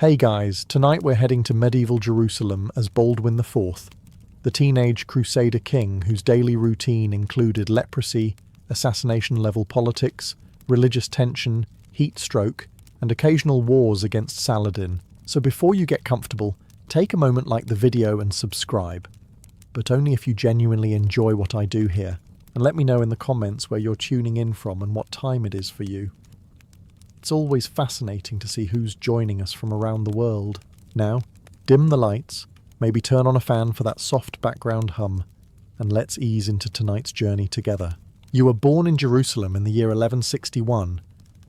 Hey guys, tonight we're heading to medieval Jerusalem as Baldwin IV, the teenage crusader king whose daily routine included leprosy, assassination-level politics, religious tension, heat stroke, and occasional wars against Saladin. So before you get comfortable, take a moment, like the video and subscribe. But only if you genuinely enjoy what I do here, and let me know in the comments where you're tuning in from and what time it is for you. It's always fascinating to see who's joining us from around the world. Now, dim the lights, maybe turn on a fan for that soft background hum, and let's ease into tonight's journey together. You were born in Jerusalem in the year 1161,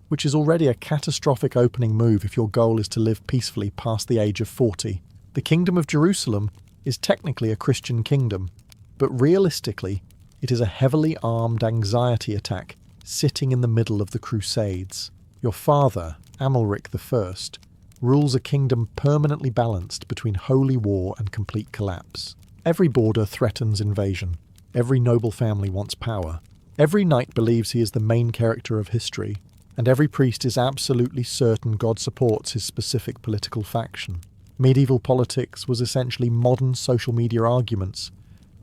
which is already a catastrophic opening move if your goal is to live peacefully past the age of 40. The Kingdom of Jerusalem is technically a Christian kingdom, but realistically, it is a heavily armed anxiety attack sitting in the middle of the Crusades. Your father, Amalric I, rules a kingdom permanently balanced between holy war and complete collapse. Every border threatens invasion. Every noble family wants power. Every knight believes he is the main character of history, and every priest is absolutely certain God supports his specific political faction. Medieval politics was essentially modern social media arguments,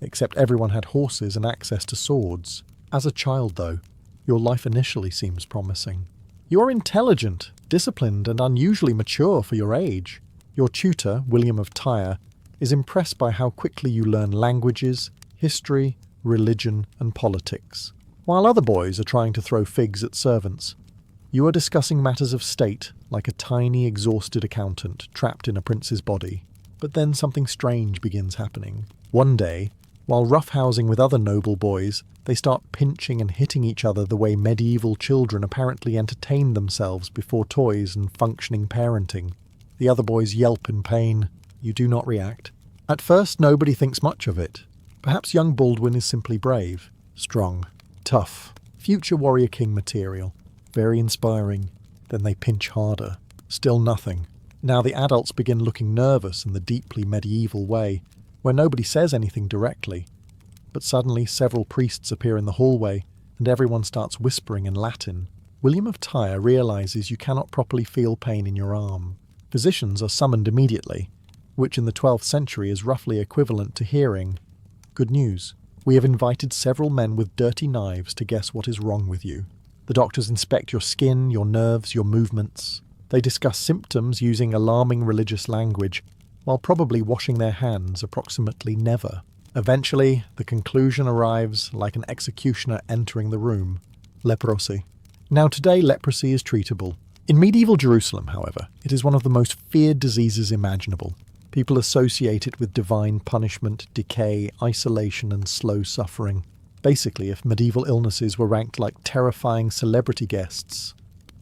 except everyone had horses and access to swords. As a child, though, your life initially seems promising. You are intelligent, disciplined, and unusually mature for your age. Your tutor, William of Tyre, is impressed by how quickly you learn languages, history, religion, and politics. While other boys are trying to throw figs at servants, you are discussing matters of state like a tiny, exhausted accountant trapped in a prince's body. But then something strange begins happening. One day, while roughhousing with other noble boys, they start pinching and hitting each other the way medieval children apparently entertain themselves before toys and functioning parenting. The other boys yelp in pain. You do not react. At first, nobody thinks much of it. Perhaps young Baldwin is simply brave, strong, tough, future warrior king material. Very inspiring. Then they pinch harder. Still nothing. Now the adults begin looking nervous in the deeply medieval way, where nobody says anything directly. But suddenly several priests appear in the hallway, and everyone starts whispering in Latin. William of Tyre realizes you cannot properly feel pain in your arm. Physicians are summoned immediately, which in the 12th century is roughly equivalent to hearing, "Good news. We have invited several men with dirty knives to guess what is wrong with you." The doctors inspect your skin, your nerves, your movements. They discuss symptoms using alarming religious language, while probably washing their hands approximately never. Eventually, the conclusion arrives like an executioner entering the room. Leprosy. Now today, leprosy is treatable. In medieval Jerusalem, however, it is one of the most feared diseases imaginable. People associate it with divine punishment, decay, isolation, and slow suffering. Basically, if medieval illnesses were ranked like terrifying celebrity guests,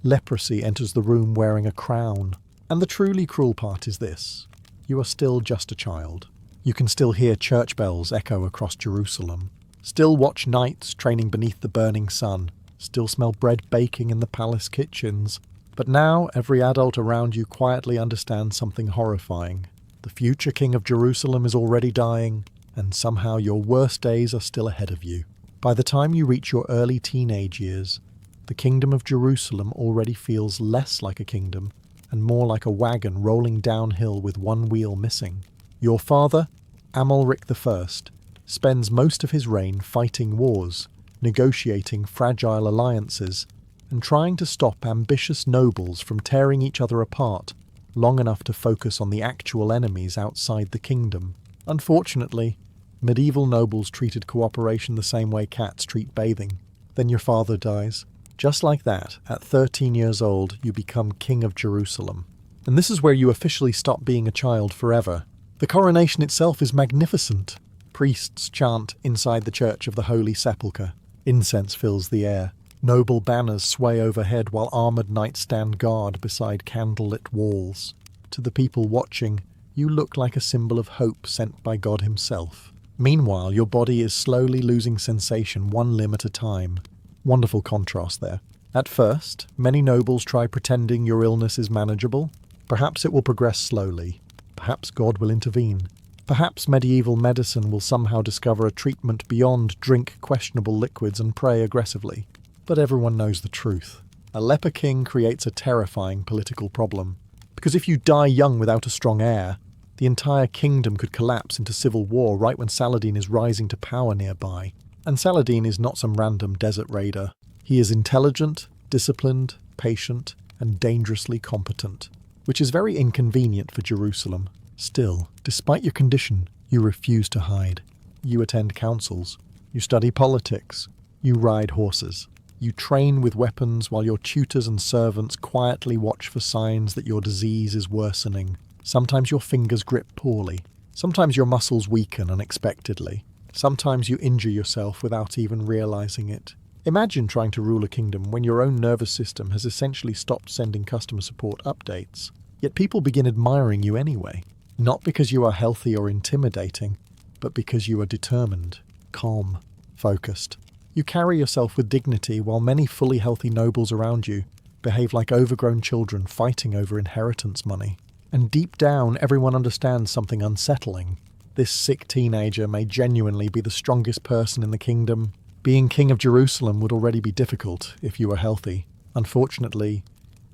leprosy enters the room wearing a crown. And the truly cruel part is this. You are still just a child. You can still hear church bells echo across Jerusalem. Still watch knights training beneath the burning sun. Still smell bread baking in the palace kitchens. But now every adult around you quietly understands something horrifying. The future king of Jerusalem is already dying, and somehow your worst days are still ahead of you. By the time you reach your early teenage years, the kingdom of Jerusalem already feels less like a kingdom and more like a wagon rolling downhill with one wheel missing. Your father, Amalric I, spends most of his reign fighting wars, negotiating fragile alliances, and trying to stop ambitious nobles from tearing each other apart long enough to focus on the actual enemies outside the kingdom. Unfortunately, medieval nobles treated cooperation the same way cats treat bathing. Then your father dies. Just like that, at 13 years old, you become king of Jerusalem. And this is where you officially stop being a child forever. The coronation itself is magnificent. Priests chant inside the Church of the Holy Sepulchre. Incense fills the air. Noble banners sway overhead while armoured knights stand guard beside candlelit walls. To the people watching, you look like a symbol of hope sent by God himself. Meanwhile, your body is slowly losing sensation one limb at a time. Wonderful contrast there. At first, many nobles try pretending your illness is manageable. Perhaps it will progress slowly. Perhaps God will intervene. Perhaps medieval medicine will somehow discover a treatment beyond drink questionable liquids and pray aggressively. But everyone knows the truth. A leper king creates a terrifying political problem. Because if you die young without a strong heir, the entire kingdom could collapse into civil war right when Saladin is rising to power nearby. And Saladin is not some random desert raider. He is intelligent, disciplined, patient, and dangerously competent, which is very inconvenient for Jerusalem. Still, despite your condition, you refuse to hide. You attend councils. You study politics. You ride horses. You train with weapons while your tutors and servants quietly watch for signs that your disease is worsening. Sometimes your fingers grip poorly. Sometimes your muscles weaken unexpectedly. Sometimes you injure yourself without even realizing it. Imagine trying to rule a kingdom when your own nervous system has essentially stopped sending customer support updates. Yet people begin admiring you anyway. Not because you are healthy or intimidating, but because you are determined, calm, focused. You carry yourself with dignity while many fully healthy nobles around you behave like overgrown children fighting over inheritance money. And deep down, everyone understands something unsettling. This sick teenager may genuinely be the strongest person in the kingdom. Being king of Jerusalem would already be difficult if you were healthy. Unfortunately,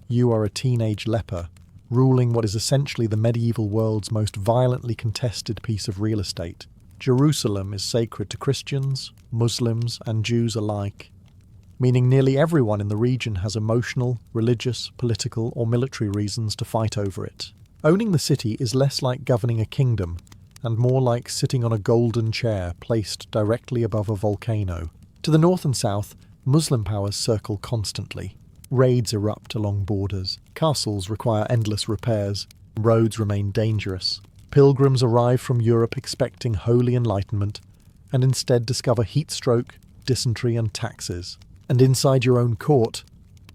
you are a teenage leper, ruling what is essentially the medieval world's most violently contested piece of real estate. Jerusalem is sacred to Christians, Muslims, and Jews alike, meaning nearly everyone in the region has emotional, religious, political, or military reasons to fight over it. Owning the city is less like governing a kingdom, and more like sitting on a golden chair placed directly above a volcano. To the north and south, Muslim powers circle constantly. Raids erupt along borders. Castles require endless repairs. Roads remain dangerous. Pilgrims arrive from Europe expecting holy enlightenment, and instead discover heatstroke, dysentery, and taxes. And inside your own court,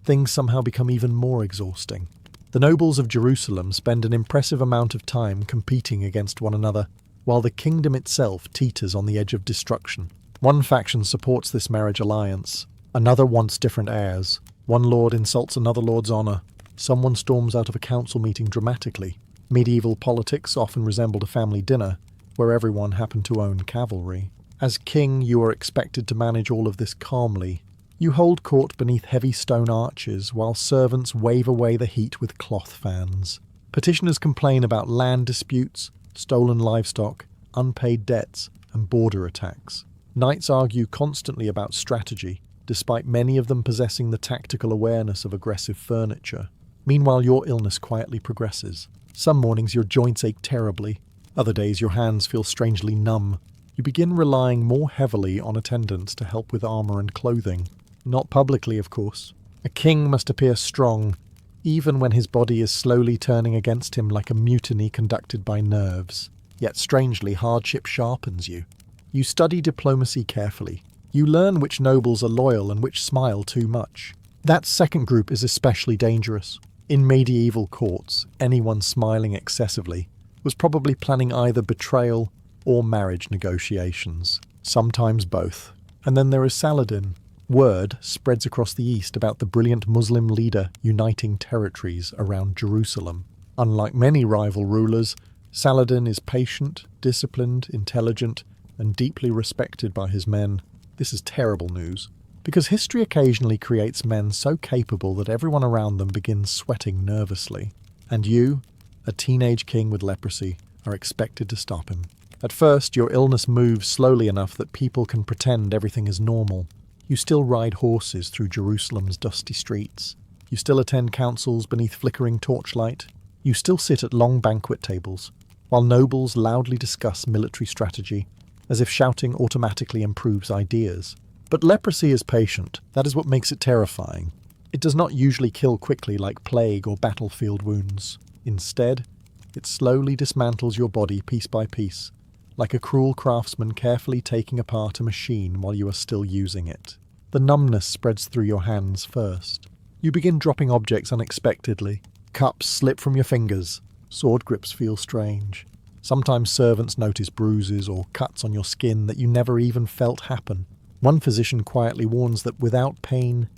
things somehow become even more exhausting. The nobles of Jerusalem spend an impressive amount of time competing against one another, while the kingdom itself teeters on the edge of destruction. One faction supports this marriage alliance, another wants different heirs. One lord insults another lord's honour. Someone storms out of a council meeting dramatically. Medieval politics often resembled a family dinner, where everyone happened to own cavalry. As king, you are expected to manage all of this calmly. You hold court beneath heavy stone arches while servants wave away the heat with cloth fans. Petitioners complain about land disputes, stolen livestock, unpaid debts, and border attacks. Knights argue constantly about strategy, despite many of them possessing the tactical awareness of aggressive furniture. Meanwhile, your illness quietly progresses. Some mornings your joints ache terribly. Other days your hands feel strangely numb. You begin relying more heavily on attendants to help with armor and clothing. Not publicly, of course. A king must appear strong, even when his body is slowly turning against him like a mutiny conducted by nerves. Yet strangely, hardship sharpens you. You study diplomacy carefully. You learn which nobles are loyal and which smile too much. That second group is especially dangerous. In medieval courts, anyone smiling excessively was probably planning either betrayal or marriage negotiations, sometimes both. And then there is Saladin. Word spreads across the east about the brilliant Muslim leader uniting territories around Jerusalem. Unlike many rival rulers, Saladin is patient, disciplined, intelligent, and deeply respected by his men. This is terrible news, because history occasionally creates men so capable that everyone around them begins sweating nervously. And you, a teenage king with leprosy, are expected to stop him. At first, your illness moves slowly enough that people can pretend everything is normal. You still ride horses through Jerusalem's dusty streets. You still attend councils beneath flickering torchlight. You still sit at long banquet tables, while nobles loudly discuss military strategy, as if shouting automatically improves ideas. But leprosy is patient. That is what makes it terrifying. It does not usually kill quickly like plague or battlefield wounds. Instead, it slowly dismantles your body piece by piece, like a cruel craftsman carefully taking apart a machine while you are still using it. The numbness spreads through your hands first. You begin dropping objects unexpectedly. Cups slip from your fingers. Sword grips feel strange. Sometimes servants notice bruises or cuts on your skin that you never even felt happen. One physician quietly warns that without pain,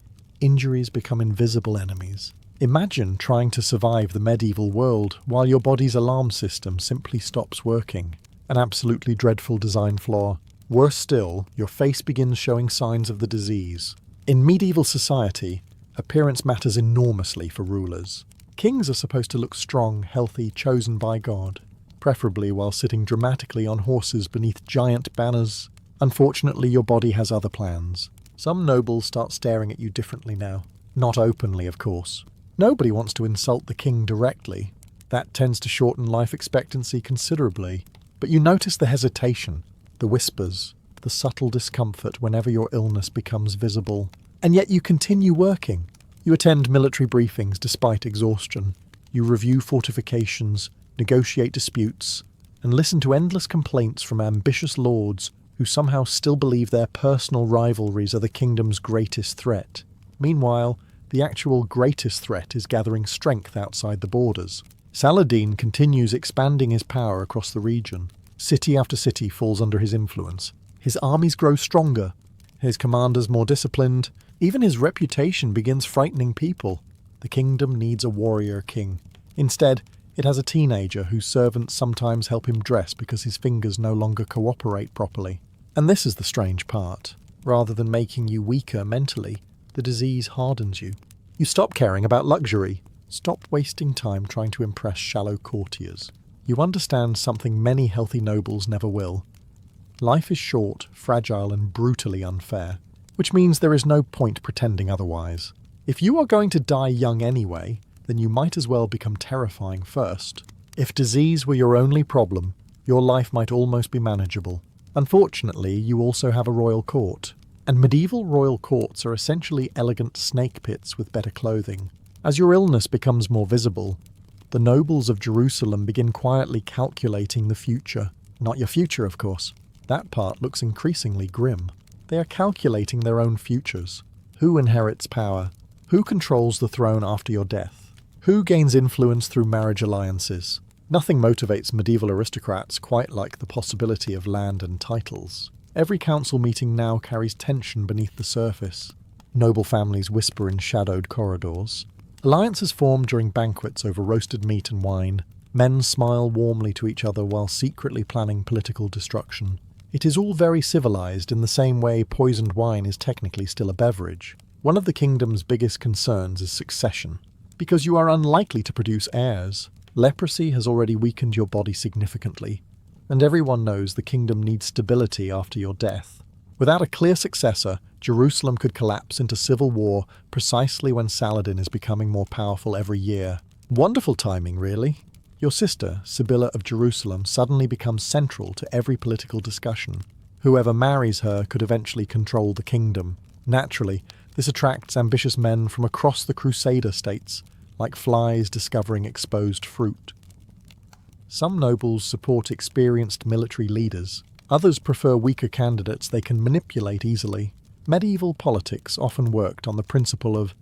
injuries become invisible enemies. Imagine trying to survive the medieval world while your body's alarm system simply stops working. An absolutely dreadful design flaw. Worse still, your face begins showing signs of the disease. In medieval society, appearance matters enormously for rulers. Kings are supposed to look strong, healthy, chosen by God, preferably while sitting dramatically on horses beneath giant banners. Unfortunately, your body has other plans. Some nobles start staring at you differently now. Not openly, of course. Nobody wants to insult the king directly. That tends to shorten life expectancy considerably. But you notice the hesitation, the whispers, the subtle discomfort whenever your illness becomes visible. And yet you continue working. You attend military briefings despite exhaustion. You review fortifications, negotiate disputes, and listen to endless complaints from ambitious lords who somehow still believe their personal rivalries are the kingdom's greatest threat. Meanwhile, the actual greatest threat is gathering strength outside the borders. Saladin continues expanding his power across the region. City after city falls under his influence. His armies grow stronger, his commanders more disciplined. Even his reputation begins frightening people. The kingdom needs a warrior king. Instead, it has a teenager whose servants sometimes help him dress because his fingers no longer cooperate properly. And this is the strange part. Rather than making you weaker mentally, the disease hardens you. You stop caring about luxury. Stop wasting time trying to impress shallow courtiers. You understand something many healthy nobles never will. Life is short, fragile, and brutally unfair, which means there is no point pretending otherwise. If you are going to die young anyway, then you might as well become terrifying first. If disease were your only problem, your life might almost be manageable. Unfortunately, you also have a royal court, and medieval royal courts are essentially elegant snake pits with better clothing. As your illness becomes more visible, the nobles of Jerusalem begin quietly calculating the future. Not your future, of course. That part looks increasingly grim. They are calculating their own futures. Who inherits power? Who controls the throne after your death? Who gains influence through marriage alliances? Nothing motivates medieval aristocrats quite like the possibility of land and titles. Every council meeting now carries tension beneath the surface. Noble families whisper in shadowed corridors. Alliances form during banquets over roasted meat and wine. Men smile warmly to each other while secretly planning political destruction. It is all very civilized in the same way poisoned wine is technically still a beverage. One of the kingdom's biggest concerns is succession, because you are unlikely to produce heirs. Leprosy has already weakened your body significantly, and everyone knows the kingdom needs stability after your death. Without a clear successor, Jerusalem could collapse into civil war precisely when Saladin is becoming more powerful every year. Wonderful timing, really. Your sister, Sibylla of Jerusalem, suddenly becomes central to every political discussion. Whoever marries her could eventually control the kingdom. Naturally, this attracts ambitious men from across the Crusader states, like flies discovering exposed fruit. Some nobles support experienced military leaders. Others prefer weaker candidates they can manipulate easily. Medieval politics often worked on the principle of,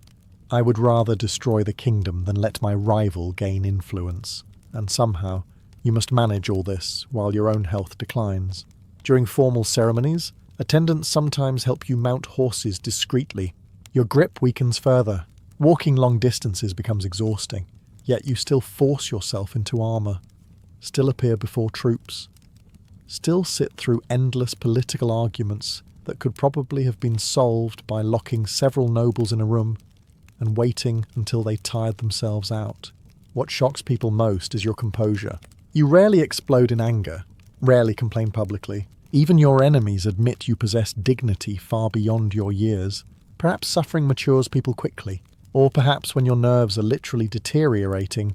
I would rather destroy the kingdom than let my rival gain influence. And somehow, you must manage all this while your own health declines. During formal ceremonies, attendants sometimes help you mount horses discreetly. Your grip weakens further. Walking long distances becomes exhausting, yet you still force yourself into armour, still appear before troops, still sit through endless political arguments that could probably have been solved by locking several nobles in a room and waiting until they tired themselves out. What shocks people most is your composure. You rarely explode in anger, rarely complain publicly. Even your enemies admit you possess dignity far beyond your years. Perhaps suffering matures people quickly, or perhaps when your nerves are literally deteriorating,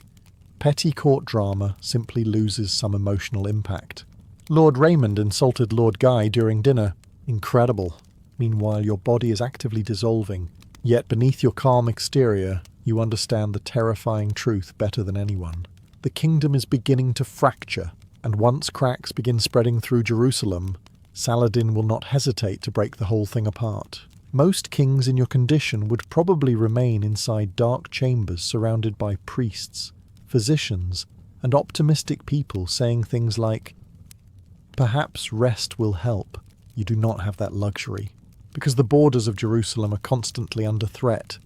petty court drama simply loses some emotional impact. Lord Raymond insulted Lord Guy during dinner. Incredible. Meanwhile, your body is actively dissolving, yet beneath your calm exterior, you understand the terrifying truth better than anyone. The kingdom is beginning to fracture, and once cracks begin spreading through Jerusalem, Saladin will not hesitate to break the whole thing apart. Most kings in your condition would probably remain inside dark chambers surrounded by priests, physicians, and optimistic people saying things like, perhaps rest will help. You do not have that luxury, because the borders of Jerusalem are constantly under threat,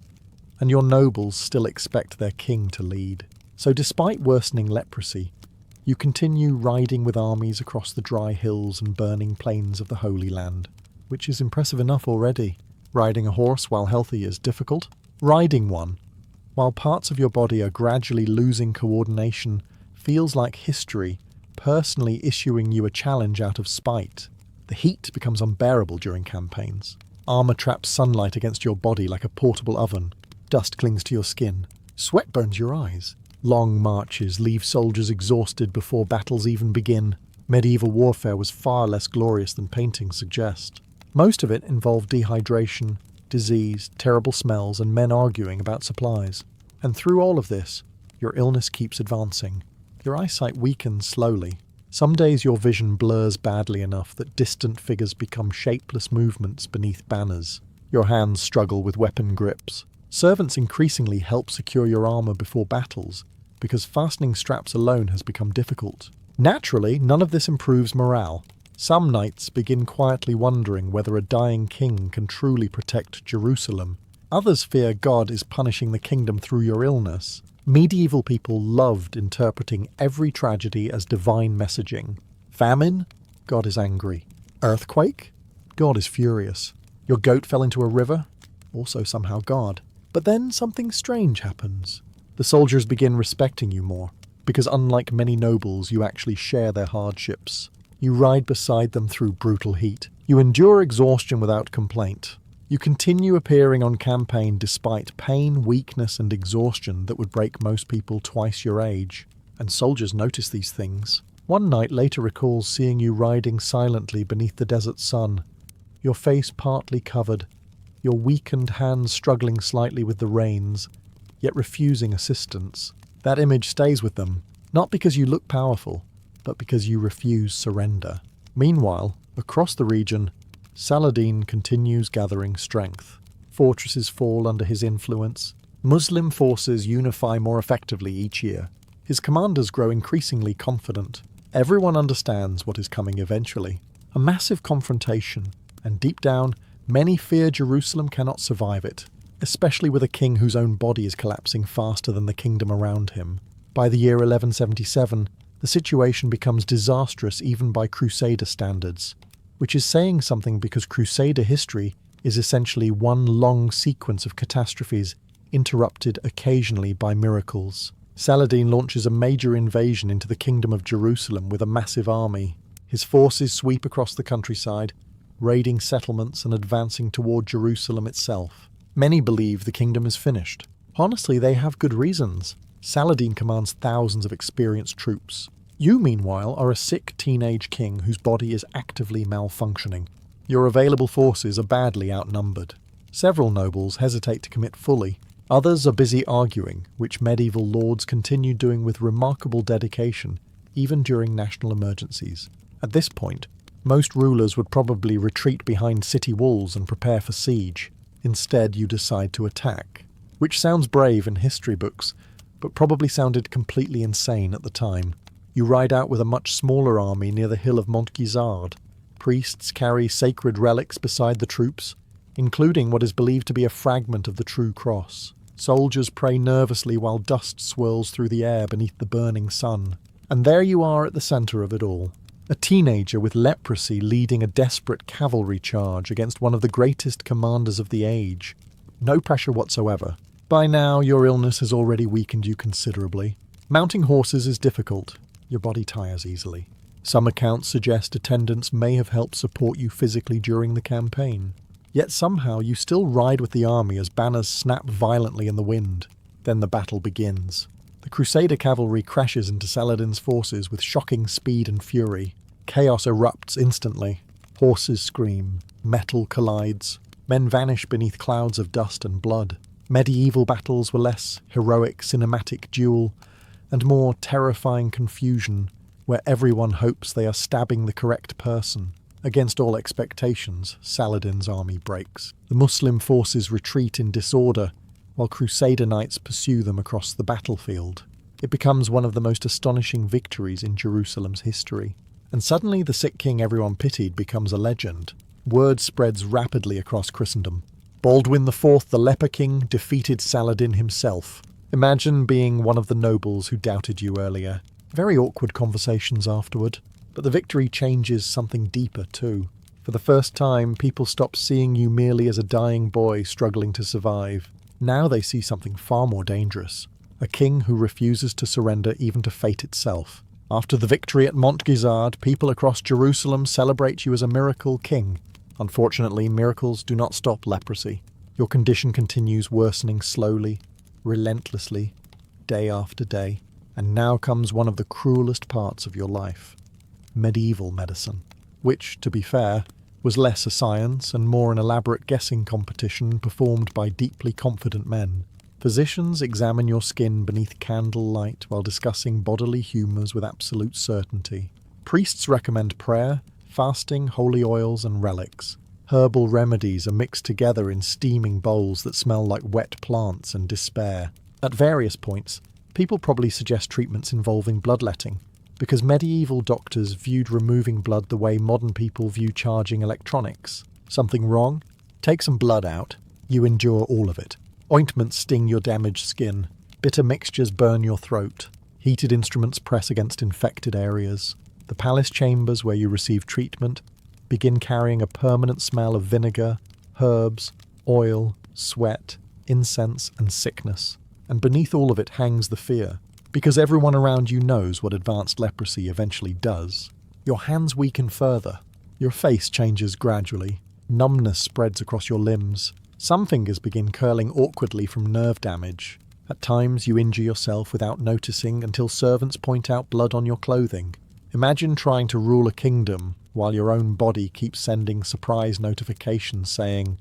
and your nobles still expect their king to lead. So despite worsening leprosy, you continue riding with armies across the dry hills and burning plains of the Holy Land, which is impressive enough already. Riding a horse while healthy is difficult. Riding one while parts of your body are gradually losing coordination, feels like history personally issuing you a challenge out of spite. The heat becomes unbearable during campaigns. Armor traps sunlight against your body like a portable oven. Dust clings to your skin. Sweat burns your eyes. Long marches leave soldiers exhausted before battles even begin. Medieval warfare was far less glorious than paintings suggest. Most of it involved dehydration, disease, terrible smells, and men arguing about supplies. And through all of this, your illness keeps advancing. Your eyesight weakens slowly. Some days your vision blurs badly enough that distant figures become shapeless movements beneath banners. Your hands struggle with weapon grips. Servants increasingly help secure your armor before battles, because fastening straps alone has become difficult. Naturally, none of this improves morale. Some knights begin quietly wondering whether a dying king can truly protect Jerusalem. Others fear God is punishing the kingdom through your illness. Medieval people loved interpreting every tragedy as divine messaging. Famine? God is angry. Earthquake? God is furious. Your goat fell into a river? Also somehow God. But then something strange happens. The soldiers begin respecting you more, because unlike many nobles, you actually share their hardships. You ride beside them through brutal heat. You endure exhaustion without complaint. You continue appearing on campaign despite pain, weakness, and exhaustion that would break most people twice your age. And soldiers notice these things. One knight later recalls seeing you riding silently beneath the desert sun, your face partly covered, your weakened hands struggling slightly with the reins, yet refusing assistance. That image stays with them, not because you look powerful, but because you refuse surrender. Meanwhile, across the region, Saladin continues gathering strength. Fortresses fall under his influence. Muslim forces unify more effectively each year. His commanders grow increasingly confident. Everyone understands what is coming eventually. A massive confrontation, and deep down, many fear Jerusalem cannot survive it, especially with a king whose own body is collapsing faster than the kingdom around him. By the year 1177, the situation becomes disastrous even by Crusader standards, which is saying something because Crusader history is essentially one long sequence of catastrophes interrupted occasionally by miracles. Saladin launches a major invasion into the Kingdom of Jerusalem with a massive army. His forces sweep across the countryside, raiding settlements and advancing toward Jerusalem itself. Many believe the kingdom is finished. Honestly, they have good reasons. Saladin commands thousands of experienced troops. You, meanwhile, are a sick teenage king whose body is actively malfunctioning. Your available forces are badly outnumbered. Several nobles hesitate to commit fully. Others are busy arguing, which medieval lords continue doing with remarkable dedication, even during national emergencies. At this point, most rulers would probably retreat behind city walls and prepare for siege. Instead, you decide to attack, which sounds brave in history books, but probably sounded completely insane at the time. You ride out with a much smaller army near the hill of Montgisard. Priests carry sacred relics beside the troops, including what is believed to be a fragment of the true cross. Soldiers pray nervously while dust swirls through the air beneath the burning sun. And there you are at the centre of it all. A teenager with leprosy leading a desperate cavalry charge against one of the greatest commanders of the age. No pressure whatsoever. By now, your illness has already weakened you considerably. Mounting horses is difficult. Your body tires easily. Some accounts suggest attendants may have helped support you physically during the campaign. Yet somehow you still ride with the army as banners snap violently in the wind. Then the battle begins. The Crusader cavalry crashes into Saladin's forces with shocking speed and fury. Chaos erupts instantly. Horses scream. Metal collides. Men vanish beneath clouds of dust and blood. Medieval battles were less heroic cinematic duel and more terrifying confusion, where everyone hopes they are stabbing the correct person. Against all expectations, Saladin's army breaks. The Muslim forces retreat in disorder, while Crusader knights pursue them across the battlefield. It becomes one of the most astonishing victories in Jerusalem's history. And suddenly the sick king everyone pitied becomes a legend. Word spreads rapidly across Christendom. Baldwin IV, the leper king, defeated Saladin himself. Imagine being one of the nobles who doubted you earlier. Very awkward conversations afterward. But the victory changes something deeper too. For the first time, people stop seeing you merely as a dying boy struggling to survive. Now they see something far more dangerous, a king who refuses to surrender even to fate itself. After the victory at Montgisard, people across Jerusalem celebrate you as a miracle king. Unfortunately, miracles do not stop leprosy. Your condition continues worsening slowly, relentlessly, day after day. And now comes one of the cruelest parts of your life: medieval medicine, which, to be fair, was less a science and more an elaborate guessing competition performed by deeply confident men. Physicians examine your skin beneath candlelight while discussing bodily humours with absolute certainty. Priests recommend prayer, fasting, holy oils, and relics. Herbal remedies are mixed together in steaming bowls that smell like wet plants and despair. At various points, people probably suggest treatments involving bloodletting, because medieval doctors viewed removing blood the way modern people view charging electronics. Something wrong? Take some blood out. You endure all of it. Ointments sting your damaged skin. Bitter mixtures burn your throat. Heated instruments press against infected areas. The palace chambers where you receive treatment begin carrying a permanent smell of vinegar, herbs, oil, sweat, incense, and sickness. And beneath all of it hangs the fear, because everyone around you knows what advanced leprosy eventually does. Your hands weaken further. Your face changes gradually. Numbness spreads across your limbs. Some fingers begin curling awkwardly from nerve damage. At times you injure yourself without noticing until servants point out blood on your clothing. Imagine trying to rule a kingdom while your own body keeps sending surprise notifications saying,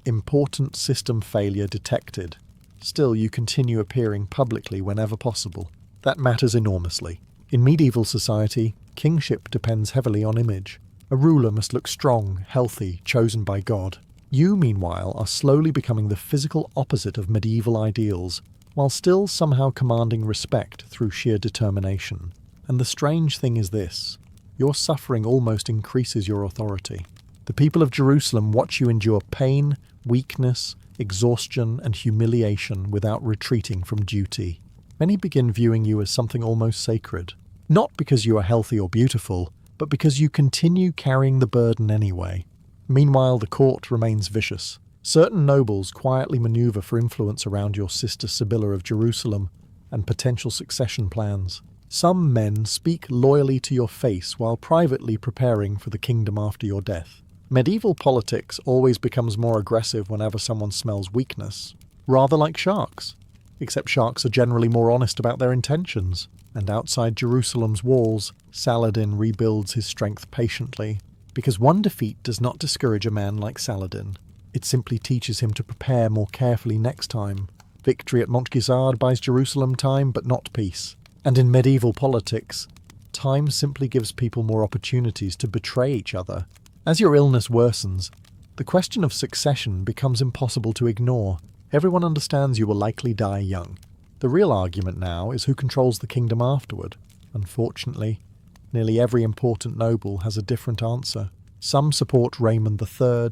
"Important system failure detected." Still, you continue appearing publicly whenever possible. That matters enormously. In medieval society, kingship depends heavily on image. A ruler must look strong, healthy, chosen by God. You, meanwhile, are slowly becoming the physical opposite of medieval ideals, while still somehow commanding respect through sheer determination. And the strange thing is this: your suffering almost increases your authority. The people of Jerusalem watch you endure pain, weakness, exhaustion, and humiliation without retreating from duty. Many begin viewing you as something almost sacred, not because you are healthy or beautiful, but because you continue carrying the burden anyway. Meanwhile, the court remains vicious. Certain nobles quietly maneuver for influence around your sister Sibylla of Jerusalem and potential succession plans. Some men speak loyally to your face while privately preparing for the kingdom after your death. Medieval politics always becomes more aggressive whenever someone smells weakness, rather like sharks. Except sharks are generally more honest about their intentions, and outside Jerusalem's walls, Saladin rebuilds his strength patiently, because one defeat does not discourage a man like Saladin. It simply teaches him to prepare more carefully next time. Victory at Montgisard buys Jerusalem time, but not peace. And in medieval politics, time simply gives people more opportunities to betray each other. As your illness worsens, the question of succession becomes impossible to ignore. Everyone understands you will likely die young. The real argument now is who controls the kingdom afterward. Unfortunately, nearly every important noble has a different answer. Some support Raymond III,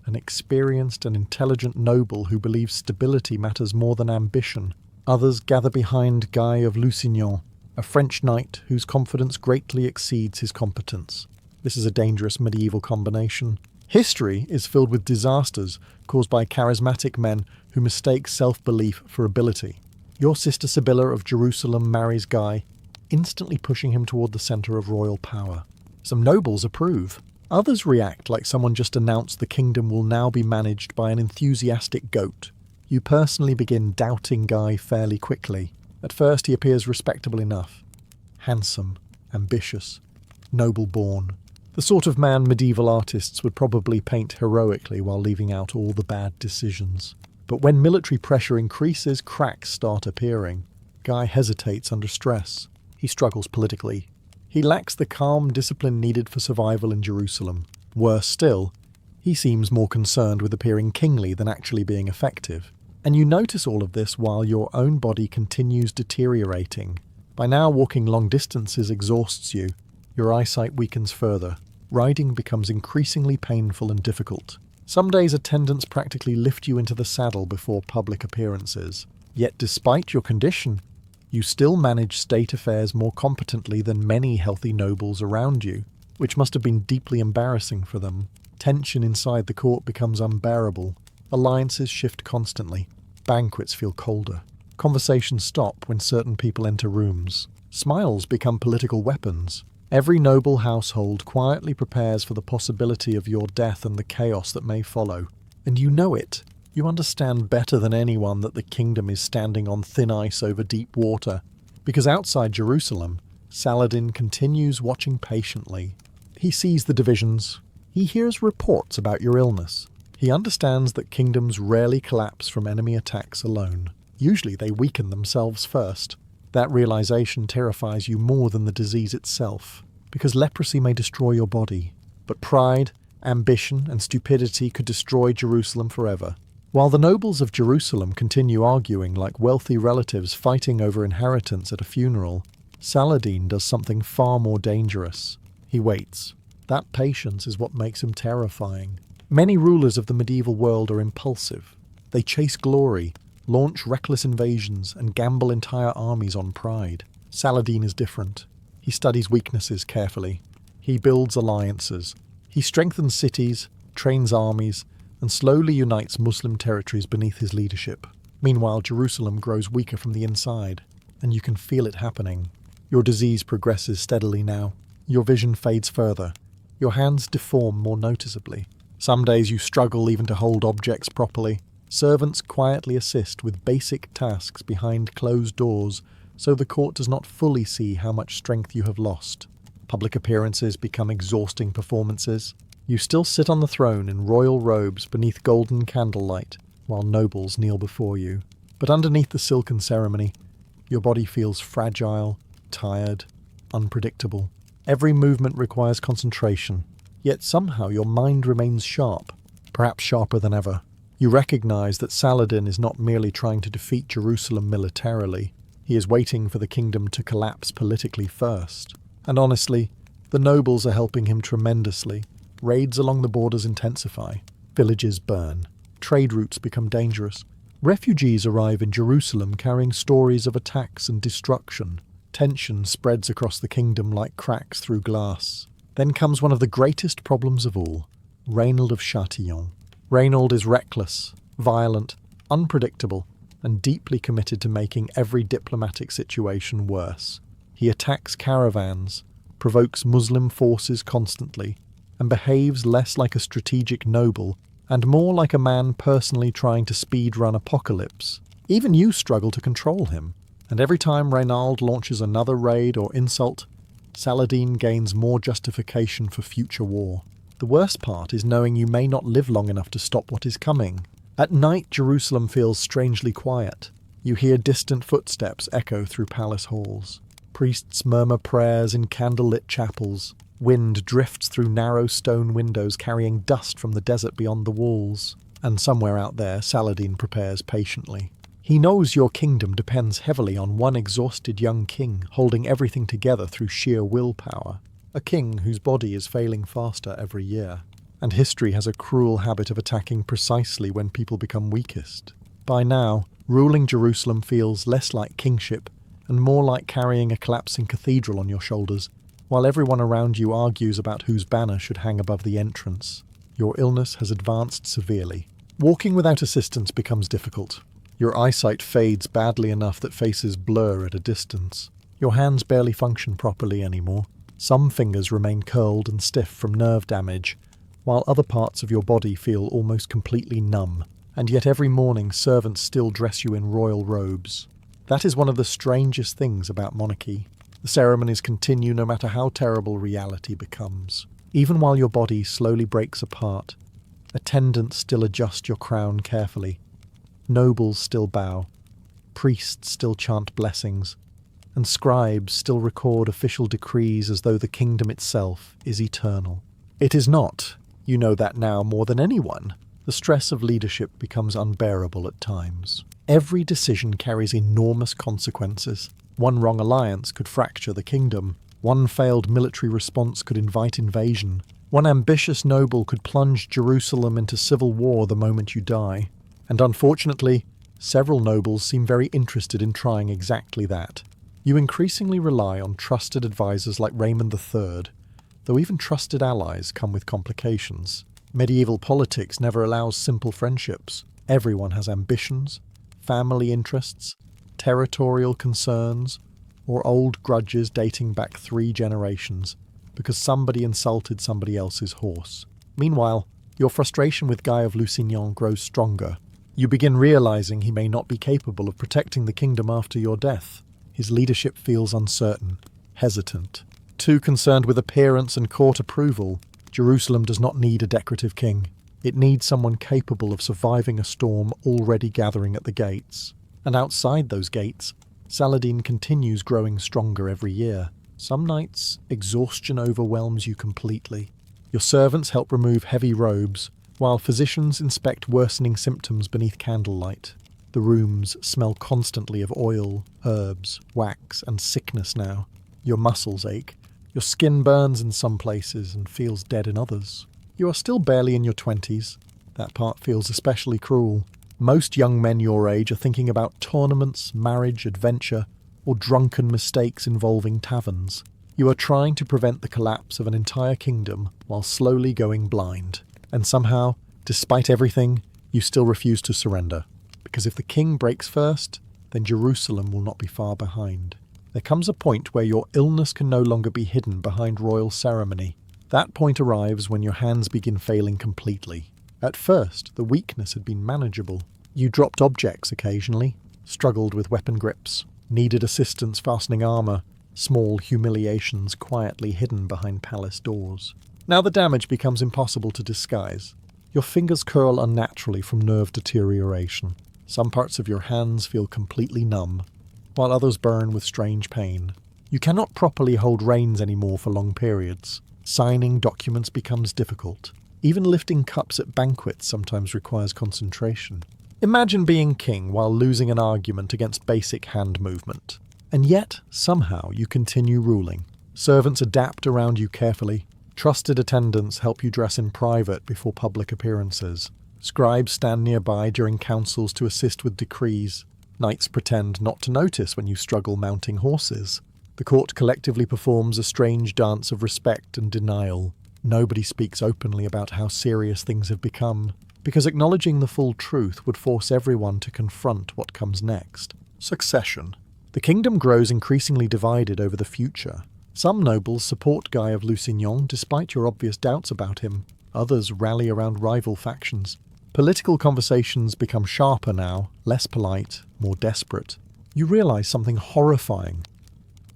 an experienced and intelligent noble who believes stability matters more than ambition. Others gather behind Guy of Lusignan, a French knight whose confidence greatly exceeds his competence. This is a dangerous medieval combination. History is filled with disasters caused by charismatic men who mistake self-belief for ability. Your sister Sibylla of Jerusalem marries Guy, instantly pushing him toward the centre of royal power. Some nobles approve. Others react like someone just announced the kingdom will now be managed by an enthusiastic goat. You personally begin doubting Guy fairly quickly. At first he appears respectable enough. Handsome, ambitious, noble-born. The sort of man medieval artists would probably paint heroically while leaving out all the bad decisions. But when military pressure increases, cracks start appearing. Guy hesitates under stress. He struggles politically. He lacks the calm discipline needed for survival in Jerusalem. Worse still, he seems more concerned with appearing kingly than actually being effective. And you notice all of this while your own body continues deteriorating. By now, walking long distances exhausts you. Your eyesight weakens further. Riding becomes increasingly painful and difficult. Some days attendants practically lift you into the saddle before public appearances. Yet despite your condition, you still manage state affairs more competently than many healthy nobles around you, which must have been deeply embarrassing for them. Tension inside the court becomes unbearable. Alliances shift constantly. Banquets feel colder. Conversations stop when certain people enter rooms. Smiles become political weapons. Every noble household quietly prepares for the possibility of your death and the chaos that may follow. And you know it. You understand better than anyone that the kingdom is standing on thin ice over deep water. Because outside Jerusalem, Saladin continues watching patiently. He sees the divisions. He hears reports about your illness. He understands that kingdoms rarely collapse from enemy attacks alone. Usually they weaken themselves first. That realization terrifies you more than the disease itself, because leprosy may destroy your body, but pride, ambition, and stupidity could destroy Jerusalem forever. While the nobles of Jerusalem continue arguing like wealthy relatives fighting over inheritance at a funeral, Saladin does something far more dangerous. He waits. That patience is what makes him terrifying. Many rulers of the medieval world are impulsive. They chase glory, launch reckless invasions, and gamble entire armies on pride. Saladin is different. He studies weaknesses carefully. He builds alliances. He strengthens cities, trains armies, and slowly unites Muslim territories beneath his leadership. Meanwhile, Jerusalem grows weaker from the inside, and you can feel it happening. Your disease progresses steadily now. Your vision fades further. Your hands deform more noticeably. Some days you struggle even to hold objects properly. Servants quietly assist with basic tasks behind closed doors, so the court does not fully see how much strength you have lost. Public appearances become exhausting performances. You still sit on the throne in royal robes beneath golden candlelight, while nobles kneel before you. But underneath the silken ceremony, your body feels fragile, tired, unpredictable. Every movement requires concentration, yet somehow your mind remains sharp, perhaps sharper than ever. You recognize that Saladin is not merely trying to defeat Jerusalem militarily. He is waiting for the kingdom to collapse politically first. And honestly, the nobles are helping him tremendously. Raids along the borders intensify. Villages burn. Trade routes become dangerous. Refugees arrive in Jerusalem carrying stories of attacks and destruction. Tension spreads across the kingdom like cracks through glass. Then comes one of the greatest problems of all, Reynald of Chatillon. Reynald is reckless, violent, unpredictable, and deeply committed to making every diplomatic situation worse. He attacks caravans, provokes Muslim forces constantly, and behaves less like a strategic noble and more like a man personally trying to speed-run apocalypse. Even you struggle to control him, and every time Reynald launches another raid or insult, Saladin gains more justification for future war. The worst part is knowing you may not live long enough to stop what is coming. At night, Jerusalem feels strangely quiet. You hear distant footsteps echo through palace halls. Priests murmur prayers in candlelit chapels. Wind drifts through narrow stone windows carrying dust from the desert beyond the walls. And somewhere out there, Saladin prepares patiently. He knows your kingdom depends heavily on one exhausted young king holding everything together through sheer willpower. A king whose body is failing faster every year. And history has a cruel habit of attacking precisely when people become weakest. By now, ruling Jerusalem feels less like kingship and more like carrying a collapsing cathedral on your shoulders, while everyone around you argues about whose banner should hang above the entrance. Your illness has advanced severely. Walking without assistance becomes difficult. Your eyesight fades badly enough that faces blur at a distance. Your hands barely function properly anymore. Some fingers remain curled and stiff from nerve damage, while other parts of your body feel almost completely numb, and yet every morning servants still dress you in royal robes. That is one of the strangest things about monarchy. The ceremonies continue no matter how terrible reality becomes. Even while your body slowly breaks apart, attendants still adjust your crown carefully. Nobles still bow. Priests still chant blessings. And scribes still record official decrees as though the kingdom itself is eternal. It is not. You know that now more than anyone. The stress of leadership becomes unbearable at times. Every decision carries enormous consequences. One wrong alliance could fracture the kingdom. One failed military response could invite invasion. One ambitious noble could plunge Jerusalem into civil war the moment you die. And unfortunately, several nobles seem very interested in trying exactly that. You increasingly rely on trusted advisors like Raymond III, though even trusted allies come with complications. Medieval politics never allows simple friendships. Everyone has ambitions, family interests, territorial concerns, or old grudges dating back 3 generations because somebody insulted somebody else's horse. Meanwhile, your frustration with Guy of Lusignan grows stronger. You begin realizing he may not be capable of protecting the kingdom after your death. His leadership feels uncertain, hesitant. Too concerned with appearance and court approval, Jerusalem does not need a decorative king. It needs someone capable of surviving a storm already gathering at the gates. And outside those gates, Saladin continues growing stronger every year. Some nights, exhaustion overwhelms you completely. Your servants help remove heavy robes, while physicians inspect worsening symptoms beneath candlelight. The rooms smell constantly of oil, herbs, wax, and sickness now. Your muscles ache. Your skin burns in some places and feels dead in others. You are still barely in your 20s. That part feels especially cruel. Most young men your age are thinking about tournaments, marriage, adventure, or drunken mistakes involving taverns. You are trying to prevent the collapse of an entire kingdom while slowly going blind. And somehow, despite everything, you still refuse to surrender. Because if the king breaks first, then Jerusalem will not be far behind. There comes a point where your illness can no longer be hidden behind royal ceremony. That point arrives when your hands begin failing completely. At first, the weakness had been manageable. You dropped objects occasionally, struggled with weapon grips, needed assistance fastening armor, small humiliations quietly hidden behind palace doors. Now the damage becomes impossible to disguise. Your fingers curl unnaturally from nerve deterioration. Some parts of your hands feel completely numb, while others burn with strange pain. You cannot properly hold reins anymore for long periods. Signing documents becomes difficult. Even lifting cups at banquets sometimes requires concentration. Imagine being king while losing an argument against basic hand movement. And yet, somehow, you continue ruling. Servants adapt around you carefully. Trusted attendants help you dress in private before public appearances. Scribes stand nearby during councils to assist with decrees. Knights pretend not to notice when you struggle mounting horses. The court collectively performs a strange dance of respect and denial. Nobody speaks openly about how serious things have become, because acknowledging the full truth would force everyone to confront what comes next. Succession. The kingdom grows increasingly divided over the future. Some nobles support Guy of Lusignan despite your obvious doubts about him. Others rally around rival factions. Political conversations become sharper now, less polite, more desperate. You realize something horrifying.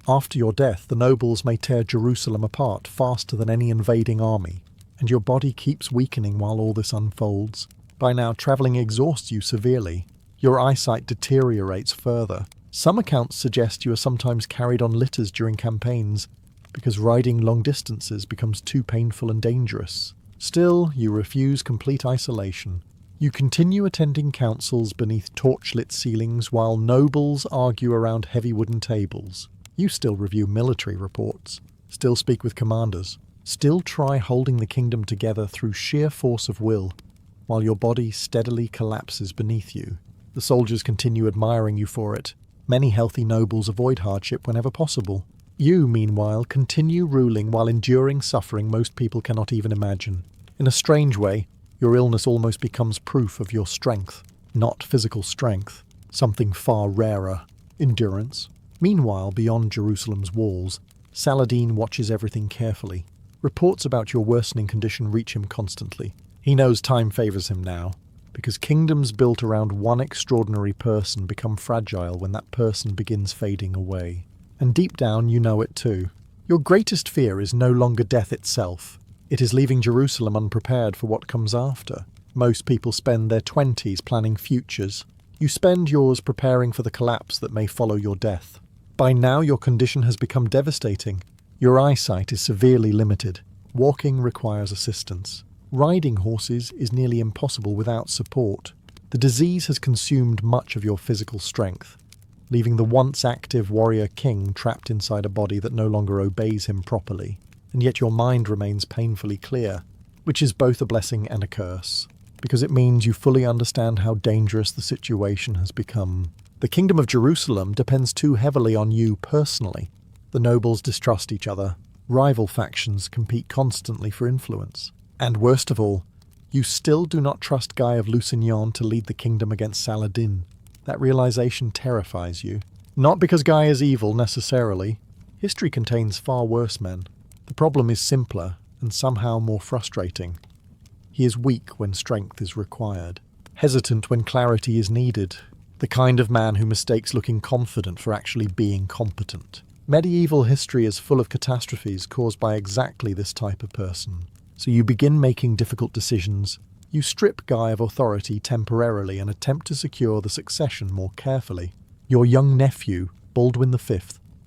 After your death, the nobles may tear Jerusalem apart faster than any invading army, and your body keeps weakening while all this unfolds. By now, travelling exhausts you severely. Your eyesight deteriorates further. Some accounts suggest you are sometimes carried on litters during campaigns, because riding long distances becomes too painful and dangerous. Still, you refuse complete isolation. You continue attending councils beneath torchlit ceilings while nobles argue around heavy wooden tables. You still review military reports, still speak with commanders, still try holding the kingdom together through sheer force of will, while your body steadily collapses beneath you. The soldiers continue admiring you for it. Many healthy nobles avoid hardship whenever possible. You, meanwhile, continue ruling while enduring suffering most people cannot even imagine. In a strange way, your illness almost becomes proof of your strength. Not physical strength, something far rarer, endurance. Meanwhile, beyond Jerusalem's walls, Saladin watches everything carefully. Reports about your worsening condition reach him constantly. He knows time favors him now, because kingdoms built around one extraordinary person become fragile when that person begins fading away. And deep down you know it too. Your greatest fear is no longer death itself. It is leaving Jerusalem unprepared for what comes after. Most people spend their 20s planning futures. You spend yours preparing for the collapse that may follow your death. By now your condition has become devastating. Your eyesight is severely limited. Walking requires assistance. Riding horses is nearly impossible without support. The disease has consumed much of your physical strength, leaving the once active warrior king trapped inside a body that no longer obeys him properly. And yet your mind remains painfully clear, which is both a blessing and a curse, because it means you fully understand how dangerous the situation has become. The kingdom of Jerusalem depends too heavily on you personally. The nobles distrust each other. Rival factions compete constantly for influence. And worst of all, you still do not trust Guy of Lusignan to lead the kingdom against Saladin. That realization terrifies you. Not because Guy is evil, necessarily. History contains far worse men. The problem is simpler, and somehow more frustrating. He is weak when strength is required, hesitant when clarity is needed, the kind of man who mistakes looking confident for actually being competent. Medieval history is full of catastrophes caused by exactly this type of person. So you begin making difficult decisions. You strip Guy of authority temporarily and attempt to secure the succession more carefully. Your young nephew, Baldwin V,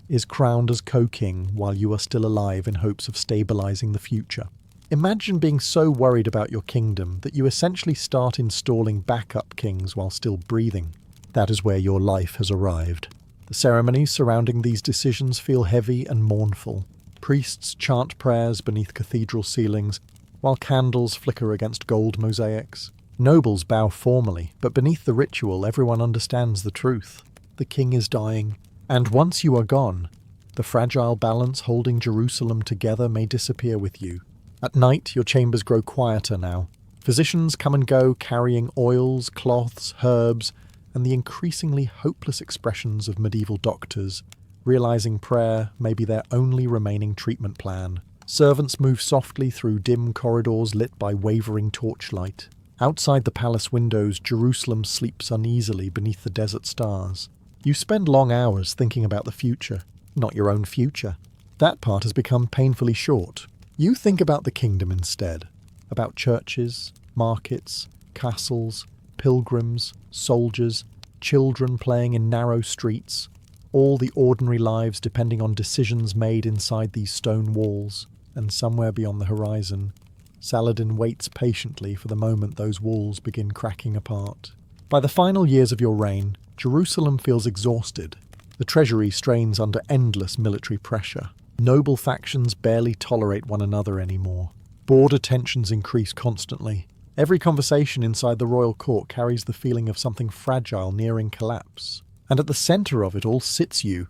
is crowned as co-king while you are still alive in hopes of stabilizing the future. Imagine being so worried about your kingdom that you essentially start installing backup kings while still breathing. That is where your life has arrived. The ceremonies surrounding these decisions feel heavy and mournful. Priests chant prayers beneath cathedral ceilings, while candles flicker against gold mosaics. Nobles bow formally, but beneath the ritual everyone understands the truth. The king is dying, and once you are gone, the fragile balance holding Jerusalem together may disappear with you. At night, your chambers grow quieter now. Physicians come and go carrying oils, cloths, herbs, and the increasingly hopeless expressions of medieval doctors, realizing prayer may be their only remaining treatment plan. Servants move softly through dim corridors lit by wavering torchlight. Outside the palace windows, Jerusalem sleeps uneasily beneath the desert stars. You spend long hours thinking about the future, not your own future. That part has become painfully short. You think about the kingdom instead, about churches, markets, castles, pilgrims, soldiers, children playing in narrow streets, all the ordinary lives depending on decisions made inside these stone walls, and somewhere beyond the horizon, Saladin waits patiently for the moment those walls begin cracking apart. By the final years of your reign, Jerusalem feels exhausted. The treasury strains under endless military pressure. Noble factions barely tolerate one another anymore. Border tensions increase constantly. Every conversation inside the royal court carries the feeling of something fragile nearing collapse. And at the centre of it all sits you,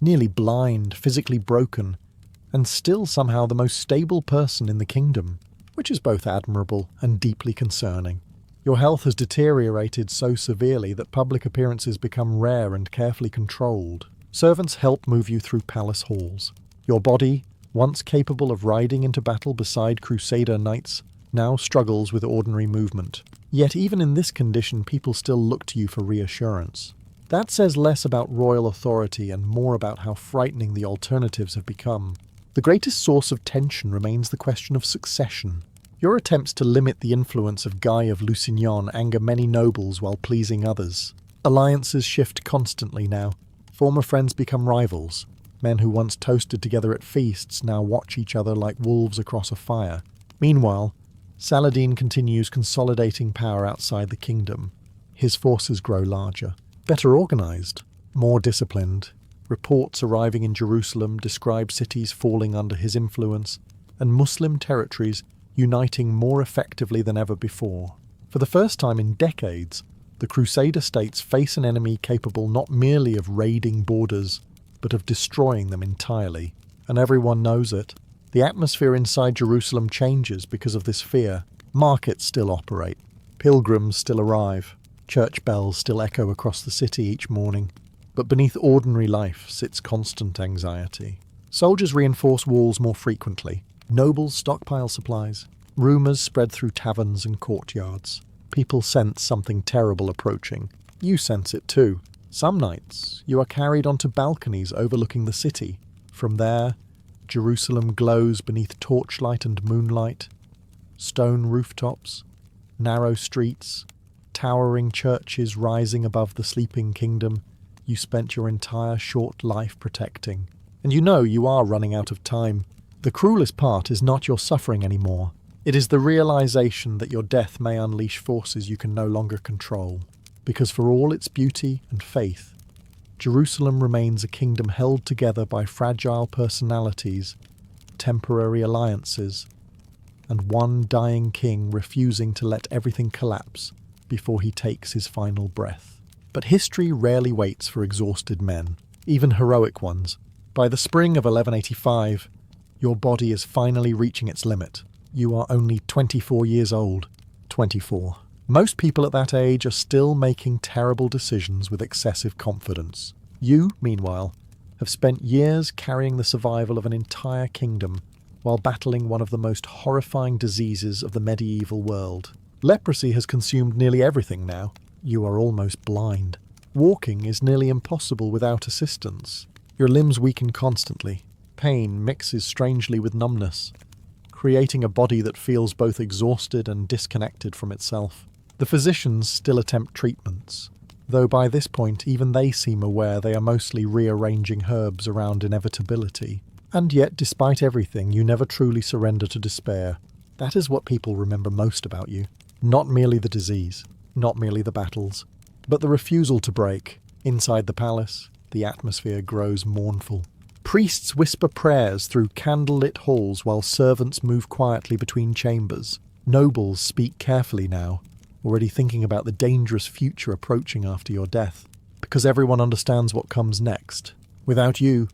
nearly blind, physically broken, and still somehow the most stable person in the kingdom, which is both admirable and deeply concerning. Your health has deteriorated so severely that public appearances become rare and carefully controlled. Servants help move you through palace halls. Your body, once capable of riding into battle beside crusader knights, now struggles with ordinary movement. Yet even in this condition, people still look to you for reassurance. That says less about royal authority and more about how frightening the alternatives have become. The greatest source of tension remains the question of succession. Your attempts to limit the influence of Guy of Lusignan anger many nobles while pleasing others. Alliances shift constantly now. Former friends become rivals. Men who once toasted together at feasts now watch each other like wolves across a fire. Meanwhile, Saladin continues consolidating power outside the kingdom. His forces grow larger, better organized, more disciplined. Reports arriving in Jerusalem describe cities falling under his influence, and Muslim territories uniting more effectively than ever before. For the first time in decades, the Crusader states face an enemy capable not merely of raiding borders, but of destroying them entirely. And everyone knows it. The atmosphere inside Jerusalem changes because of this fear. Markets still operate. Pilgrims still arrive. Church bells still echo across the city each morning. But beneath ordinary life sits constant anxiety. Soldiers reinforce walls more frequently. Nobles stockpile supplies. Rumours spread through taverns and courtyards. People sense something terrible approaching. You sense it too. Some nights, you are carried onto balconies overlooking the city. From there, Jerusalem glows beneath torchlight and moonlight. Stone rooftops, narrow streets, towering churches rising above the sleeping kingdom you spent your entire short life protecting. And you know you are running out of time. The cruelest part is not your suffering anymore. It is the realization that your death may unleash forces you can no longer control. Because for all its beauty and faith, Jerusalem remains a kingdom held together by fragile personalities, temporary alliances, and one dying king refusing to let everything collapse before he takes his final breath. But history rarely waits for exhausted men, even heroic ones. By the spring of 1185, your body is finally reaching its limit. You are only 24 years old. 24. Most people at that age are still making terrible decisions with excessive confidence. You, meanwhile, have spent years carrying the survival of an entire kingdom while battling one of the most horrifying diseases of the medieval world. Leprosy has consumed nearly everything now. You are almost blind. Walking is nearly impossible without assistance. Your limbs weaken constantly. Pain mixes strangely with numbness, creating a body that feels both exhausted and disconnected from itself. The physicians still attempt treatments, though by this point even they seem aware they are mostly rearranging herbs around inevitability. And yet, despite everything, you never truly surrender to despair. That is what people remember most about you. Not merely the disease, not merely the battles, but the refusal to break. Inside the palace, the atmosphere grows mournful. Priests whisper prayers through candlelit halls while servants move quietly between chambers. Nobles speak carefully now, already thinking about the dangerous future approaching after your death, because everyone understands what comes next. Without you,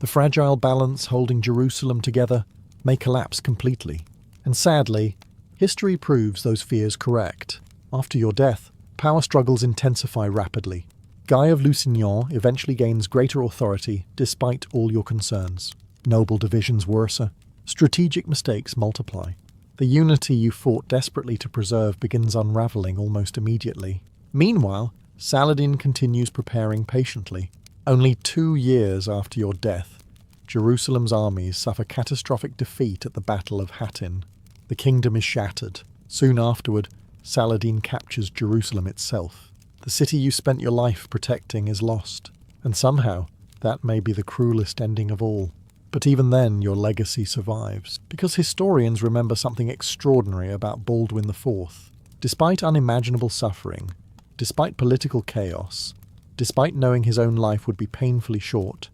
the fragile balance holding Jerusalem together may collapse completely. And sadly, history proves those fears correct. After your death, power struggles intensify rapidly. Guy of Lusignan eventually gains greater authority despite all your concerns. Noble divisions worsen. Strategic mistakes multiply. The unity you fought desperately to preserve begins unraveling almost immediately. Meanwhile, Saladin continues preparing patiently. Only 2 years after your death, Jerusalem's armies suffer catastrophic defeat at the Battle of Hattin. The kingdom is shattered. Soon afterward, Saladin captures Jerusalem itself. The city you spent your life protecting is lost, and somehow that may be the cruelest ending of all. But even then, your legacy survives, because historians remember something extraordinary about Baldwin IV. Despite unimaginable suffering, despite political chaos, despite knowing his own life would be painfully short,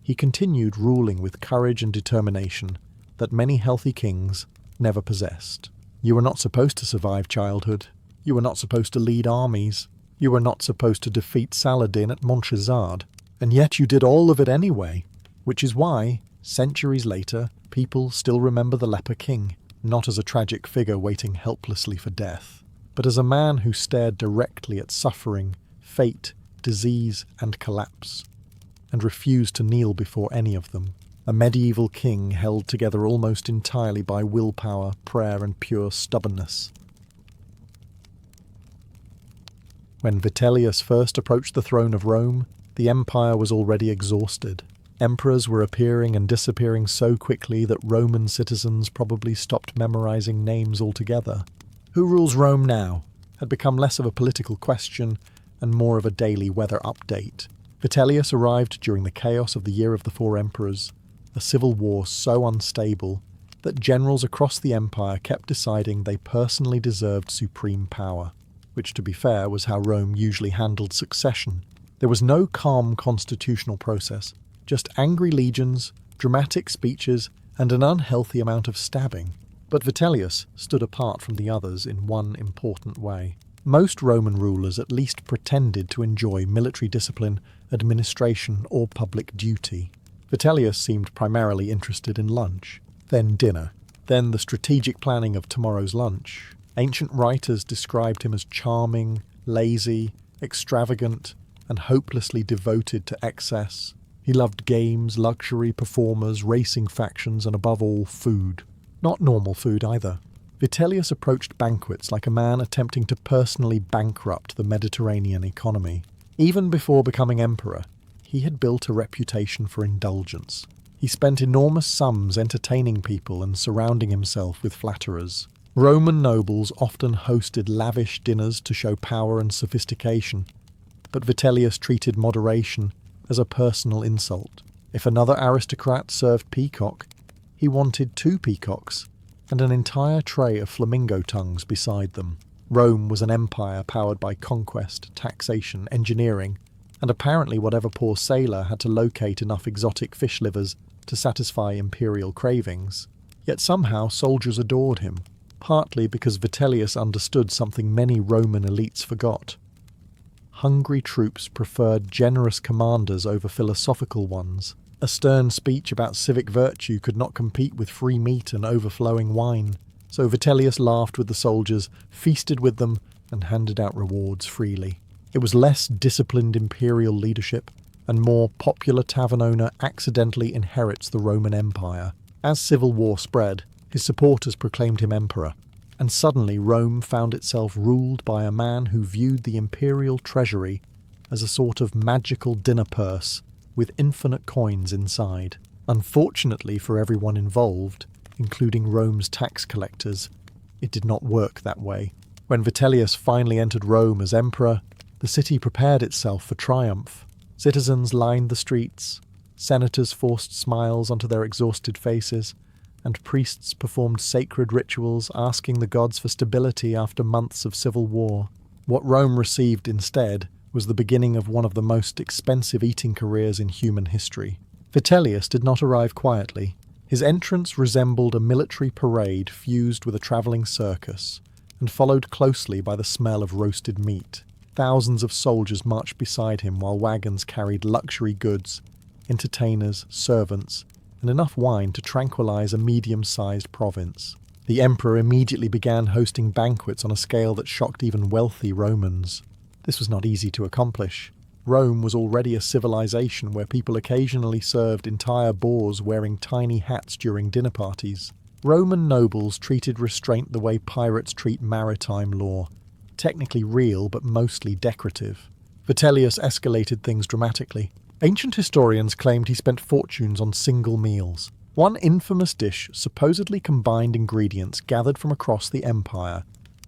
he continued ruling with courage and determination that many healthy kings never possessed. You were not supposed to survive childhood. You were not supposed to lead armies. You were not supposed to defeat Saladin at Montchezard. And yet you did all of it anyway, which is why, centuries later, people still remember the Leper King, not as a tragic figure waiting helplessly for death, but as a man who stared directly at suffering, fate, disease, and collapse, and refused to kneel before any of them. A medieval king held together almost entirely by willpower, prayer, and pure stubbornness. When Vitellius first approached the throne of Rome, the empire was already exhausted. Emperors were appearing and disappearing so quickly that Roman citizens probably stopped memorizing names altogether. Who rules Rome now had become less of a political question and more of a daily weather update. Vitellius arrived during the chaos of the Year of the Four Emperors, a civil war so unstable that generals across the empire kept deciding they personally deserved supreme power, which, to be fair, was how Rome usually handled succession. There was no calm constitutional process, just angry legions, dramatic speeches, and an unhealthy amount of stabbing. But Vitellius stood apart from the others in one important way. Most Roman rulers at least pretended to enjoy military discipline, administration, or public duty. Vitellius seemed primarily interested in lunch, then dinner, then the strategic planning of tomorrow's lunch. Ancient writers described him as charming, lazy, extravagant, and hopelessly devoted to excess. He loved games, luxury, performers, racing factions, and above all, food. Not normal food either. Vitellius approached banquets like a man attempting to personally bankrupt the Mediterranean economy. Even before becoming emperor, he had built a reputation for indulgence. He spent enormous sums entertaining people and surrounding himself with flatterers. Roman nobles often hosted lavish dinners to show power and sophistication, but Vitellius treated moderation as a personal insult. If another aristocrat served peacock, he wanted 2 peacocks and an entire tray of flamingo tongues beside them. Rome was an empire powered by conquest, taxation, engineering, and apparently whatever poor sailor had to locate enough exotic fish livers to satisfy imperial cravings. Yet somehow soldiers adored him, partly because Vitellius understood something many Roman elites forgot. Hungry troops preferred generous commanders over philosophical ones. A stern speech about civic virtue could not compete with free meat and overflowing wine. So Vitellius laughed with the soldiers, feasted with them, and handed out rewards freely. It was less disciplined imperial leadership, and more popular tavern owner accidentally inherits the Roman Empire. As civil war spread, his supporters proclaimed him emperor, and suddenly Rome found itself ruled by a man who viewed the imperial treasury as a sort of magical dinner purse with infinite coins inside. Unfortunately for everyone involved, including Rome's tax collectors, it did not work that way. When Vitellius finally entered Rome as emperor, the city prepared itself for triumph. Citizens lined the streets, senators forced smiles onto their exhausted faces, and priests performed sacred rituals asking the gods for stability after months of civil war. What Rome received instead was the beginning of one of the most expensive eating careers in human history. Vitellius did not arrive quietly. His entrance resembled a military parade fused with a travelling circus, and followed closely by the smell of roasted meat. Thousands of soldiers marched beside him while wagons carried luxury goods, entertainers, servants, and enough wine to tranquilize a medium-sized province. The emperor immediately began hosting banquets on a scale that shocked even wealthy Romans. This was not easy to accomplish. Rome was already a civilization where people occasionally served entire boars wearing tiny hats during dinner parties. Roman nobles treated restraint the way pirates treat maritime law, technically real but mostly decorative. Vitellius escalated things dramatically. Ancient historians claimed he spent fortunes on single meals. One infamous dish supposedly combined ingredients gathered from across the empire: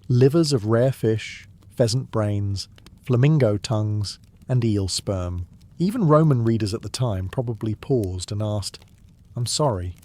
livers of rare fish, pheasant brains, flamingo tongues, and eel sperm. Even Roman readers at the time probably paused and asked, "I'm sorry,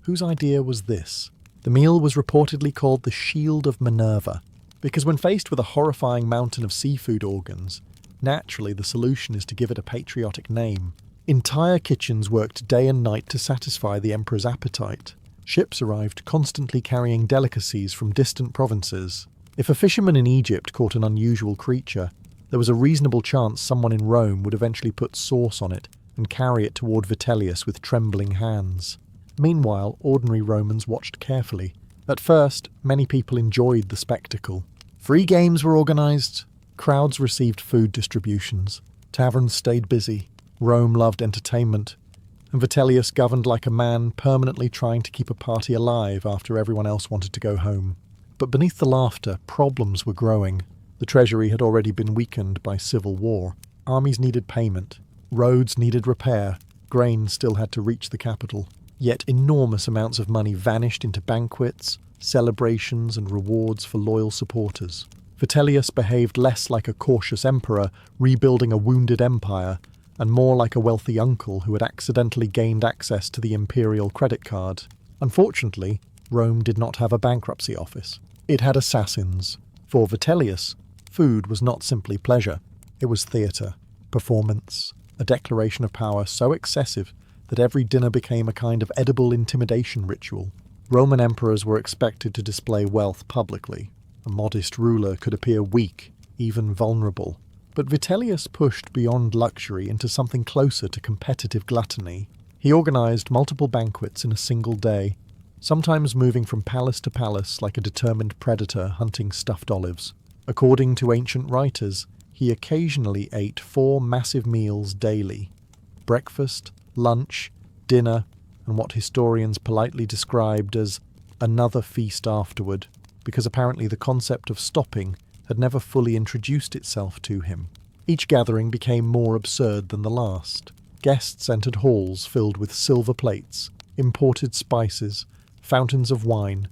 whose idea was this?" The meal was reportedly called the Shield of Minerva, because when faced with a horrifying mountain of seafood organs, naturally the solution is to give it a patriotic name. Entire kitchens worked day and night to satisfy the emperor's appetite. Ships arrived constantly carrying delicacies from distant provinces. If a fisherman in Egypt caught an unusual creature, there was a reasonable chance someone in Rome would eventually put sauce on it and carry it toward Vitellius with trembling hands. Meanwhile, ordinary Romans watched carefully. At first, many people enjoyed the spectacle. Free games were organized, crowds received food distributions, taverns stayed busy, Rome loved entertainment, and Vitellius governed like a man permanently trying to keep a party alive after everyone else wanted to go home. But beneath the laughter, problems were growing. The treasury had already been weakened by civil war. Armies needed payment, roads needed repair, grain still had to reach the capital. Yet enormous amounts of money vanished into banquets, celebrations, and rewards for loyal supporters. Vitellius behaved less like a cautious emperor rebuilding a wounded empire, and more like a wealthy uncle who had accidentally gained access to the imperial credit card. Unfortunately, Rome did not have a bankruptcy office. It had assassins. For Vitellius, food was not simply pleasure. It was theatre, performance, a declaration of power so excessive that every dinner became a kind of edible intimidation ritual. Roman emperors were expected to display wealth publicly. A modest ruler could appear weak, even vulnerable. But Vitellius pushed beyond luxury into something closer to competitive gluttony. He organized multiple banquets in a single day, sometimes moving from palace to palace like a determined predator hunting stuffed olives. According to ancient writers, he occasionally ate 4 massive meals daily: breakfast, lunch, dinner, and what historians politely described as another feast afterward, because apparently the concept of stopping had never fully introduced itself to him. Each gathering became more absurd than the last. Guests entered halls filled with silver plates, imported spices, fountains of wine,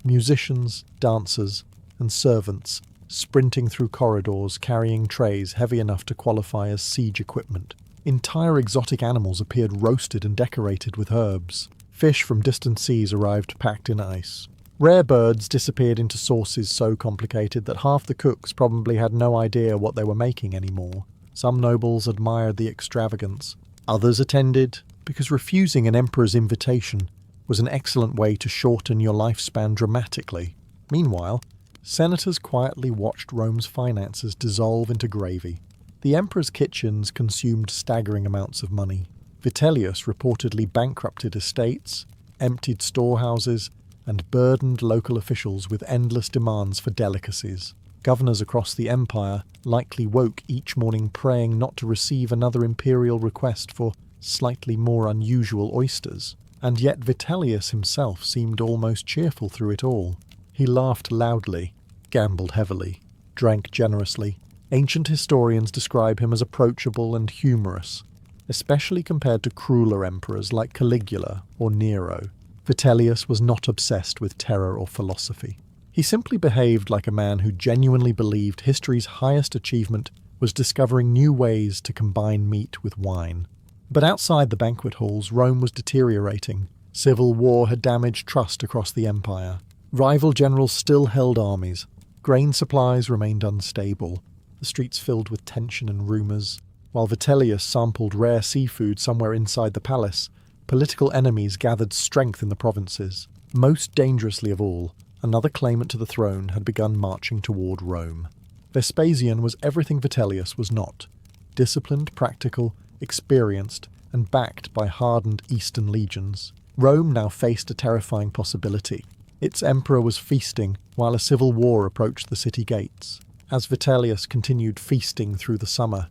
musicians, dancers, and servants sprinting through corridors carrying trays heavy enough to qualify as siege equipment. Entire exotic animals appeared roasted and decorated with herbs. Fish from distant seas arrived packed in ice. Rare birds disappeared into sauces so complicated that half the cooks probably had no idea what they were making anymore. Some nobles admired the extravagance. Others attended because refusing an emperor's invitation was an excellent way to shorten your lifespan dramatically. Meanwhile, senators quietly watched Rome's finances dissolve into gravy. The emperor's kitchens consumed staggering amounts of money. Vitellius reportedly bankrupted estates, emptied storehouses, and burdened local officials with endless demands for delicacies. Governors across the empire likely woke each morning praying not to receive another imperial request for slightly more unusual oysters. And yet Vitellius himself seemed almost cheerful through it all. He laughed loudly, gambled heavily, drank generously. Ancient historians describe him as approachable and humorous, especially compared to crueler emperors like Caligula or Nero. Vitellius was not obsessed with terror or philosophy. He simply behaved like a man who genuinely believed history's highest achievement was discovering new ways to combine meat with wine. But outside the banquet halls, Rome was deteriorating. Civil war had damaged trust across the empire. Rival generals still held armies. Grain supplies remained unstable. The streets filled with tension and rumours. While Vitellius sampled rare seafood somewhere inside the palace, political enemies gathered strength in the provinces. Most dangerously of all, another claimant to the throne had begun marching toward Rome. Vespasian was everything Vitellius was not. Disciplined, practical, experienced, and backed by hardened eastern legions. Rome now faced a terrifying possibility. Its emperor was feasting while a civil war approached the city gates. As Vitellius continued feasting through the summer,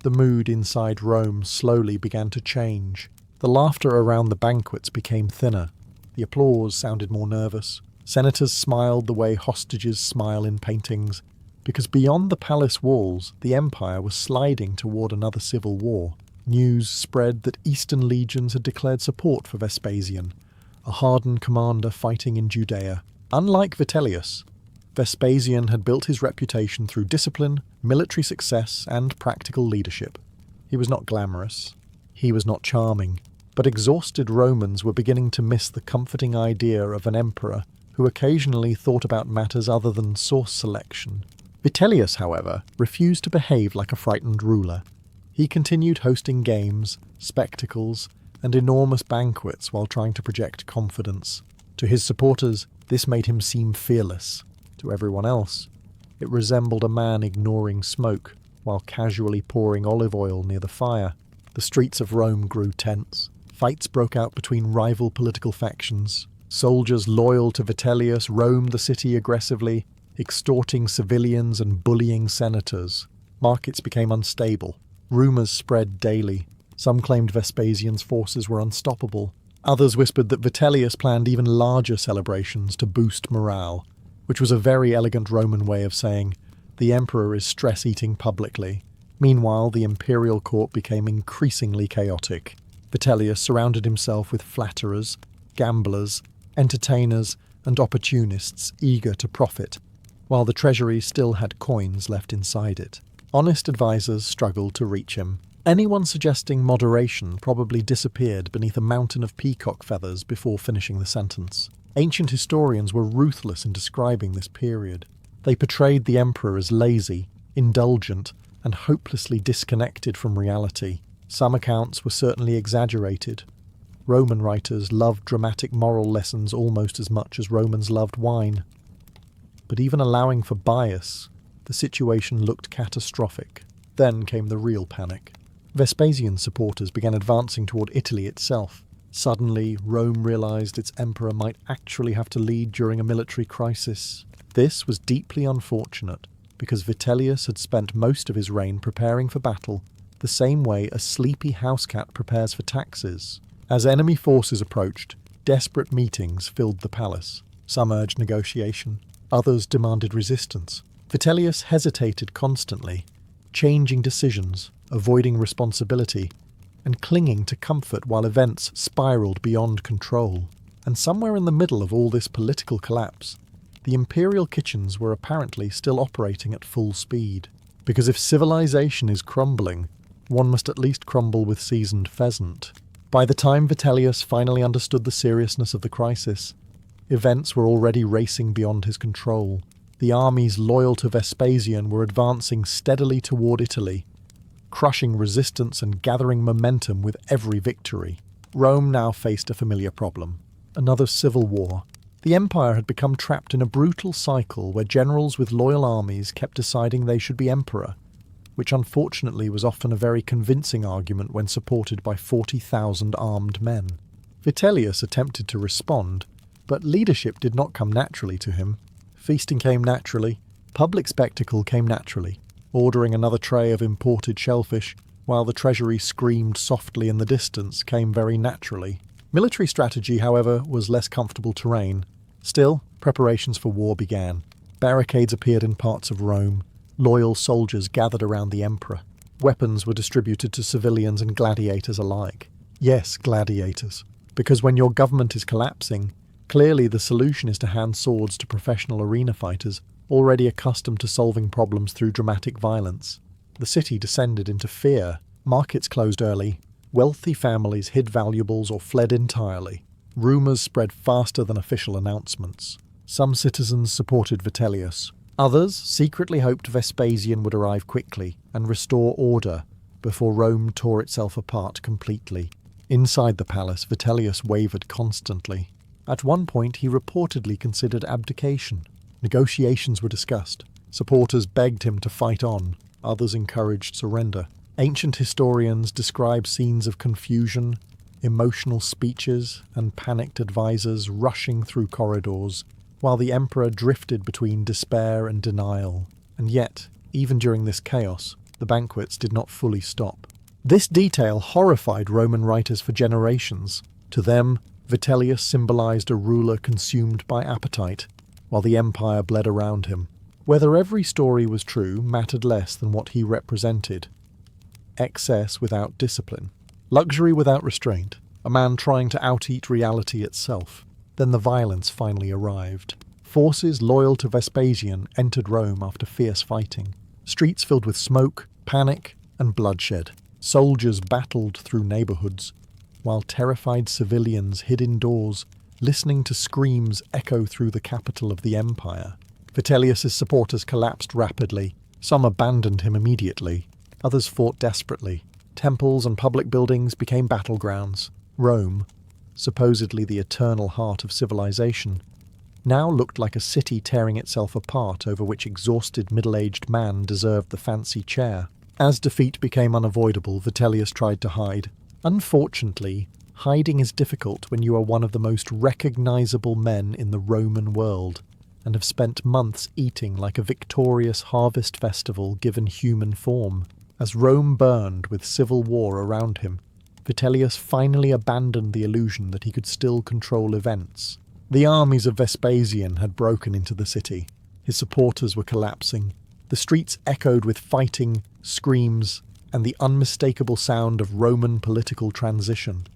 the mood inside Rome slowly began to change. The laughter around the banquets became thinner. The applause sounded more nervous. Senators smiled the way hostages smile in paintings, because beyond the palace walls, the empire was sliding toward another civil war. News spread that eastern legions had declared support for Vespasian, a hardened commander fighting in Judea. Unlike Vitellius, Vespasian had built his reputation through discipline, military success, and practical leadership. He was not glamorous. He was not charming. But exhausted Romans were beginning to miss the comforting idea of an emperor who occasionally thought about matters other than source selection. Vitellius, however, refused to behave like a frightened ruler. He continued hosting games, spectacles, and enormous banquets while trying to project confidence. To his supporters, this made him seem fearless. To everyone else, it resembled a man ignoring smoke while casually pouring olive oil near the fire. The streets of Rome grew tense. Fights broke out between rival political factions. Soldiers loyal to Vitellius roamed the city aggressively, extorting civilians and bullying senators. Markets became unstable. Rumours spread daily. Some claimed Vespasian's forces were unstoppable. Others whispered that Vitellius planned even larger celebrations to boost morale, which was a very elegant Roman way of saying, the emperor is stress-eating publicly. Meanwhile, the imperial court became increasingly chaotic. Vitellius surrounded himself with flatterers, gamblers, entertainers, and opportunists eager to profit, while the treasury still had coins left inside it. Honest advisers struggled to reach him. Anyone suggesting moderation probably disappeared beneath a mountain of peacock feathers before finishing the sentence. Ancient historians were ruthless in describing this period. They portrayed the emperor as lazy, indulgent, and hopelessly disconnected from reality. Some accounts were certainly exaggerated. Roman writers loved dramatic moral lessons almost as much as Romans loved wine. But even allowing for bias, the situation looked catastrophic. Then came the real panic. Vespasian's supporters began advancing toward Italy itself. Suddenly, Rome realized its emperor might actually have to lead during a military crisis. This was deeply unfortunate, because Vitellius had spent most of his reign preparing for battle, the same way a sleepy housecat prepares for taxes. As enemy forces approached, desperate meetings filled the palace. Some urged negotiation, others demanded resistance. Vitellius hesitated constantly, changing decisions, avoiding responsibility, and clinging to comfort while events spiraled beyond control. And somewhere in the middle of all this political collapse, the imperial kitchens were apparently still operating at full speed. Because if civilization is crumbling, one must at least crumble with seasoned pheasant. By the time Vitellius finally understood the seriousness of the crisis, events were already racing beyond his control. The armies loyal to Vespasian were advancing steadily toward Italy, crushing resistance and gathering momentum with every victory. Rome now faced a familiar problem: another civil war. The empire had become trapped in a brutal cycle where generals with loyal armies kept deciding they should be emperor, which unfortunately was often a very convincing argument when supported by 40,000 armed men. Vitellius attempted to respond, but leadership did not come naturally to him. Feasting came naturally, Public spectacle came naturally, ordering another tray of imported shellfish, while the treasury screamed softly in the distance came very naturally. Military strategy, however, was less comfortable terrain. Still, preparations for war began. Barricades appeared in parts of Rome. Loyal soldiers gathered around the emperor. Weapons were distributed to civilians and gladiators alike. Yes, gladiators. Because when your government is collapsing, clearly the solution is to hand swords to professional arena fighters, already accustomed to solving problems through dramatic violence. The city descended into fear. Markets closed early. Wealthy families hid valuables or fled entirely. Rumours spread faster than official announcements. Some citizens supported Vitellius. Others secretly hoped Vespasian would arrive quickly and restore order before Rome tore itself apart completely. Inside the palace, Vitellius wavered constantly. At one point, he reportedly considered abdication. Negotiations were discussed. Supporters begged him to fight on. Others encouraged surrender. Ancient historians describe scenes of confusion, emotional speeches, and panicked advisors rushing through corridors, while the emperor drifted between despair and denial. And yet, even during this chaos, the banquets did not fully stop. This detail horrified Roman writers for generations. To them, Vitellius symbolized a ruler consumed by appetite, while the empire bled around him. Whether every story was true mattered less than what he represented. Excess without discipline. Luxury without restraint. A man trying to out-eat reality itself. Then the violence finally arrived. Forces loyal to Vespasian entered Rome after fierce fighting. Streets filled with smoke, panic, and bloodshed. Soldiers battled through neighborhoods, while terrified civilians hid indoors, listening to screams echo through the capital of the empire. Vitellius's supporters collapsed rapidly. Some abandoned him immediately. Others fought desperately. Temples and public buildings became battlegrounds. Rome, supposedly the eternal heart of civilization, now looked like a city tearing itself apart over which exhausted middle-aged man deserved the fancy chair. As defeat became unavoidable, Vitellius tried to hide. Unfortunately, hiding is difficult when you are one of the most recognizable men in the Roman world, and have spent months eating like a victorious harvest festival given human form. As Rome burned with civil war around him, Vitellius finally abandoned the illusion that he could still control events. The armies of Vespasian had broken into the city. His supporters were collapsing. The streets echoed with fighting, screams, and the unmistakable sound of Roman political transition.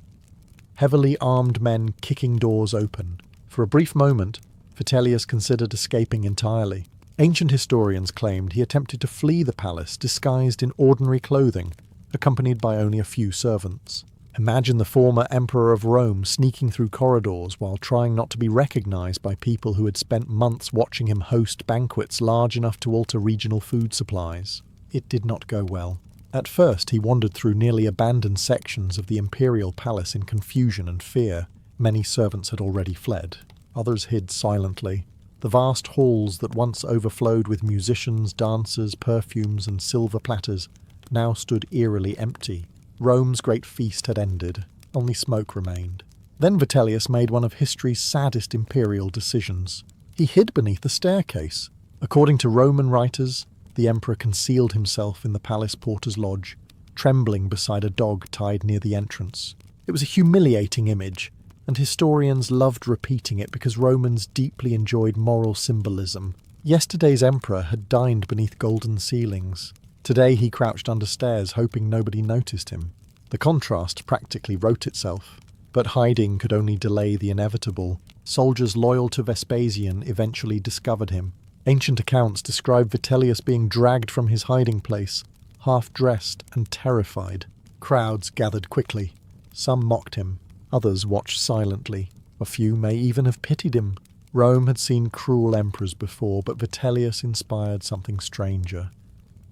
Heavily armed men kicking doors open. For a brief moment, Vitellius considered escaping entirely. Ancient historians claimed he attempted to flee the palace disguised in ordinary clothing, accompanied by only a few servants. Imagine the former emperor of Rome sneaking through corridors while trying not to be recognized by people who had spent months watching him host banquets large enough to alter regional food supplies. It did not go well. At first, he wandered through nearly abandoned sections of the imperial palace in confusion and fear. Many servants had already fled. Others hid silently. The vast halls that once overflowed with musicians, dancers, perfumes, and silver platters now stood eerily empty. Rome's great feast had ended. Only smoke remained. Then Vitellius made one of history's saddest imperial decisions. He hid beneath the staircase. According to Roman writers, the emperor concealed himself in the palace porter's lodge, trembling beside a dog tied near the entrance. It was a humiliating image, and historians loved repeating it because Romans deeply enjoyed moral symbolism. Yesterday's emperor had dined beneath golden ceilings. Today he crouched under stairs, hoping nobody noticed him. The contrast practically wrote itself. But hiding could only delay the inevitable. Soldiers loyal to Vespasian eventually discovered him. Ancient accounts describe Vitellius being dragged from his hiding place, half-dressed and terrified. Crowds gathered quickly. Some mocked him. Others watched silently. A few may even have pitied him. Rome had seen cruel emperors before, but Vitellius inspired something stranger.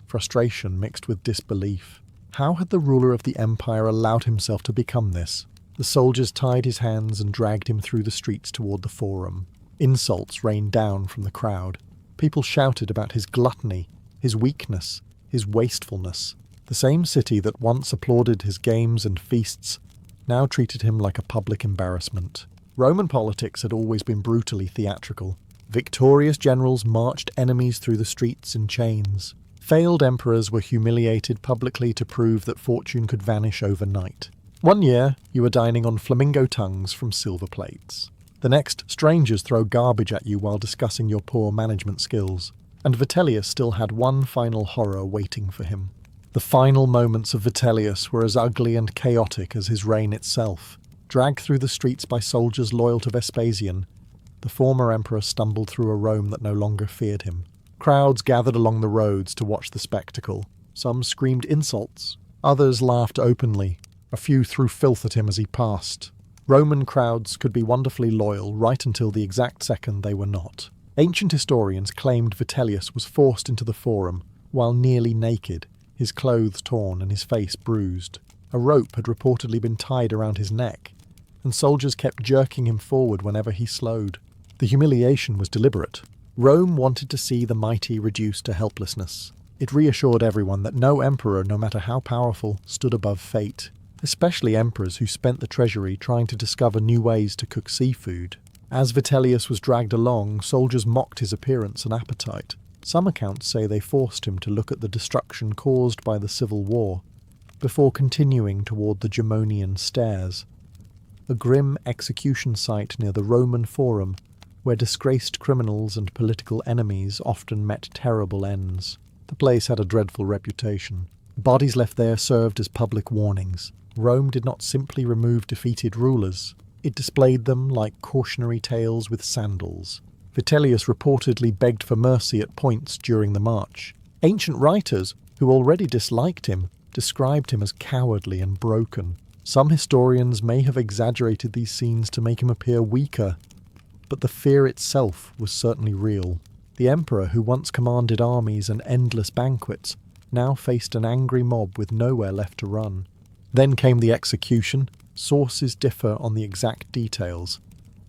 Frustration mixed with disbelief. How had the ruler of the empire allowed himself to become this? The soldiers tied his hands and dragged him through the streets toward the forum. Insults rained down from the crowd. People shouted about his gluttony, his weakness, his wastefulness. The same city that once applauded his games and feasts now treated him like a public embarrassment. Roman politics had always been brutally theatrical. Victorious generals marched enemies through the streets in chains. Failed emperors were humiliated publicly to prove that fortune could vanish overnight. One year, you were dining on flamingo tongues from silver plates. The next, strangers throw garbage at you while discussing your poor management skills. And Vitellius still had one final horror waiting for him. The final moments of Vitellius were as ugly and chaotic as his reign itself. Dragged through the streets by soldiers loyal to Vespasian, the former emperor stumbled through a Rome that no longer feared him. Crowds gathered along the roads to watch the spectacle. Some screamed insults. Others laughed openly. A few threw filth at him as he passed. Roman crowds could be wonderfully loyal right until the exact second they were not. Ancient historians claimed Vitellius was forced into the forum while nearly naked, his clothes torn and his face bruised. A rope had reportedly been tied around his neck, and soldiers kept jerking him forward whenever he slowed. The humiliation was deliberate. Rome wanted to see the mighty reduced to helplessness. It reassured everyone that no emperor, no matter how powerful, stood above fate, especially emperors who spent the treasury trying to discover new ways to cook seafood. As Vitellius was dragged along, soldiers mocked his appearance and appetite. Some accounts say they forced him to look at the destruction caused by the civil war, before continuing toward the Gemonian stairs, a grim execution site near the Roman Forum, where disgraced criminals and political enemies often met terrible ends. The place had a dreadful reputation. Bodies left there served as public warnings. Rome did not simply remove defeated rulers. It displayed them like cautionary tales with sandals. Vitellius reportedly begged for mercy at points during the march. Ancient writers, who already disliked him, described him as cowardly and broken. Some historians may have exaggerated these scenes to make him appear weaker, but the fear itself was certainly real. The emperor, who once commanded armies and endless banquets, now faced an angry mob with nowhere left to run. Then came the execution. Sources differ on the exact details,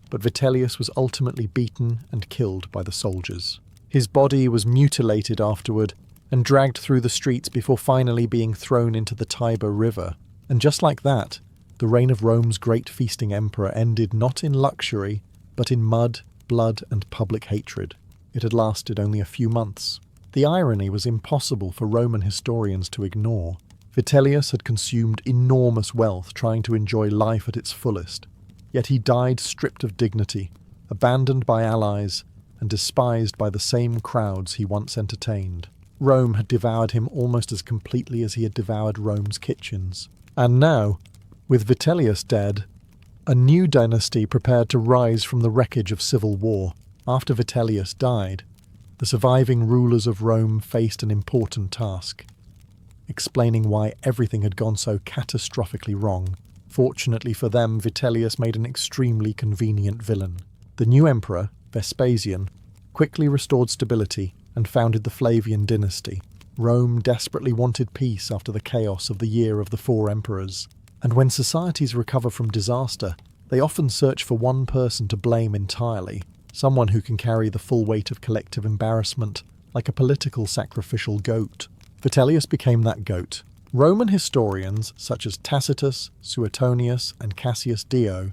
but Vitellius was ultimately beaten and killed by the soldiers. His body was mutilated afterward and dragged through the streets before finally being thrown into the Tiber River. And just like that, the reign of Rome's great feasting emperor ended not in luxury, but in mud, blood, and public hatred. It had lasted only a few months. The irony was impossible for Roman historians to ignore. Vitellius had consumed enormous wealth trying to enjoy life at its fullest, yet he died stripped of dignity, abandoned by allies, and despised by the same crowds he once entertained. Rome had devoured him almost as completely as he had devoured Rome's kitchens. And now, with Vitellius dead, a new dynasty prepared to rise from the wreckage of civil war. After Vitellius died, the surviving rulers of Rome faced an important task: explaining why everything had gone so catastrophically wrong. Fortunately for them, Vitellius made an extremely convenient villain. The new emperor, Vespasian, quickly restored stability and founded the Flavian dynasty. Rome desperately wanted peace after the chaos of the Year of the Four Emperors. And when societies recover from disaster, they often search for one person to blame entirely, someone who can carry the full weight of collective embarrassment, like a political sacrificial goat. Vitellius became that goat. Roman historians such as Tacitus, Suetonius, and Cassius Dio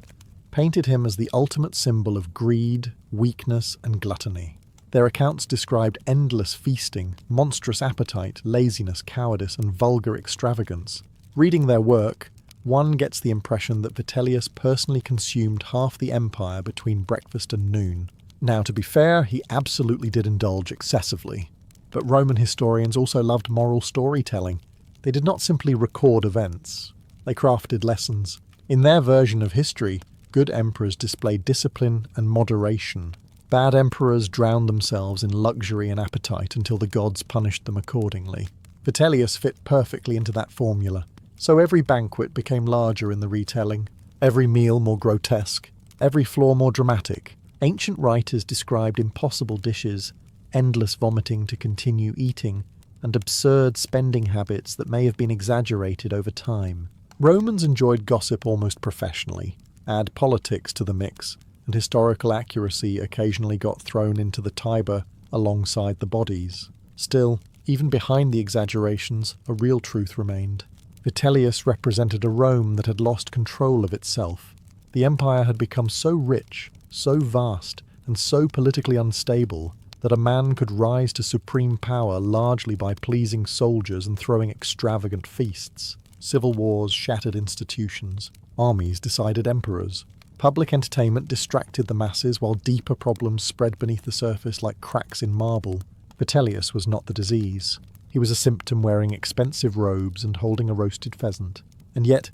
painted him as the ultimate symbol of greed, weakness, and gluttony. Their accounts described endless feasting, monstrous appetite, laziness, cowardice, and vulgar extravagance. Reading their work, one gets the impression that Vitellius personally consumed half the empire between breakfast and noon. Now, to be fair, he absolutely did indulge excessively. But Roman historians also loved moral storytelling. They did not simply record events. They crafted lessons. In their version of history, good emperors displayed discipline and moderation. Bad emperors drowned themselves in luxury and appetite until the gods punished them accordingly. Vitellius fit perfectly into that formula. So every banquet became larger in the retelling, every meal more grotesque, every flaw more dramatic. Ancient writers described impossible dishes, endless vomiting to continue eating, and absurd spending habits that may have been exaggerated over time. Romans enjoyed gossip almost professionally. Add politics to the mix, and historical accuracy occasionally got thrown into the Tiber alongside the bodies. Still, even behind the exaggerations, a real truth remained. Vitellius represented a Rome that had lost control of itself. The empire had become so rich, so vast, and so politically unstable that a man could rise to supreme power largely by pleasing soldiers and throwing extravagant feasts. Civil wars shattered institutions. Armies decided emperors. Public entertainment distracted the masses while deeper problems spread beneath the surface like cracks in marble. Vitellius was not the disease. He was a symptom wearing expensive robes and holding a roasted pheasant. And yet,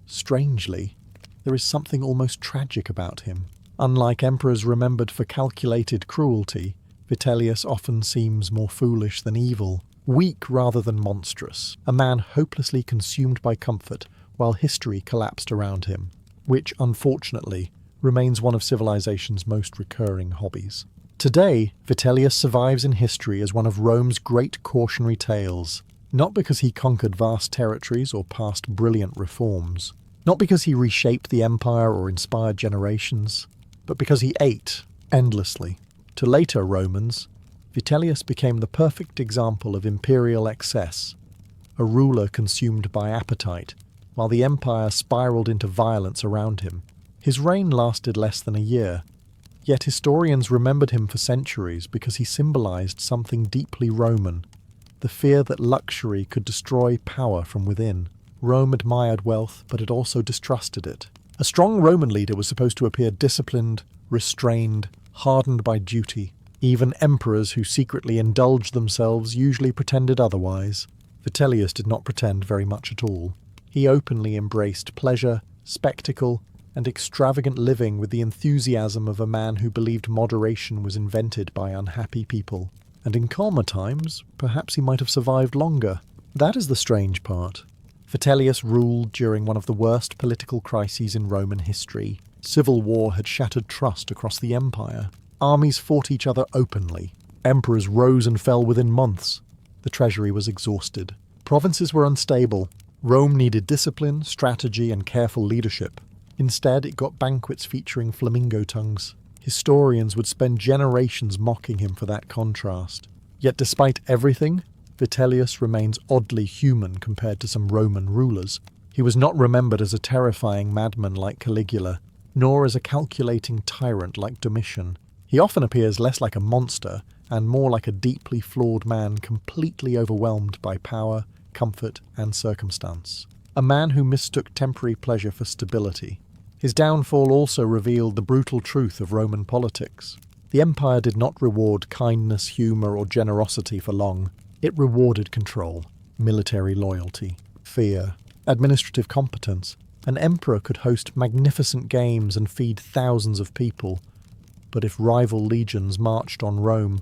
strangely, there is something almost tragic about him. Unlike emperors remembered for calculated cruelty, Vitellius often seems more foolish than evil, weak rather than monstrous, a man hopelessly consumed by comfort while history collapsed around him, which, unfortunately, remains one of civilization's most recurring hobbies. Today, Vitellius survives in history as one of Rome's great cautionary tales, not because he conquered vast territories or passed brilliant reforms, not because he reshaped the empire or inspired generations, but because he ate endlessly. To later Romans, Vitellius became the perfect example of imperial excess, a ruler consumed by appetite, while the empire spiraled into violence around him. His reign lasted less than a year, yet historians remembered him for centuries because he symbolized something deeply Roman, the fear that luxury could destroy power from within. Rome admired wealth, but it also distrusted it. A strong Roman leader was supposed to appear disciplined, restrained, hardened by duty. Even emperors who secretly indulged themselves usually pretended otherwise. Vitellius did not pretend very much at all. He openly embraced pleasure, spectacle, and extravagant living with the enthusiasm of a man who believed moderation was invented by unhappy people. And in calmer times, perhaps he might have survived longer. That is the strange part. Vitellius ruled during one of the worst political crises in Roman history. Civil war had shattered trust across the empire. Armies fought each other openly. Emperors rose and fell within months. The treasury was exhausted. Provinces were unstable. Rome needed discipline, strategy, and careful leadership. Instead, it got banquets featuring flamingo tongues. Historians would spend generations mocking him for that contrast. Yet despite everything, Vitellius remains oddly human compared to some Roman rulers. He was not remembered as a terrifying madman like Caligula, nor as a calculating tyrant like Domitian. He often appears less like a monster and more like a deeply flawed man completely overwhelmed by power, comfort, and circumstance. A man who mistook temporary pleasure for stability. His downfall also revealed the brutal truth of Roman politics. The empire did not reward kindness, humour, or generosity for long. It rewarded control, military loyalty, fear, administrative competence. An emperor could host magnificent games and feed thousands of people, but if rival legions marched on Rome,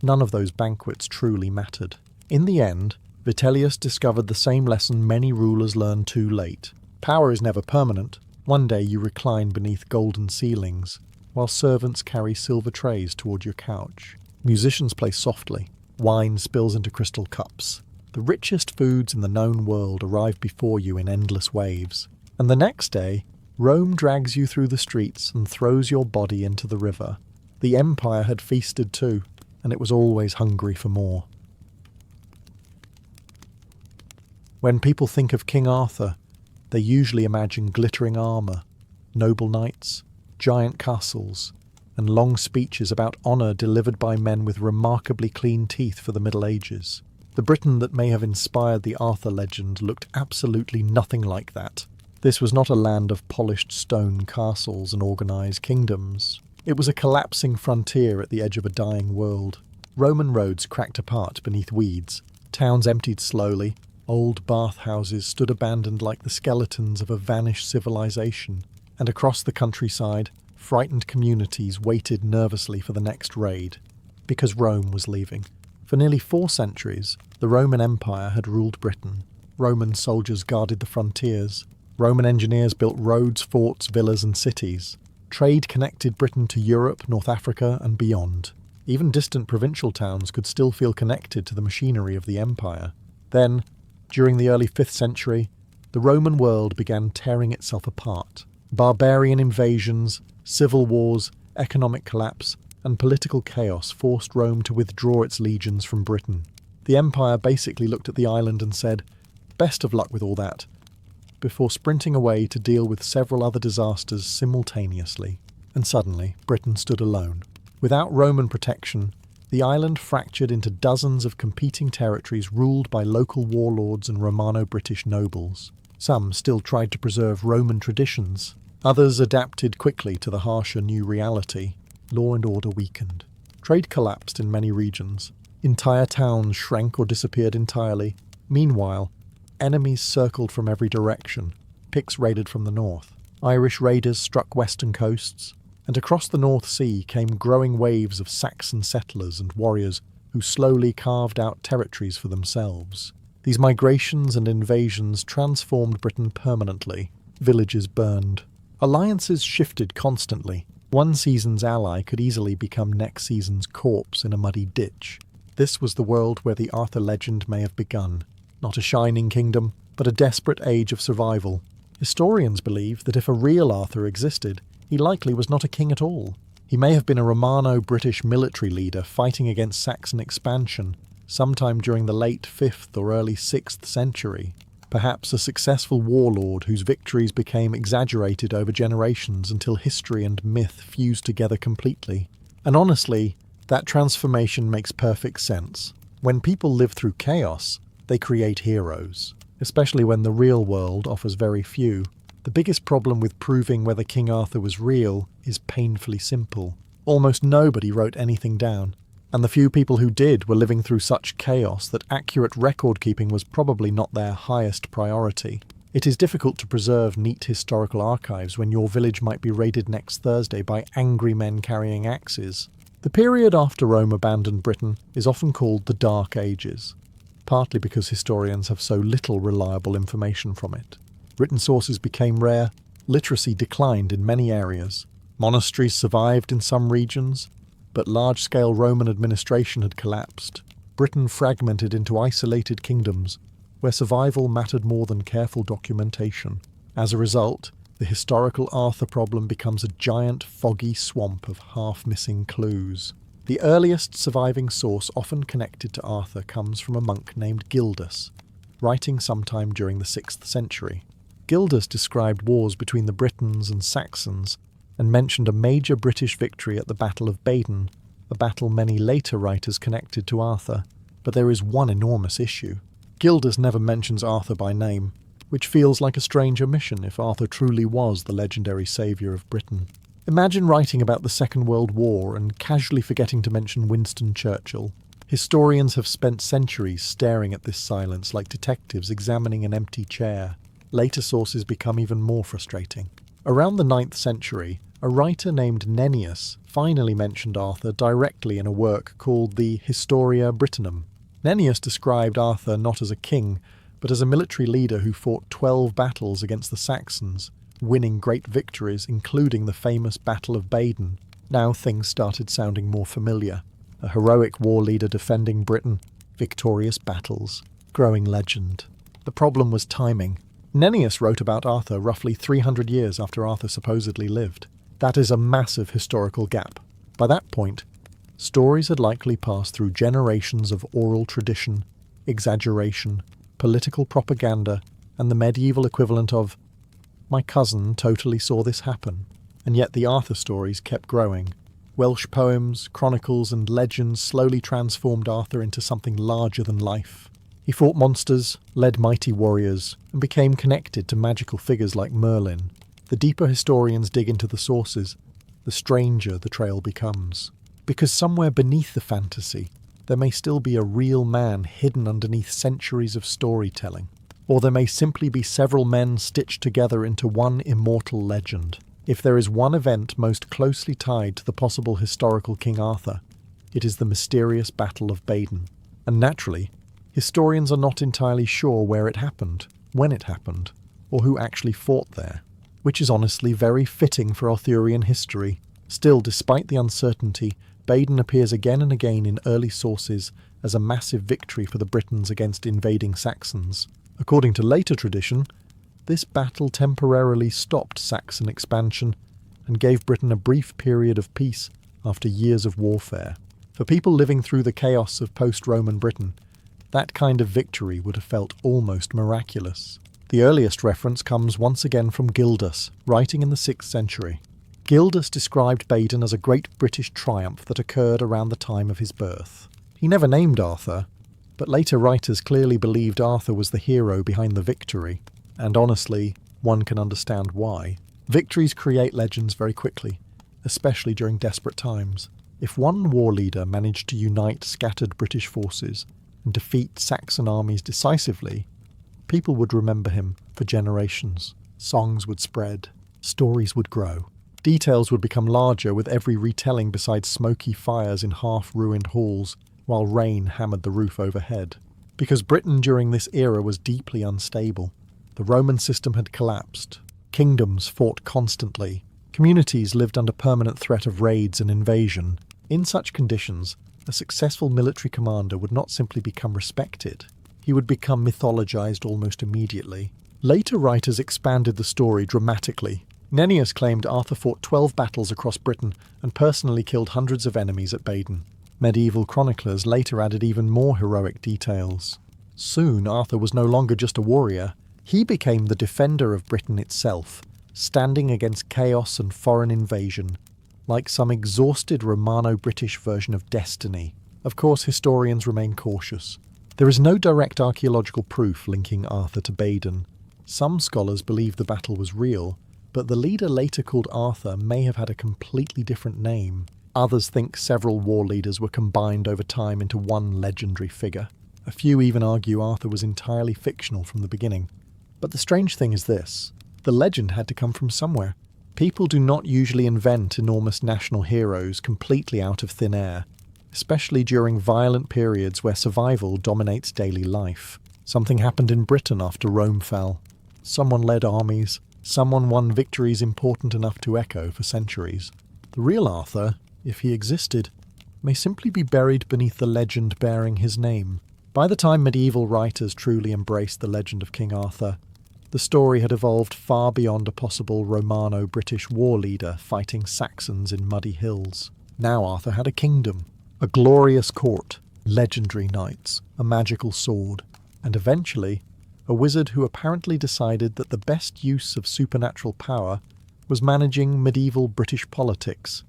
none of those banquets truly mattered. In the end, Vitellius discovered the same lesson many rulers learned too late. Power is never permanent. One day you recline beneath golden ceilings, while servants carry silver trays toward your couch. Musicians play softly. Wine spills into crystal cups. The richest foods in the known world arrive before you in endless waves. And the next day, Rome drags you through the streets and throws your body into the river. The empire had feasted too, and it was always hungry for more. When people think of King Arthur, they usually imagine glittering armour, noble knights, giant castles, and long speeches about honour delivered by men with remarkably clean teeth for the Middle Ages. The Britain that may have inspired the Arthur legend looked absolutely nothing like that. This was not a land of polished stone castles and organised kingdoms. It was a collapsing frontier at the edge of a dying world. Roman roads cracked apart beneath weeds. Towns emptied slowly. Old bathhouses stood abandoned like the skeletons of a vanished civilization. And across the countryside, frightened communities waited nervously for the next raid, because Rome was leaving. For nearly 4 centuries, the Roman Empire had ruled Britain. Roman soldiers guarded the frontiers. Roman engineers built roads, forts, villas, and cities. Trade connected Britain to Europe, North Africa, and beyond. Even distant provincial towns could still feel connected to the machinery of the empire. Then, during the early 5th century, the Roman world began tearing itself apart. Barbarian invasions, civil wars, economic collapse, and political chaos forced Rome to withdraw its legions from Britain. The empire basically looked at the island and said, "Best of luck with all that," before sprinting away to deal with several other disasters simultaneously. And suddenly, Britain stood alone. Without Roman protection, the island fractured into dozens of competing territories ruled by local warlords and Romano-British nobles. Some still tried to preserve Roman traditions. Others adapted quickly to the harsher new reality. Law and order weakened. Trade collapsed in many regions. Entire towns shrank or disappeared entirely. Meanwhile, enemies circled from every direction. Picts raided from the north. Irish raiders struck western coasts. And across the North Sea came growing waves of Saxon settlers and warriors who slowly carved out territories for themselves. These migrations and invasions transformed Britain permanently. Villages burned. Alliances shifted constantly. One season's ally could easily become next season's corpse in a muddy ditch. This was the world where the Arthur legend may have begun. Not a shining kingdom, but a desperate age of survival. Historians believe that if a real Arthur existed, he likely was not a king at all. He may have been a Romano-British military leader fighting against Saxon expansion sometime during the late 5th or early 6th century. Perhaps a successful warlord whose victories became exaggerated over generations until history and myth fused together completely. And honestly, that transformation makes perfect sense. When people live through chaos, they create heroes, especially when the real world offers very few. The biggest problem with proving whether King Arthur was real is painfully simple. Almost nobody wrote anything down, and the few people who did were living through such chaos that accurate record-keeping was probably not their highest priority. It is difficult to preserve neat historical archives when your village might be raided next Thursday by angry men carrying axes. The period after Rome abandoned Britain is often called the Dark Ages, partly because historians have so little reliable information from it. Written sources became rare, literacy declined in many areas, monasteries survived in some regions, but large-scale Roman administration had collapsed. Britain fragmented into isolated kingdoms, where survival mattered more than careful documentation. As a result, the historical Arthur problem becomes a giant foggy swamp of half-missing clues. The earliest surviving source often connected to Arthur comes from a monk named Gildas, writing sometime during the 6th century. Gildas described wars between the Britons and Saxons and mentioned a major British victory at the Battle of Badon, a battle many later writers connected to Arthur. But there is one enormous issue. Gildas never mentions Arthur by name, which feels like a strange omission if Arthur truly was the legendary saviour of Britain. Imagine writing about the Second World War and casually forgetting to mention Winston Churchill. Historians have spent centuries staring at this silence like detectives examining an empty chair. Later sources become even more frustrating. Around the 9th century, a writer named Nennius finally mentioned Arthur directly in a work called the Historia Brittonum. Nennius described Arthur not as a king, but as a military leader who fought 12 battles against the Saxons, winning great victories, including the famous Battle of Badon. Now things started sounding more familiar. A heroic war leader defending Britain, victorious battles, growing legend. The problem was timing. Nennius wrote about Arthur roughly 300 years after Arthur supposedly lived. That is a massive historical gap. By that point, stories had likely passed through generations of oral tradition, exaggeration, political propaganda, and the medieval equivalent of, "My cousin totally saw this happen." And yet the Arthur stories kept growing. Welsh poems, chronicles, and legends slowly transformed Arthur into something larger than life. He fought monsters, led mighty warriors, and became connected to magical figures like Merlin. The deeper historians dig into the sources, the stranger the trail becomes. Because somewhere beneath the fantasy, there may still be a real man hidden underneath centuries of storytelling. Or there may simply be several men stitched together into one immortal legend. If there is one event most closely tied to the possible historical King Arthur, it is the mysterious Battle of Badon. And naturally, historians are not entirely sure where it happened, when it happened, or who actually fought there, which is honestly very fitting for Arthurian history. Still, despite the uncertainty, Badon appears again and again in early sources as a massive victory for the Britons against invading Saxons. According to later tradition, this battle temporarily stopped Saxon expansion and gave Britain a brief period of peace after years of warfare. For people living through the chaos of post-Roman Britain, that kind of victory would have felt almost miraculous. The earliest reference comes once again from Gildas, writing in the 6th century. Gildas described Baden as a great British triumph that occurred around the time of his birth. He never named Arthur, but later writers clearly believed Arthur was the hero behind the victory, and honestly, one can understand why. Victories create legends very quickly, especially during desperate times. If one war leader managed to unite scattered British forces and defeat Saxon armies decisively, people would remember him for generations. Songs would spread, stories would grow. Details would become larger with every retelling besides smoky fires in half-ruined halls while rain hammered the roof overhead. Because Britain during this era was deeply unstable. The Roman system had collapsed. Kingdoms fought constantly. Communities lived under permanent threat of raids and invasion. In such conditions, a successful military commander would not simply become respected. He would become mythologized almost immediately. Later writers expanded the story dramatically. Nennius claimed Arthur fought 12 battles across Britain and personally killed hundreds of enemies at Baden. Medieval chroniclers later added even more heroic details. Soon, Arthur was no longer just a warrior. He became the defender of Britain itself, standing against chaos and foreign invasion, like some exhausted Romano-British version of destiny. Of course, historians remain cautious. There is no direct archaeological proof linking Arthur to Baden. Some scholars believe the battle was real, but the leader later called Arthur may have had a completely different name. Others think several war leaders were combined over time into one legendary figure. A few even argue Arthur was entirely fictional from the beginning. But the strange thing is this: the legend had to come from somewhere. People do not usually invent enormous national heroes completely out of thin air, especially during violent periods where survival dominates daily life. Something happened in Britain after Rome fell. Someone led armies. Someone won victories important enough to echo for centuries. The real Arthur, if he existed, may simply be buried beneath the legend bearing his name. By the time medieval writers truly embraced the legend of King Arthur, the story had evolved far beyond a possible Romano-British war leader fighting Saxons in muddy hills. Now Arthur had a kingdom, a glorious court, legendary knights, a magical sword, and eventually a wizard who apparently decided that the best use of supernatural power was managing medieval British politics,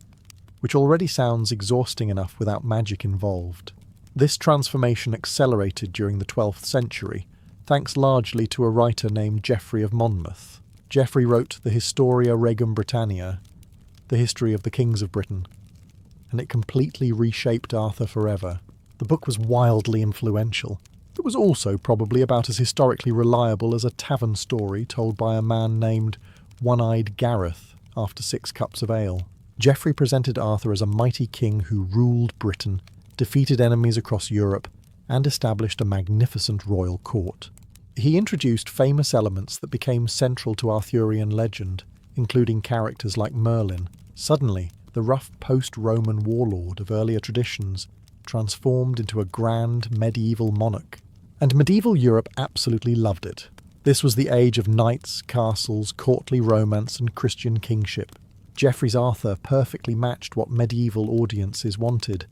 which already sounds exhausting enough without magic involved. This transformation accelerated during the 12th century, thanks largely to a writer named Geoffrey of Monmouth. Geoffrey wrote the Historia Regum Britannia, the history of the kings of Britain, and it completely reshaped Arthur forever. The book was wildly influential. It was also probably about as historically reliable as a tavern story told by a man named One-Eyed Gareth after 6 cups of ale. Geoffrey presented Arthur as a mighty king who ruled Britain, defeated enemies across Europe, and established a magnificent royal court. He introduced famous elements that became central to Arthurian legend, including characters like Merlin. Suddenly, the rough post-Roman warlord of earlier traditions transformed into a grand medieval monarch. And medieval Europe absolutely loved it. This was the age of knights, castles, courtly romance, and Christian kingship. Geoffrey's Arthur perfectly matched what medieval audiences wanted.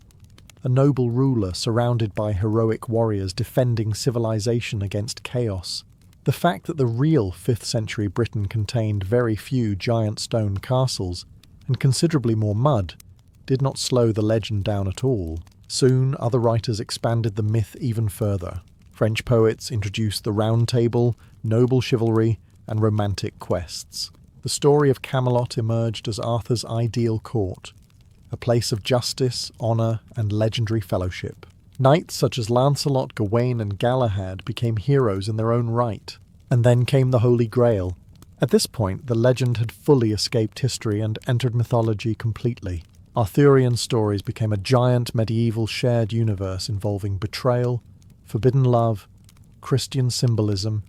A noble ruler surrounded by heroic warriors defending civilization against chaos. The fact that the real 5th century Britain contained very few giant stone castles and considerably more mud did not slow the legend down at all. Soon, other writers expanded the myth even further. French poets introduced the Round Table, noble chivalry, and romantic quests. The story of Camelot emerged as Arthur's ideal court, a place of justice, honour, and legendary fellowship. Knights such as Lancelot, Gawain, and Galahad became heroes in their own right. And then came the Holy Grail. At this point, the legend had fully escaped history and entered mythology completely. Arthurian stories became a giant medieval shared universe involving betrayal, forbidden love, Christian symbolism,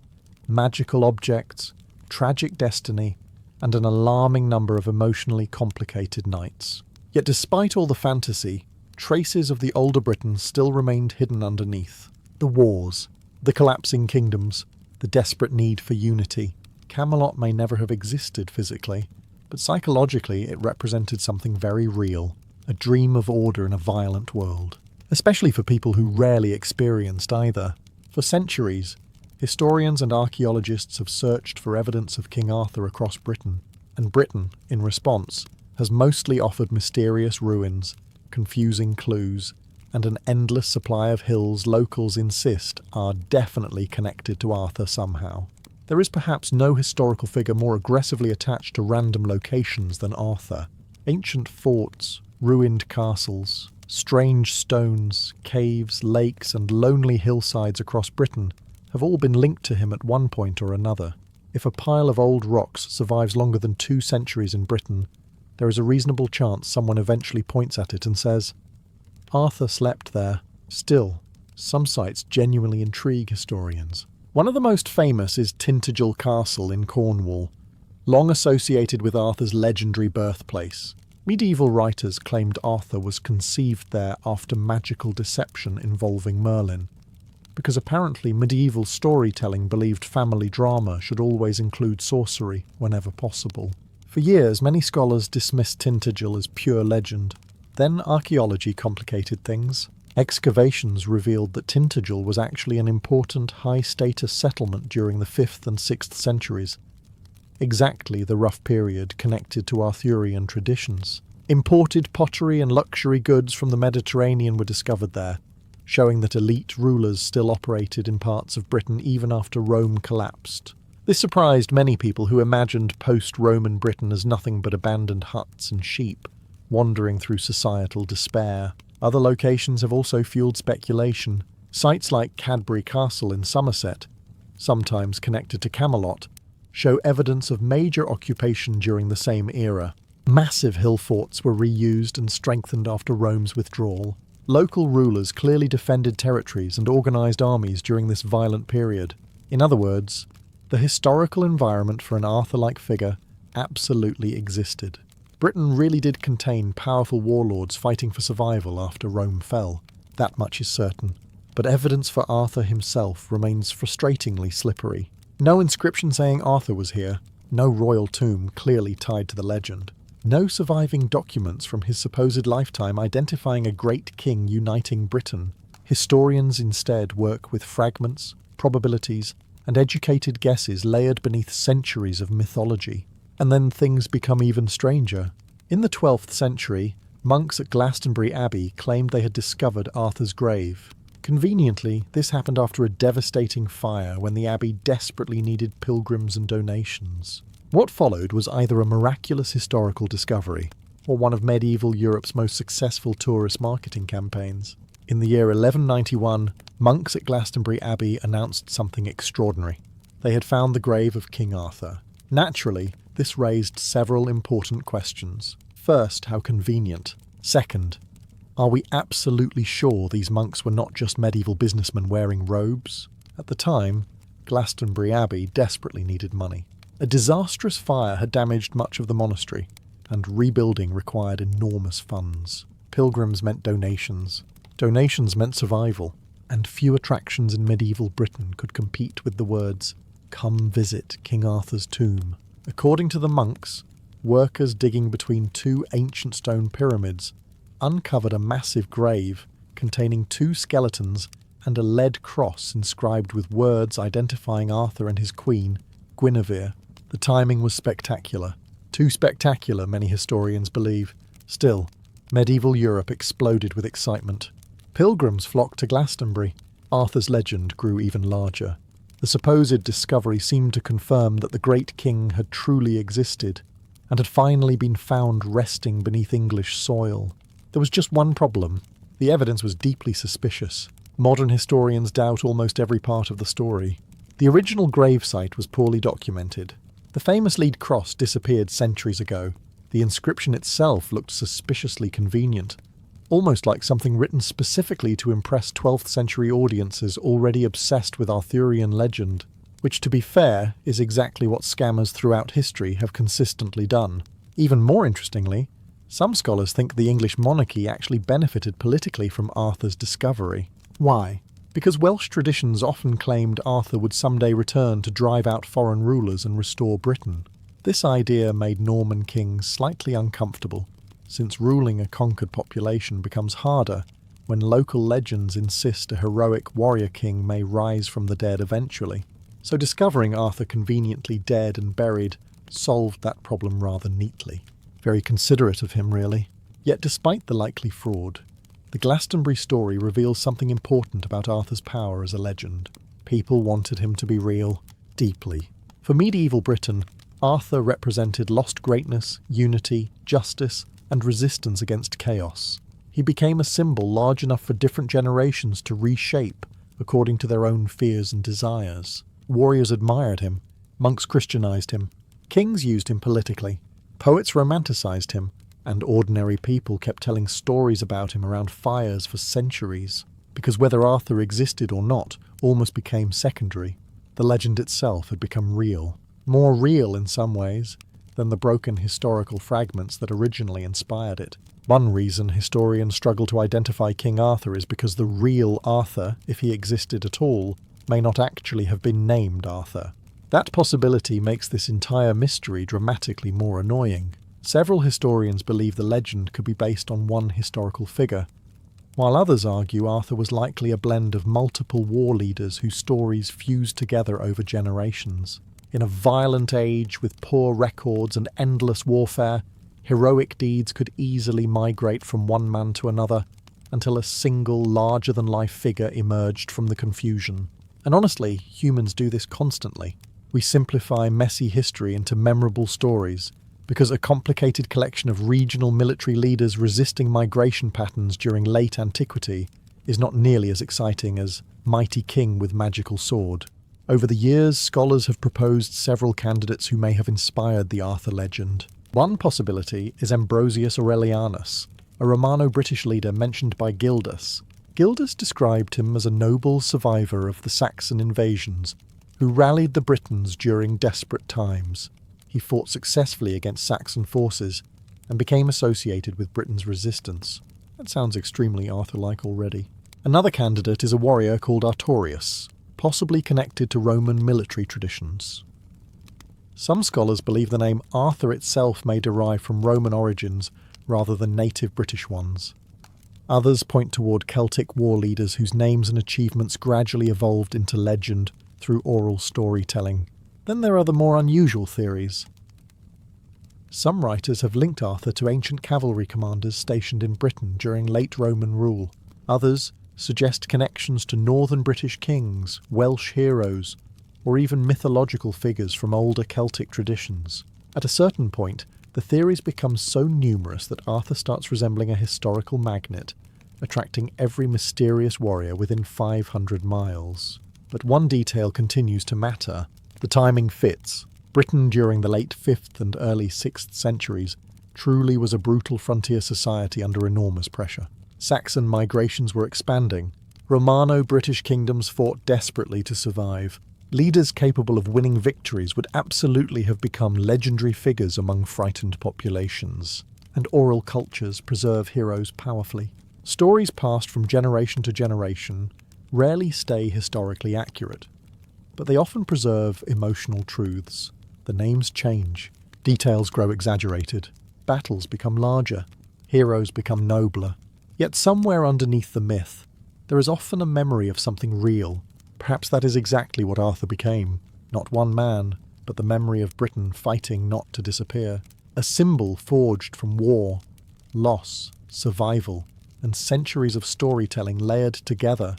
magical objects, tragic destiny, and an alarming number of emotionally complicated knights. Yet despite all the fantasy, traces of the older Britain still remained hidden underneath. The wars, the collapsing kingdoms, the desperate need for unity. Camelot may never have existed physically, but psychologically it represented something very real, a dream of order in a violent world. Especially for people who rarely experienced either. For centuries, historians and archaeologists have searched for evidence of King Arthur across Britain, and Britain, in response, has mostly offered mysterious ruins, confusing clues, and an endless supply of hills locals insist are definitely connected to Arthur somehow. There is perhaps no historical figure more aggressively attached to random locations than Arthur. Ancient forts, ruined castles, strange stones, caves, lakes, and lonely hillsides across Britain have all been linked to him at one point or another. If a pile of old rocks survives longer than 2 centuries in Britain, there is a reasonable chance someone eventually points at it and says, "Arthur slept there." Still, some sites genuinely intrigue historians. One of the most famous is Tintagel Castle in Cornwall, long associated with Arthur's legendary birthplace. Medieval writers claimed Arthur was conceived there after magical deception involving Merlin, because apparently medieval storytelling believed family drama should always include sorcery whenever possible. For years, many scholars dismissed Tintagel as pure legend. Then archaeology complicated things. Excavations revealed that Tintagel was actually an important high-status settlement during the 5th and 6th centuries, exactly the rough period connected to Arthurian traditions. Imported pottery and luxury goods from the Mediterranean were discovered there, showing that elite rulers still operated in parts of Britain even after Rome collapsed. This surprised many people who imagined post-Roman Britain as nothing but abandoned huts and sheep, wandering through societal despair. Other locations have also fueled speculation. Sites like Cadbury Castle in Somerset, sometimes connected to Camelot, show evidence of major occupation during the same era. Massive hill forts were reused and strengthened after Rome's withdrawal. Local rulers clearly defended territories and organised armies during this violent period. In other words, the historical environment for an Arthur-like figure absolutely existed. Britain really did contain powerful warlords fighting for survival after Rome fell. That much is certain. But evidence for Arthur himself remains frustratingly slippery. No inscription saying Arthur was here, no royal tomb clearly tied to the legend, no surviving documents from his supposed lifetime identifying a great king uniting Britain. Historians instead work with fragments, probabilities, and educated guesses layered beneath centuries of mythology. And then things become even stranger. In the 12th century, monks at Glastonbury Abbey claimed they had discovered Arthur's grave. Conveniently, this happened after a devastating fire when the abbey desperately needed pilgrims and donations. What followed was either a miraculous historical discovery or one of medieval Europe's most successful tourist marketing campaigns. In the year 1191, monks at Glastonbury Abbey announced something extraordinary. They had found the grave of King Arthur. Naturally, this raised several important questions. First, how convenient. Second, are we absolutely sure these monks were not just medieval businessmen wearing robes? At the time, Glastonbury Abbey desperately needed money. A disastrous fire had damaged much of the monastery, and rebuilding required enormous funds. Pilgrims meant donations. Donations meant survival, and few attractions in medieval Britain could compete with the words, "Come visit King Arthur's tomb." According to the monks, workers digging between 2 ancient stone pyramids uncovered a massive grave containing 2 skeletons and a lead cross inscribed with words identifying Arthur and his queen, Guinevere. The timing was spectacular. Too spectacular, many historians believe. Still, medieval Europe exploded with excitement. Pilgrims flocked to Glastonbury. Arthur's legend grew even larger. The supposed discovery seemed to confirm that the great king had truly existed and had finally been found resting beneath English soil. There was just one problem. The evidence was deeply suspicious. Modern historians doubt almost every part of the story. The original gravesite was poorly documented. The famous lead cross disappeared centuries ago. The inscription itself looked suspiciously convenient, almost like something written specifically to impress 12th century audiences already obsessed with Arthurian legend, which, to be fair, is exactly what scammers throughout history have consistently done. Even more interestingly, some scholars think the English monarchy actually benefited politically from Arthur's discovery. Why? Because Welsh traditions often claimed Arthur would someday return to drive out foreign rulers and restore Britain. This idea made Norman kings slightly uncomfortable, since ruling a conquered population becomes harder when local legends insist a heroic warrior king may rise from the dead eventually. So discovering Arthur conveniently dead and buried solved that problem rather neatly. Very considerate of him, really. Yet despite the likely fraud, the Glastonbury story reveals something important about Arthur's power as a legend. People wanted him to be real, deeply. For medieval Britain, Arthur represented lost greatness, unity, justice, and resistance against chaos. He became a symbol large enough for different generations to reshape according to their own fears and desires. Warriors admired him, monks Christianized him, kings used him politically, poets romanticized him, and ordinary people kept telling stories about him around fires for centuries, because whether Arthur existed or not almost became secondary. The legend itself had become real, more real in some ways than the broken historical fragments that originally inspired it. One reason historians struggle to identify King Arthur is because the real Arthur, if he existed at all, may not actually have been named Arthur. That possibility makes this entire mystery dramatically more annoying. Several historians believe the legend could be based on one historical figure, while others argue Arthur was likely a blend of multiple war leaders whose stories fused together over generations. In a violent age with poor records and endless warfare, heroic deeds could easily migrate from one man to another until a single larger-than-life figure emerged from the confusion. And honestly, humans do this constantly. We simplify messy history into memorable stories, because a complicated collection of regional military leaders resisting migration patterns during late antiquity is not nearly as exciting as mighty king with magical sword. Over the years, scholars have proposed several candidates who may have inspired the Arthur legend. One possibility is Ambrosius Aurelianus, a Romano-British leader mentioned by Gildas. Gildas described him as a noble survivor of the Saxon invasions, who rallied the Britons during desperate times. He fought successfully against Saxon forces and became associated with Britain's resistance. That sounds extremely Arthur-like already. Another candidate is a warrior called Artorius, possibly connected to Roman military traditions. Some scholars believe the name Arthur itself may derive from Roman origins rather than native British ones. Others point toward Celtic war leaders whose names and achievements gradually evolved into legend through oral storytelling. Then there are the more unusual theories. Some writers have linked Arthur to ancient cavalry commanders stationed in Britain during late Roman rule. Others suggest connections to northern British kings, Welsh heroes, or even mythological figures from older Celtic traditions. At a certain point, the theories become so numerous that Arthur starts resembling a historical magnet, attracting every mysterious warrior within 500 miles. But one detail continues to matter. The timing fits. Britain during the late 5th and early 6th centuries truly was a brutal frontier society under enormous pressure. Saxon migrations were expanding. Romano-British kingdoms fought desperately to survive. Leaders capable of winning victories would absolutely have become legendary figures among frightened populations. And oral cultures preserve heroes powerfully. Stories passed from generation to generation rarely stay historically accurate, but they often preserve emotional truths. The names change, details grow exaggerated, battles become larger, heroes become nobler. Yet somewhere underneath the myth, there is often a memory of something real. Perhaps that is exactly what Arthur became. Not one man, but the memory of Britain fighting not to disappear. A symbol forged from war, loss, survival, and centuries of storytelling layered together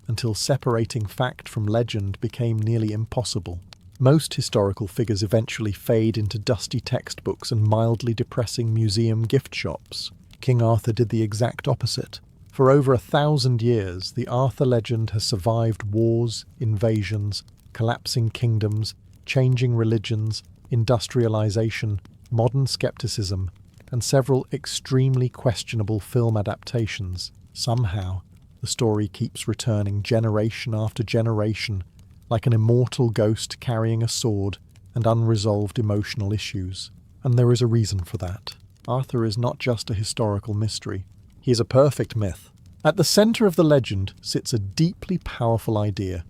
until separating fact from legend became nearly impossible. Most historical figures eventually fade into dusty textbooks and mildly depressing museum gift shops. King Arthur did the exact opposite. For over 1,000 years, the Arthur legend has survived wars, invasions, collapsing kingdoms, changing religions, industrialization, modern skepticism, and several extremely questionable film adaptations. Somehow, the story keeps returning generation after generation, like an immortal ghost carrying a sword and unresolved emotional issues. And there is a reason for that. Arthur is not just a historical mystery. He is a perfect myth. At the centre of the legend sits a deeply powerful idea.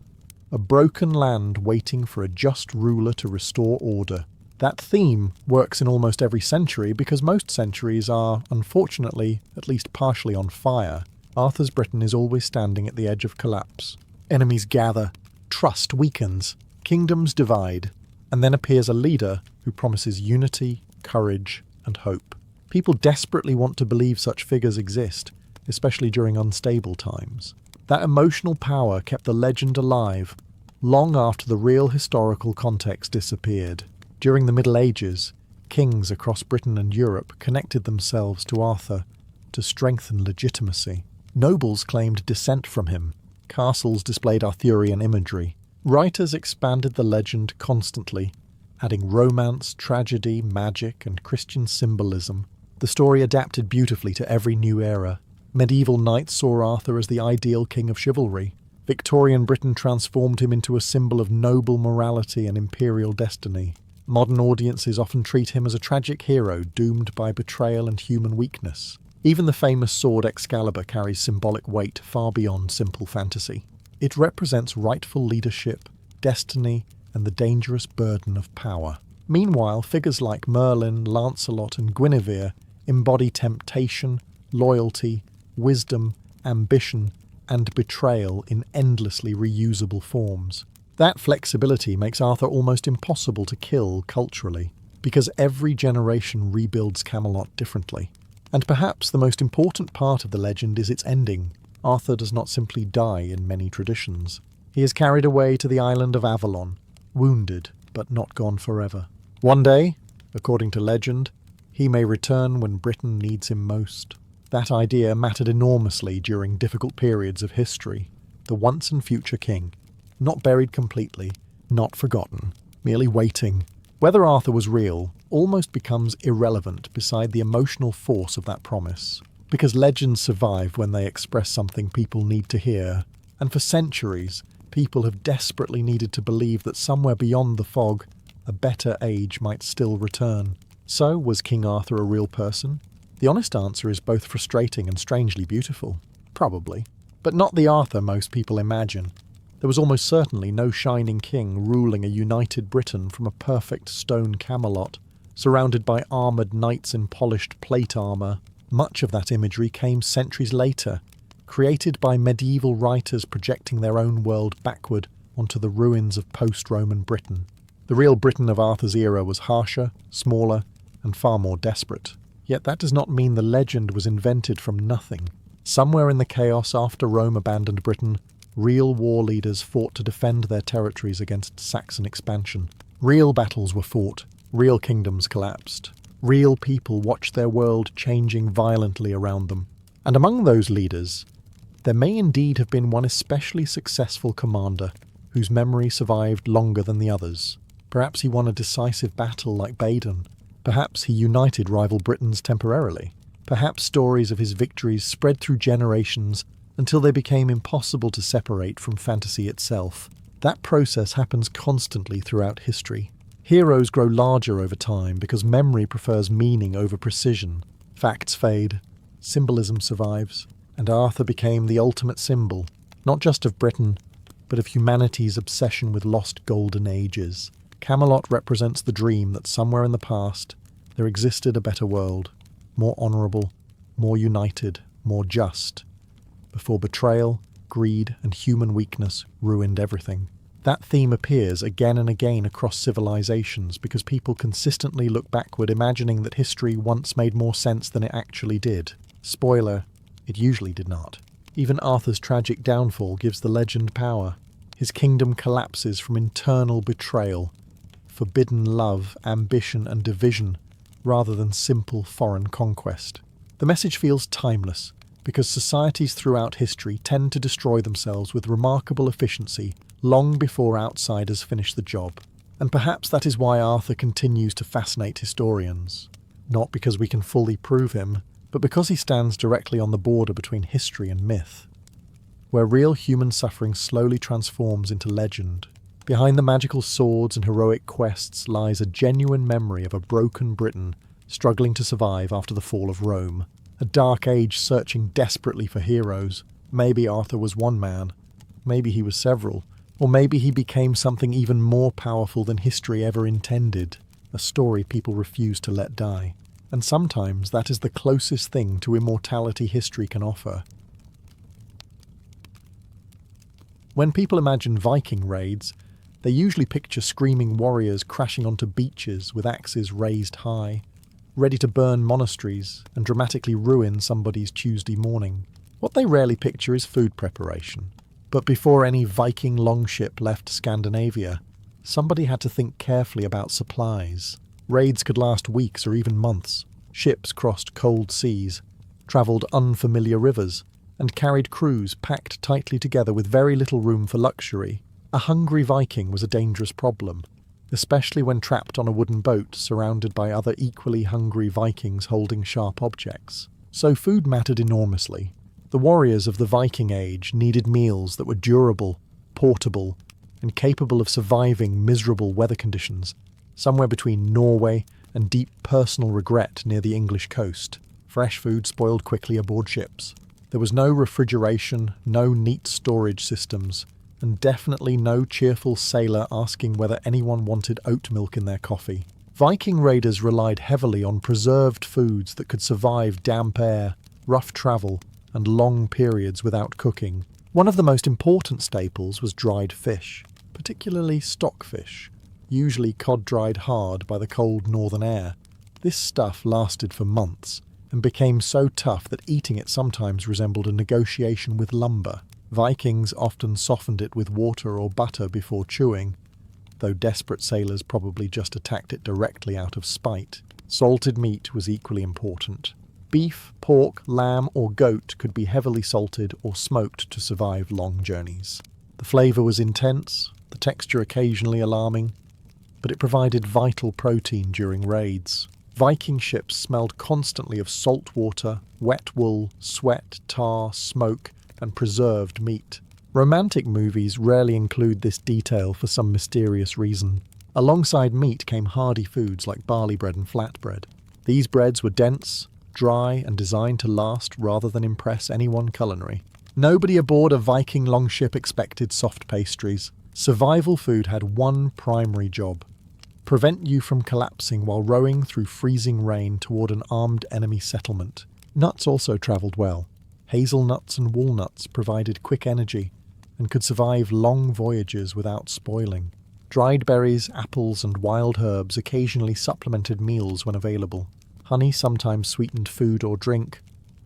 A broken land waiting for a just ruler to restore order. That theme works in almost every century because most centuries are, unfortunately, at least partially on fire. Arthur's Britain is always standing at the edge of collapse. Enemies gather, trust weakens, kingdoms divide, and then appears a leader who promises unity, courage, and hope. People desperately want to believe such figures exist, especially during unstable times. That emotional power kept the legend alive long after the real historical context disappeared. During the Middle Ages, kings across Britain and Europe connected themselves to Arthur to strengthen legitimacy. Nobles claimed descent from him. Castles displayed Arthurian imagery. Writers expanded the legend constantly, adding romance, tragedy, magic, and Christian symbolism. The story adapted beautifully to every new era. Medieval knights saw Arthur as the ideal king of chivalry. Victorian Britain transformed him into a symbol of noble morality and imperial destiny. Modern audiences often treat him as a tragic hero doomed by betrayal and human weakness. Even the famous sword Excalibur carries symbolic weight far beyond simple fantasy. It represents rightful leadership, destiny, and the dangerous burden of power. Meanwhile, figures like Merlin, Lancelot, and Guinevere embody temptation, loyalty, wisdom, ambition, and betrayal in endlessly reusable forms. That flexibility makes Arthur almost impossible to kill culturally, because every generation rebuilds Camelot differently. And perhaps the most important part of the legend is its ending. Arthur does not simply die in many traditions. He is carried away to the island of Avalon, wounded but not gone forever. One day, according to legend, he may return when Britain needs him most. That idea mattered enormously during difficult periods of history. The once and future king, not buried completely, not forgotten, merely waiting. Whether Arthur was real almost becomes irrelevant beside the emotional force of that promise, because legends survive when they express something people need to hear, and for centuries, people have desperately needed to believe that somewhere beyond the fog, a better age might still return. So, was King Arthur a real person? The honest answer is both frustrating and strangely beautiful. Probably. But not the Arthur most people imagine. There was almost certainly no shining king ruling a united Britain from a perfect stone Camelot, surrounded by armoured knights in polished plate armour. Much of that imagery came centuries later, created by medieval writers projecting their own world backward onto the ruins of post-Roman Britain. The real Britain of Arthur's era was harsher, smaller, and far more desperate. Yet that does not mean the legend was invented from nothing. Somewhere in the chaos after Rome abandoned Britain, real war leaders fought to defend their territories against Saxon expansion. Real battles were fought, real kingdoms collapsed. Real people watched their world changing violently around them. And among those leaders, there may indeed have been one especially successful commander whose memory survived longer than the others. Perhaps he won a decisive battle like Badon. Perhaps he united rival Britons temporarily. Perhaps stories of his victories spread through generations until they became impossible to separate from fantasy itself. That process happens constantly throughout history. Heroes grow larger over time because memory prefers meaning over precision. Facts fade, symbolism survives, and Arthur became the ultimate symbol, not just of Britain, but of humanity's obsession with lost golden ages. Camelot represents the dream that somewhere in the past there existed a better world, more honourable, more united, more just, before betrayal, greed, and human weakness ruined everything. That theme appears again and again across civilizations because people consistently look backward imagining that history once made more sense than it actually did. Spoiler, it usually did not. Even Arthur's tragic downfall gives the legend power. His kingdom collapses from internal betrayal, forbidden love, ambition, and division, rather than simple foreign conquest. The message feels timeless, because societies throughout history tend to destroy themselves with remarkable efficiency long before outsiders finish the job. And perhaps that is why Arthur continues to fascinate historians. Not because we can fully prove him, but because he stands directly on the border between history and myth, where real human suffering slowly transforms into legend. Behind the magical swords and heroic quests lies a genuine memory of a broken Britain struggling to survive after the fall of Rome. A dark age searching desperately for heroes. Maybe Arthur was one man. Maybe he was several. Or maybe he became something even more powerful than history ever intended. A story people refuse to let die. And sometimes that is the closest thing to immortality history can offer. When people imagine Viking raids, they usually picture screaming warriors crashing onto beaches with axes raised high. ready to burn monasteries and dramatically ruin somebody's Tuesday morning. What they rarely picture is food preparation. But before any Viking longship left Scandinavia, somebody had to think carefully about supplies. Raids could last weeks or even months. Ships crossed cold seas, travelled unfamiliar rivers, and carried crews packed tightly together with very little room for luxury. A hungry Viking was a dangerous problem, especially when trapped on a wooden boat surrounded by other equally hungry Vikings holding sharp objects. So food mattered enormously. The warriors of the Viking Age needed meals that were durable, portable, and capable of surviving miserable weather conditions, somewhere between Norway and deep personal regret near the English coast. Fresh food spoiled quickly aboard ships. There was no refrigeration, no neat storage systems, and definitely no cheerful sailor asking whether anyone wanted oat milk in their coffee. Viking raiders relied heavily on preserved foods that could survive damp air, rough travel, and long periods without cooking. One of the most important staples was dried fish, particularly stockfish, usually cod dried hard by the cold northern air. This stuff lasted for months, and became so tough that eating it sometimes resembled a negotiation with lumber. Vikings often softened it with water or butter before chewing, though desperate sailors probably just attacked it directly out of spite. Salted meat was equally important. Beef, pork, lamb, or goat could be heavily salted or smoked to survive long journeys. The flavour was intense, the texture occasionally alarming, but it provided vital protein during raids. Viking ships smelled constantly of salt water, wet wool, sweat, tar, smoke, and preserved meat. Romantic movies rarely include this detail for some mysterious reason. Alongside meat came hearty foods like barley bread and flatbread. These breads were dense, dry, and designed to last rather than impress anyone culinary. Nobody aboard a Viking longship expected soft pastries. Survival food had one primary job: prevent you from collapsing while rowing through freezing rain toward an armed enemy settlement. Nuts also travelled well. Hazelnuts and walnuts provided quick energy and could survive long voyages without spoiling. Dried berries, apples, and wild herbs occasionally supplemented meals when available. Honey sometimes sweetened food or drink,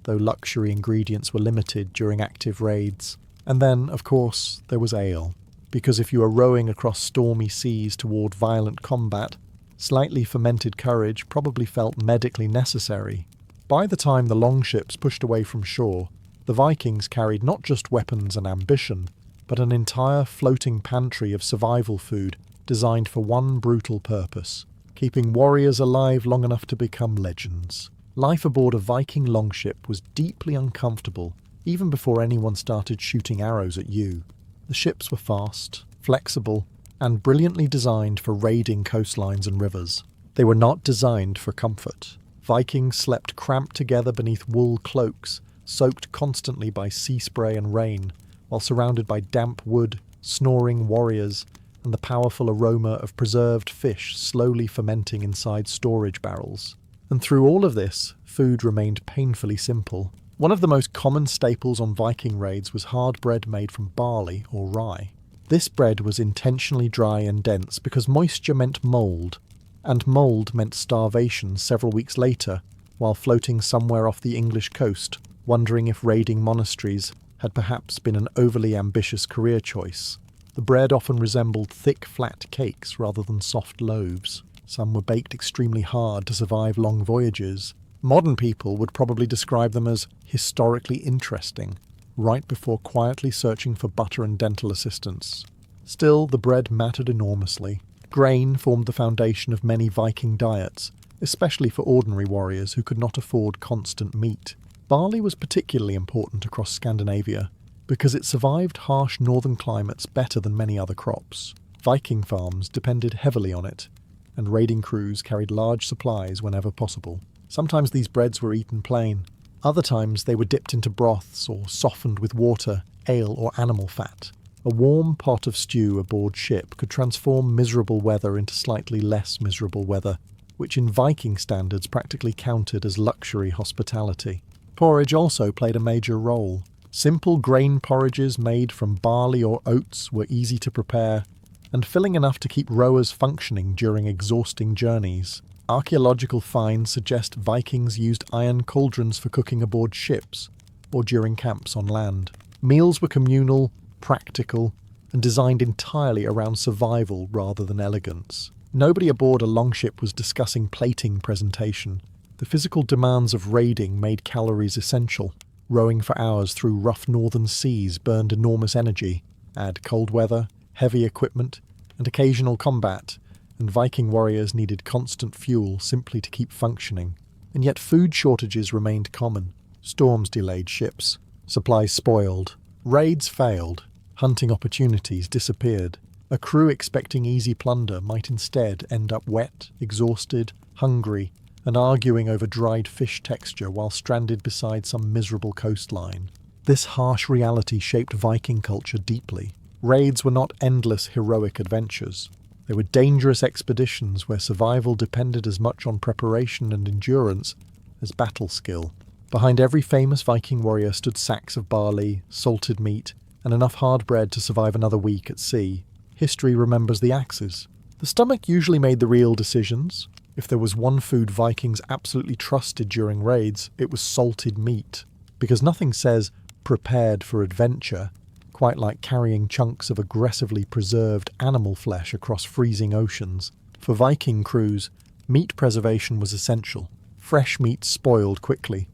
though luxury ingredients were limited during active raids. And then, of course, there was ale, because if you were rowing across stormy seas toward violent combat, slightly fermented courage probably felt medically necessary. By the time the longships pushed away from shore, the Vikings carried not just weapons and ambition, but an entire floating pantry of survival food designed for one brutal purpose: keeping warriors alive long enough to become legends. Life aboard a Viking longship was deeply uncomfortable, even before anyone started shooting arrows at you. The ships were fast, flexible, and brilliantly designed for raiding coastlines and rivers. They were not designed for comfort. Vikings slept cramped together beneath wool cloaks, soaked constantly by sea spray and rain, while surrounded by damp wood, snoring warriors, and the powerful aroma of preserved fish slowly fermenting inside storage barrels. And through all of this, food remained painfully simple. One of the most common staples on Viking raids was hard bread made from barley or rye. This bread was intentionally dry and dense because moisture meant mould, and mould meant starvation several weeks later, while floating somewhere off the English coast, wondering if raiding monasteries had perhaps been an overly ambitious career choice. The bread often resembled thick, flat cakes rather than soft loaves. Some were baked extremely hard to survive long voyages. Modern people would probably describe them as historically interesting, right before quietly searching for butter and dental assistance. Still, the bread mattered enormously. Grain formed the foundation of many Viking diets, especially for ordinary warriors who could not afford constant meat. Barley was particularly important across Scandinavia, because it survived harsh northern climates better than many other crops. Viking farms depended heavily on it, and raiding crews carried large supplies whenever possible. Sometimes these breads were eaten plain. Other times they were dipped into broths or softened with water, ale, or animal fat. A warm pot of stew aboard ship could transform miserable weather into slightly less miserable weather, which in Viking standards practically counted as luxury hospitality. Porridge also played a major role. Simple grain porridges made from barley or oats were easy to prepare, and filling enough to keep rowers functioning during exhausting journeys. Archaeological finds suggest Vikings used iron cauldrons for cooking aboard ships or during camps on land. Meals were communal, practical, and designed entirely around survival rather than elegance. Nobody aboard a longship was discussing plating presentation. The physical demands of raiding made calories essential. Rowing for hours through rough northern seas burned enormous energy. Add cold weather, heavy equipment, and occasional combat, and Viking warriors needed constant fuel simply to keep functioning. And yet food shortages remained common. Storms delayed ships. Supplies spoiled. Raids failed. Hunting opportunities disappeared. A crew expecting easy plunder might instead end up wet, exhausted, hungry, and arguing over dried fish texture while stranded beside some miserable coastline. This harsh reality shaped Viking culture deeply. Raids were not endless heroic adventures. They were dangerous expeditions where survival depended as much on preparation and endurance as battle skill. Behind every famous Viking warrior stood sacks of barley, salted meat, and enough hard bread to survive another week at sea. History remembers the axes. The stomach usually made the real decisions. If there was one food Vikings absolutely trusted during raids, it was salted meat, because nothing says prepared for adventure quite like carrying chunks of aggressively preserved animal flesh across freezing oceans. For Viking crews, meat preservation was essential. Fresh meat spoiled quickly,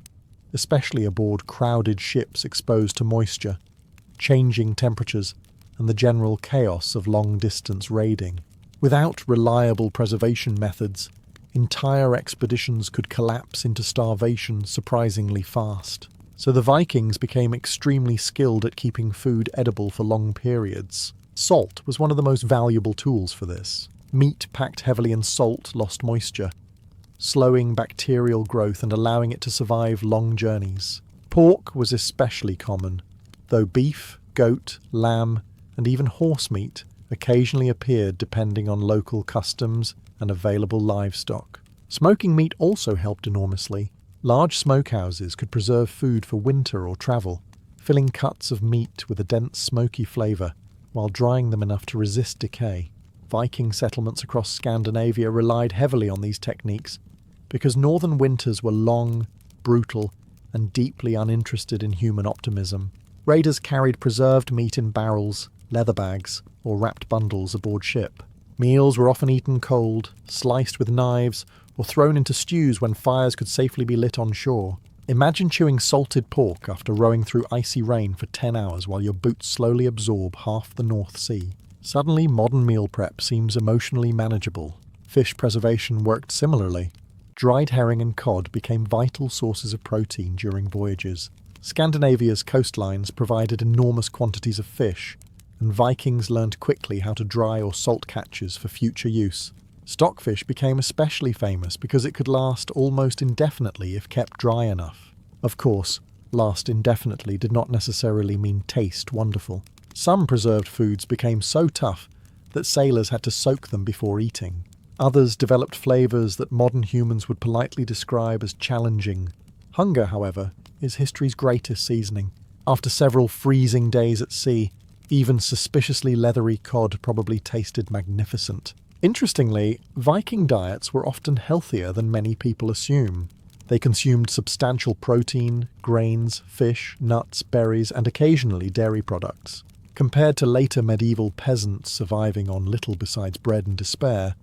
especially aboard crowded ships exposed to moisture, changing temperatures, and the general chaos of long-distance raiding. Without reliable preservation methods, entire expeditions could collapse into starvation surprisingly fast. So the Vikings became extremely skilled at keeping food edible for long periods. Salt was one of the most valuable tools for this. Meat packed heavily in salt lost moisture, slowing bacterial growth and allowing it to survive long journeys. Pork was especially common, though beef, goat, lamb, and even horse meat occasionally appeared depending on local customs and available livestock. Smoking meat also helped enormously. Large smokehouses could preserve food for winter or travel, filling cuts of meat with a dense smoky flavour while drying them enough to resist decay. Viking settlements across Scandinavia relied heavily on these techniques because northern winters were long, brutal, and deeply uninterested in human optimism. Raiders carried preserved meat in barrels, leather bags, or wrapped bundles aboard ship. Meals were often eaten cold, sliced with knives, or thrown into stews when fires could safely be lit on shore. Imagine chewing salted pork after rowing through icy rain for 10 hours while your boots slowly absorb half the North Sea. Suddenly, modern meal prep seems emotionally manageable. Fish preservation worked similarly. Dried herring and cod became vital sources of protein during voyages. Scandinavia's coastlines provided enormous quantities of fish, and Vikings learned quickly how to dry or salt catches for future use. Stockfish became especially famous because it could last almost indefinitely if kept dry enough. Of course, last indefinitely did not necessarily mean taste wonderful. Some preserved foods became so tough that sailors had to soak them before eating. Others developed flavours that modern humans would politely describe as challenging. Hunger, however, is history's greatest seasoning. After several freezing days at sea, even suspiciously leathery cod probably tasted magnificent. Interestingly, Viking diets were often healthier than many people assume. They consumed substantial protein, grains, fish, nuts, berries, and occasionally dairy products. Compared to later medieval peasants surviving on little besides bread and despair,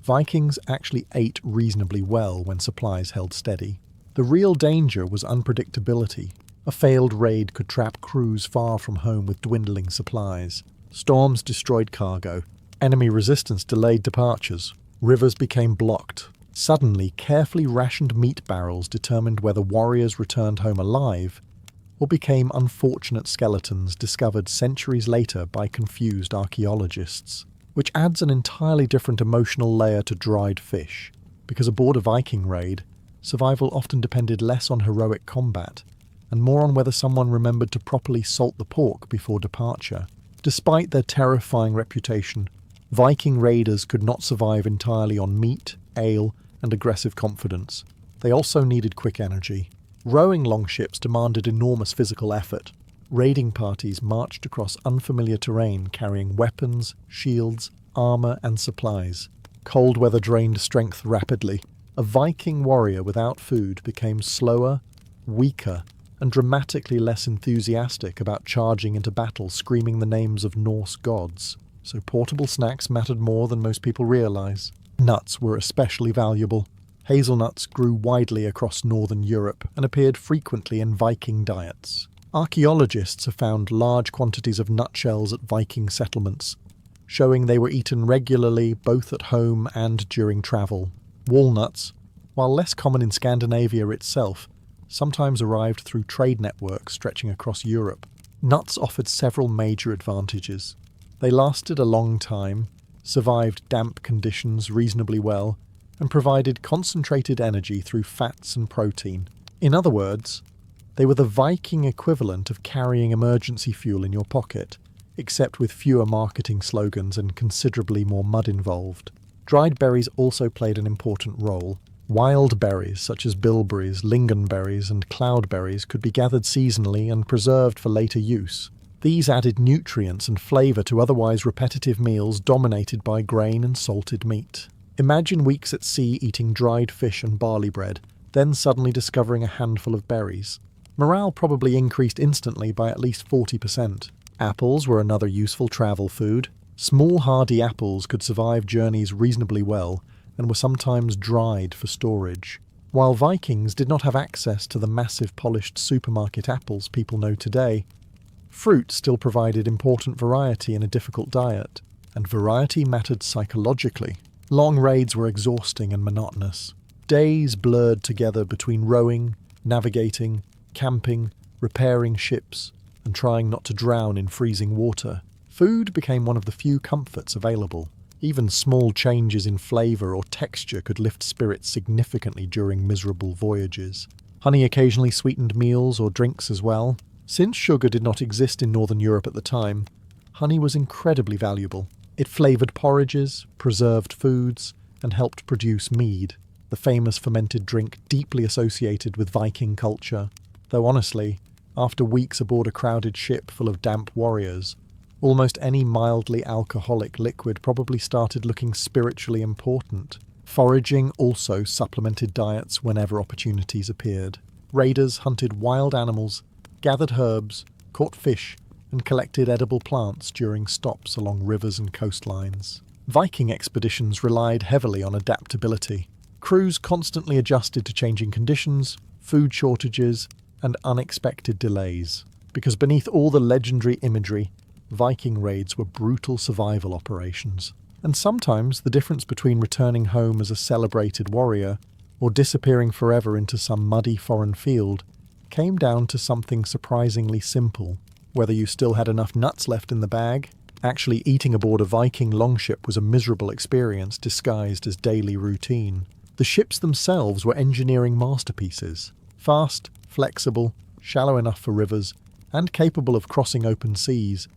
Vikings actually ate reasonably well when supplies held steady. The real danger was unpredictability. A failed raid could trap crews far from home with dwindling supplies. Storms destroyed cargo. Enemy resistance delayed departures. Rivers became blocked. Suddenly, carefully rationed meat barrels determined whether warriors returned home alive or became unfortunate skeletons discovered centuries later by confused archaeologists, which adds an entirely different emotional layer to dried fish, because aboard a Viking raid, survival often depended less on heroic combat and more on whether someone remembered to properly salt the pork before departure. Despite their terrifying reputation, Viking raiders could not survive entirely on meat, ale, and aggressive confidence. They also needed quick energy. Rowing longships demanded enormous physical effort. Raiding parties marched across unfamiliar terrain carrying weapons, shields, armor, and supplies. Cold weather drained strength rapidly. A Viking warrior without food became slower, weaker, and dramatically less enthusiastic about charging into battle screaming the names of Norse gods. So portable snacks mattered more than most people realize. Nuts were especially valuable. Hazelnuts grew widely across northern Europe and appeared frequently in Viking diets. Archaeologists have found large quantities of nutshells at Viking settlements, showing they were eaten regularly both at home and during travel. Walnuts, while less common in Scandinavia itself, sometimes arrived through trade networks stretching across Europe. Nuts offered several major advantages. They lasted a long time, survived damp conditions reasonably well, and provided concentrated energy through fats and protein. In other words, they were the Viking equivalent of carrying emergency fuel in your pocket, except with fewer marketing slogans and considerably more mud involved. Dried berries also played an important role. Wild berries such as bilberries, lingonberries, and cloudberries could be gathered seasonally and preserved for later use. These added nutrients and flavour to otherwise repetitive meals dominated by grain and salted meat. Imagine weeks at sea eating dried fish and barley bread, then suddenly discovering a handful of berries. Morale probably increased instantly by at least 40%. Apples were another useful travel food. Small hardy apples could survive journeys reasonably well and were sometimes dried for storage. While Vikings did not have access to the massive polished supermarket apples people know today, fruit still provided important variety in a difficult diet, and variety mattered psychologically. Long raids were exhausting and monotonous. Days blurred together between rowing, navigating, camping, repairing ships, and trying not to drown in freezing water. Food became one of the few comforts available. Even small changes in flavour or texture could lift spirits significantly during miserable voyages. Honey occasionally sweetened meals or drinks as well. Since sugar did not exist in Northern Europe at the time, honey was incredibly valuable. It flavoured porridges, preserved foods, and helped produce mead, the famous fermented drink deeply associated with Viking culture. Though honestly, after weeks aboard a crowded ship full of damp warriors, almost any mildly alcoholic liquid probably started looking spiritually important. Foraging also supplemented diets whenever opportunities appeared. Raiders hunted wild animals, gathered herbs, caught fish, and collected edible plants during stops along rivers and coastlines. Viking expeditions relied heavily on adaptability. Crews constantly adjusted to changing conditions, food shortages, and unexpected delays. Because beneath all the legendary imagery, Viking raids were brutal survival operations. And sometimes the difference between returning home as a celebrated warrior or disappearing forever into some muddy foreign field came down to something surprisingly simple. Whether you still had enough nuts left in the bag, actually eating aboard a Viking longship was a miserable experience disguised as daily routine. The ships themselves were engineering masterpieces. Fast, flexible, shallow enough for rivers, and capable of crossing open seas,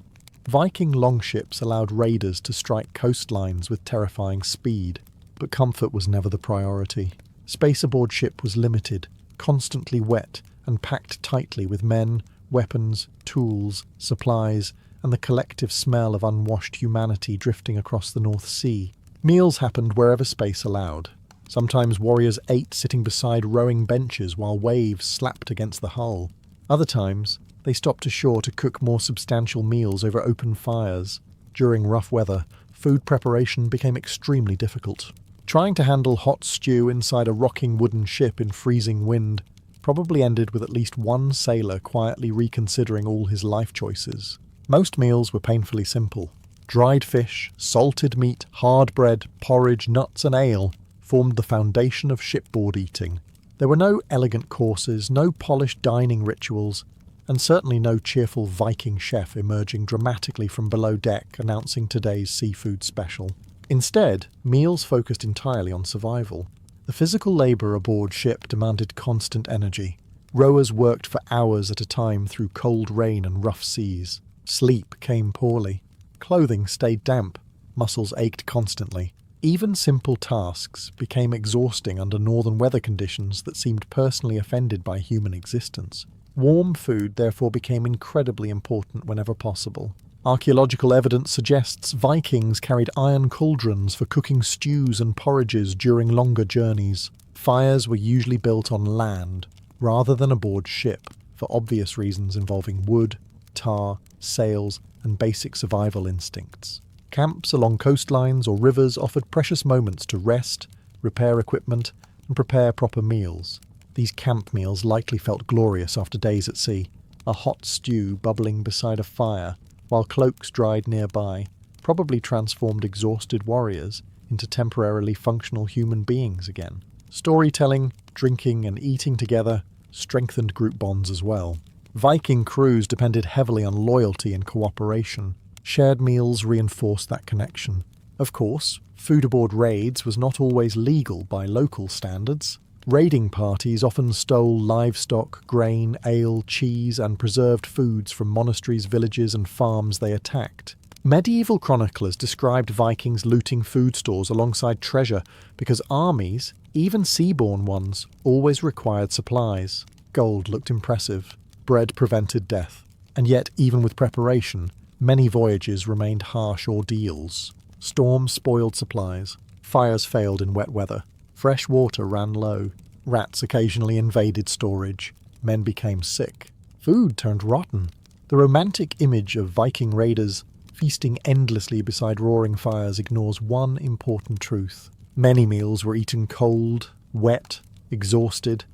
Viking longships allowed raiders to strike coastlines with terrifying speed. But comfort was never the priority. Space aboard ship was limited, constantly wet, and packed tightly with men, weapons, tools, supplies, and the collective smell of unwashed humanity drifting across the North Sea. Meals happened wherever space allowed. Sometimes warriors ate sitting beside rowing benches while waves slapped against the hull. Other times, they stopped ashore to cook more substantial meals over open fires. During rough weather, food preparation became extremely difficult. Trying to handle hot stew inside a rocking wooden ship in freezing wind probably ended with at least one sailor quietly reconsidering all his life choices. Most meals were painfully simple. Dried fish, salted meat, hard bread, porridge, nuts and ale formed the foundation of shipboard eating. There were no elegant courses, no polished dining rituals, and certainly no cheerful Viking chef emerging dramatically from below deck announcing today's seafood special. Instead, meals focused entirely on survival. The physical labour aboard ship demanded constant energy. Rowers worked for hours at a time through cold rain and rough seas. Sleep came poorly. Clothing stayed damp. Muscles ached constantly. Even simple tasks became exhausting under northern weather conditions that seemed personally offended by human existence. Warm food therefore became incredibly important whenever possible. Archaeological evidence suggests Vikings carried iron cauldrons for cooking stews and porridges during longer journeys. Fires were usually built on land, rather than aboard ship, for obvious reasons involving wood, tar, sails, and basic survival instincts. Camps along coastlines or rivers offered precious moments to rest, repair equipment, and prepare proper meals. These camp meals likely felt glorious after days at sea, a hot stew bubbling beside a fire, while cloaks dried nearby, probably transformed exhausted warriors into temporarily functional human beings again. Storytelling, drinking, and eating together strengthened group bonds as well. Viking crews depended heavily on loyalty and cooperation. Shared meals reinforced that connection. Of course, food aboard raids was not always legal by local standards. Raiding parties often stole livestock, grain, ale, cheese, and preserved foods from monasteries, villages, and farms they attacked. Medieval chroniclers described Vikings looting food stores alongside treasure because armies, even seaborne ones, always required supplies. Gold looked impressive. Bread prevented death. And yet, even with preparation, many voyages remained harsh ordeals. Storms spoiled supplies. Fires failed in wet weather. Fresh water ran low. Rats occasionally invaded storage. Men became sick. Food turned rotten. The romantic image of Viking raiders feasting endlessly beside roaring fires ignores one important truth. Many meals were eaten cold, wet, exhausted,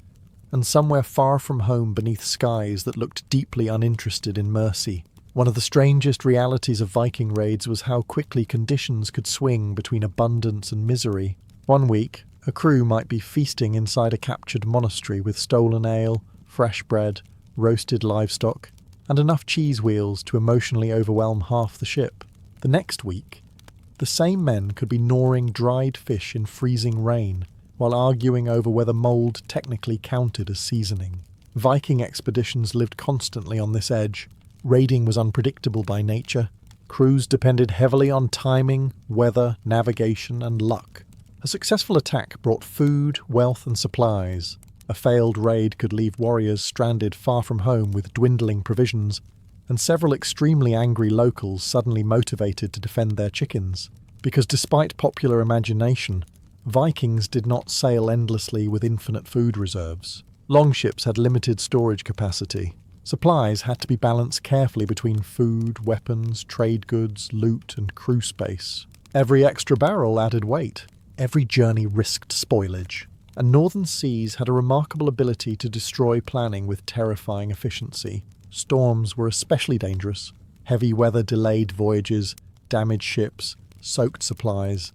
and somewhere far from home beneath skies that looked deeply uninterested in mercy. One of the strangest realities of Viking raids was how quickly conditions could swing between abundance and misery. One week, a crew might be feasting inside a captured monastery with stolen ale, fresh bread, roasted livestock, and enough cheese wheels to emotionally overwhelm half the ship. The next week, the same men could be gnawing dried fish in freezing rain, while arguing over whether mould technically counted as seasoning. Viking expeditions lived constantly on this edge. Raiding was unpredictable by nature. Crews depended heavily on timing, weather, navigation, and luck. A successful attack brought food, wealth, and supplies. A failed raid could leave warriors stranded far from home with dwindling provisions, and several extremely angry locals suddenly motivated to defend their chickens. Because despite popular imagination, Vikings did not sail endlessly with infinite food reserves. Longships had limited storage capacity. Supplies had to be balanced carefully between food, weapons, trade goods, loot, and crew space. Every extra barrel added weight. Every journey risked spoilage. And northern seas had a remarkable ability to destroy planning with terrifying efficiency. Storms were especially dangerous. Heavy weather delayed voyages, damaged ships, soaked supplies,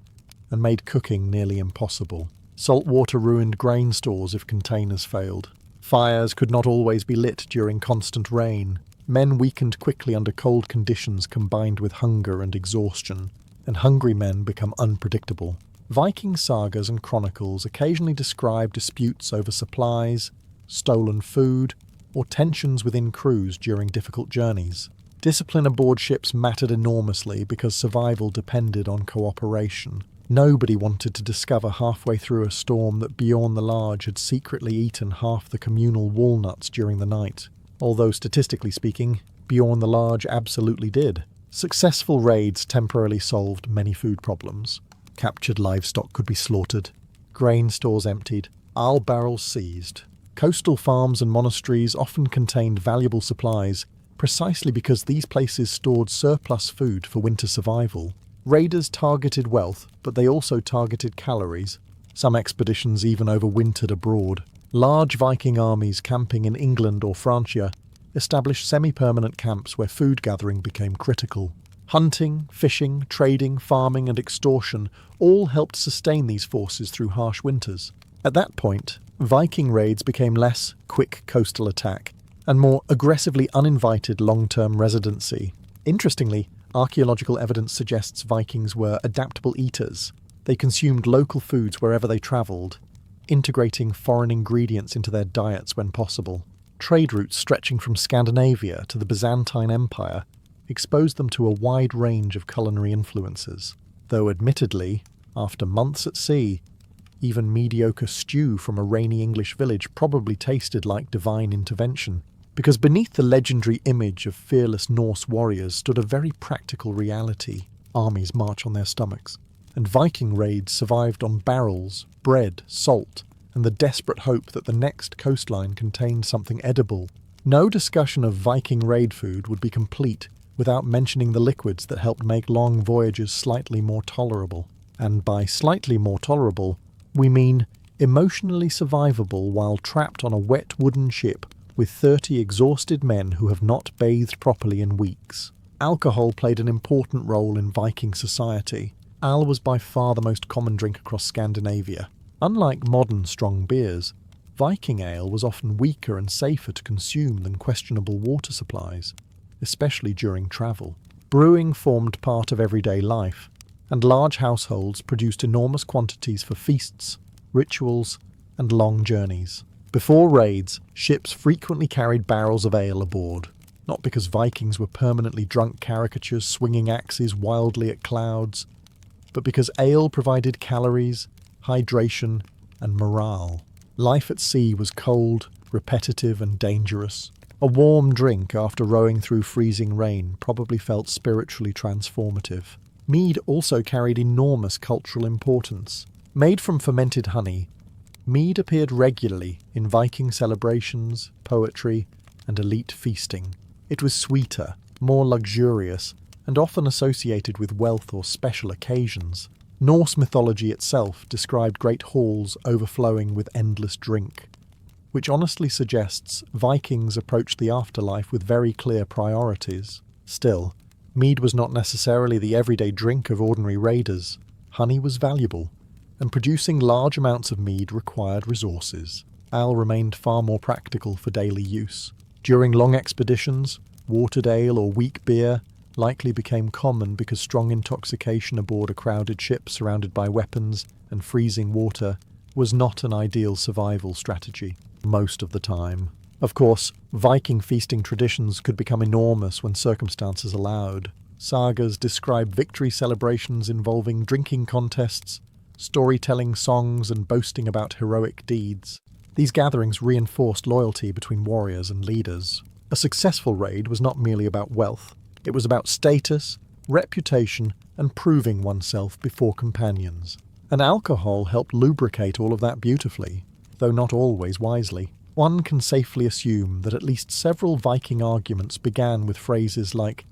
and made cooking nearly impossible. Salt water ruined grain stores if containers failed. Fires could not always be lit during constant rain. Men weakened quickly under cold conditions combined with hunger and exhaustion, and hungry men become unpredictable. Viking sagas and chronicles occasionally describe disputes over supplies, stolen food, or tensions within crews during difficult journeys. Discipline aboard ships mattered enormously because survival depended on cooperation. Nobody wanted to discover halfway through a storm that Bjorn the Large had secretly eaten half the communal walnuts during the night. Although statistically speaking, Bjorn the Large absolutely did. Successful raids temporarily solved many food problems. Captured livestock could be slaughtered, grain stores emptied, ale barrels seized. Coastal farms and monasteries often contained valuable supplies precisely because these places stored surplus food for winter survival. Raiders targeted wealth, but they also targeted calories. Some expeditions even overwintered abroad. Large Viking armies camping in England or Francia established semi-permanent camps where food gathering became critical. Hunting, fishing, trading, farming, and extortion all helped sustain these forces through harsh winters. At that point, Viking raids became less quick coastal attack and more aggressively uninvited long-term residency. Interestingly, archaeological evidence suggests Vikings were adaptable eaters. They consumed local foods wherever they travelled, integrating foreign ingredients into their diets when possible. Trade routes stretching from Scandinavia to the Byzantine Empire exposed them to a wide range of culinary influences, though admittedly, after months at sea, even mediocre stew from a rainy English village probably tasted like divine intervention. Because beneath the legendary image of fearless Norse warriors stood a very practical reality: armies march on their stomachs. And Viking raids survived on barrels, bread, salt, and the desperate hope that the next coastline contained something edible. No discussion of Viking raid food would be complete without mentioning the liquids that helped make long voyages slightly more tolerable. And by slightly more tolerable, we mean emotionally survivable while trapped on a wet wooden ship with 30 exhausted men who have not bathed properly in weeks. Alcohol played an important role in Viking society. Ale was by far the most common drink across Scandinavia. Unlike modern strong beers, Viking ale was often weaker and safer to consume than questionable water supplies, especially during travel. Brewing formed part of everyday life, and large households produced enormous quantities for feasts, rituals, and long journeys. Before raids, ships frequently carried barrels of ale aboard, not because Vikings were permanently drunk caricatures swinging axes wildly at clouds, but because ale provided calories, hydration, and morale. Life at sea was cold, repetitive, and dangerous. A warm drink after rowing through freezing rain probably felt spiritually transformative. Mead also carried enormous cultural importance. Made from fermented honey, mead appeared regularly in Viking celebrations, poetry, and elite feasting. It was sweeter, more luxurious, and often associated with wealth or special occasions. Norse mythology itself described great halls overflowing with endless drink, which honestly suggests Vikings approached the afterlife with very clear priorities. Still, mead was not necessarily the everyday drink of ordinary raiders. Honey was valuable, and producing large amounts of mead required resources. Ale remained far more practical for daily use. During long expeditions, watered ale or weak beer likely became common because strong intoxication aboard a crowded ship surrounded by weapons and freezing water was not an ideal survival strategy most of the time. Of course, Viking feasting traditions could become enormous when circumstances allowed. Sagas describe victory celebrations involving drinking contests, storytelling songs, and boasting about heroic deeds. These gatherings reinforced loyalty between warriors and leaders. A successful raid was not merely about wealth. It was about status, reputation, and proving oneself before companions. And alcohol helped lubricate all of that beautifully, though not always wisely. One can safely assume that at least several Viking arguments began with phrases like,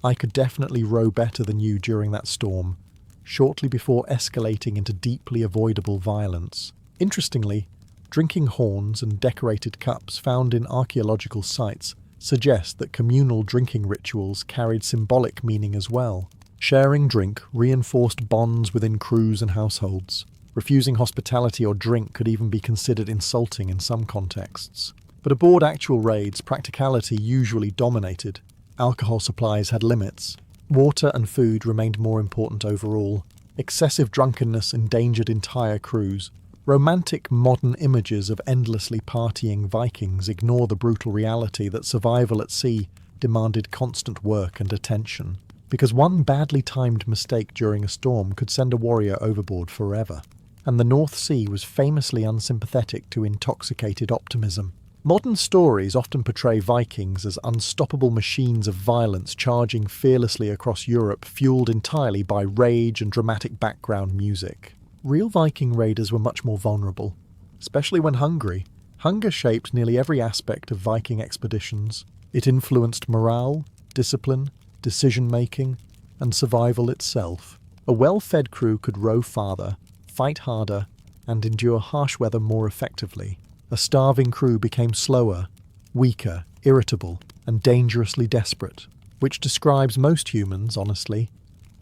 "I could definitely row better than you during that storm," shortly before escalating into deeply avoidable violence. Interestingly, drinking horns and decorated cups found in archaeological sites suggest that communal drinking rituals carried symbolic meaning as well. Sharing drink reinforced bonds within crews and households. Refusing hospitality or drink could even be considered insulting in some contexts. But aboard actual raids, practicality usually dominated. Alcohol supplies had limits. Water and food remained more important overall. Excessive drunkenness endangered entire crews. Romantic modern images of endlessly partying Vikings ignore the brutal reality that survival at sea demanded constant work and attention, because one badly timed mistake during a storm could send a warrior overboard forever. And the North Sea was famously unsympathetic to intoxicated optimism. Modern stories often portray Vikings as unstoppable machines of violence charging fearlessly across Europe, fueled entirely by rage and dramatic background music. Real Viking raiders were much more vulnerable, especially when hungry. Hunger shaped nearly every aspect of Viking expeditions. It influenced morale, discipline, decision-making, and survival itself. A well-fed crew could row farther, fight harder, and endure harsh weather more effectively. A starving crew became slower, weaker, irritable, and dangerously desperate, which describes most humans, honestly,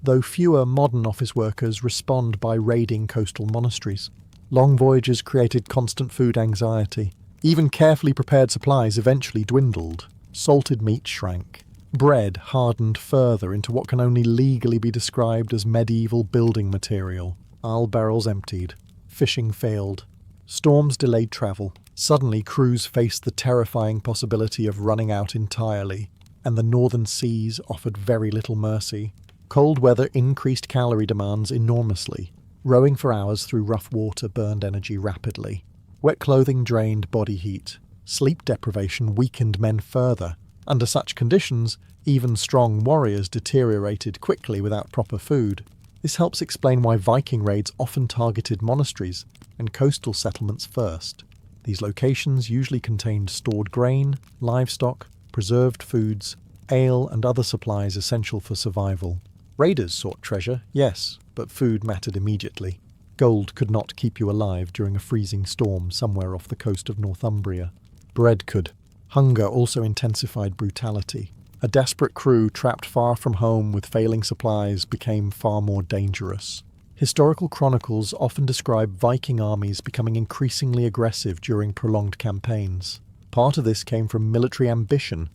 though fewer modern office workers respond by raiding coastal monasteries. Long voyages created constant food anxiety. Even carefully prepared supplies eventually dwindled. Salted meat shrank. Bread hardened further into what can only legally be described as medieval building material. Ale barrels emptied. Fishing failed. Storms delayed travel. Suddenly, crews faced the terrifying possibility of running out entirely, and the northern seas offered very little mercy. Cold weather increased calorie demands enormously. Rowing for hours through rough water burned energy rapidly. Wet clothing drained body heat. Sleep deprivation weakened men further. Under such conditions, even strong warriors deteriorated quickly without proper food. This helps explain why Viking raids often targeted monasteries and coastal settlements first. These locations usually contained stored grain, livestock, preserved foods, ale and other supplies essential for survival. Raiders sought treasure, yes, but food mattered immediately. Gold could not keep you alive during a freezing storm somewhere off the coast of Northumbria. Bread could. Hunger also intensified brutality. A desperate crew trapped far from home with failing supplies became far more dangerous. Historical chronicles often describe Viking armies becoming increasingly aggressive during prolonged campaigns. Part of this came from military ambition,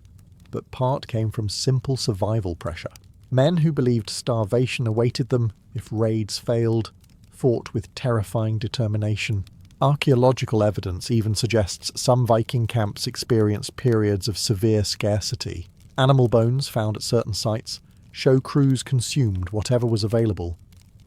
but part came from simple survival pressure. Men who believed starvation awaited them if raids failed fought with terrifying determination. Archaeological evidence even suggests some Viking camps experienced periods of severe scarcity. Animal bones found at certain sites show crews consumed whatever was available,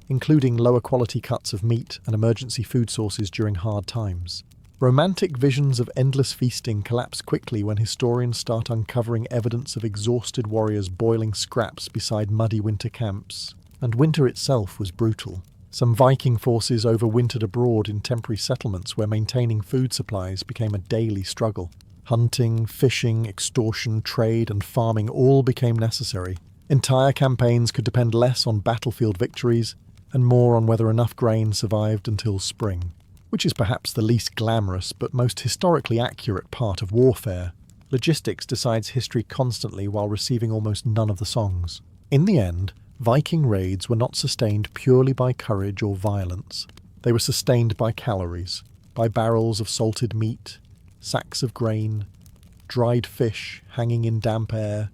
including lower quality cuts of meat and emergency food sources during hard times. Romantic visions of endless feasting collapse quickly when historians start uncovering evidence of exhausted warriors boiling scraps beside muddy winter camps. And winter itself was brutal. Some Viking forces overwintered abroad in temporary settlements where maintaining food supplies became a daily struggle. Hunting, fishing, extortion, trade, and farming all became necessary. Entire campaigns could depend less on battlefield victories and more on whether enough grain survived until spring, which is perhaps the least glamorous but most historically accurate part of warfare. Logistics decides history constantly while receiving almost none of the songs. In the end, Viking raids were not sustained purely by courage or violence. They were sustained by calories, by barrels of salted meat, sacks of grain, dried fish hanging in damp air,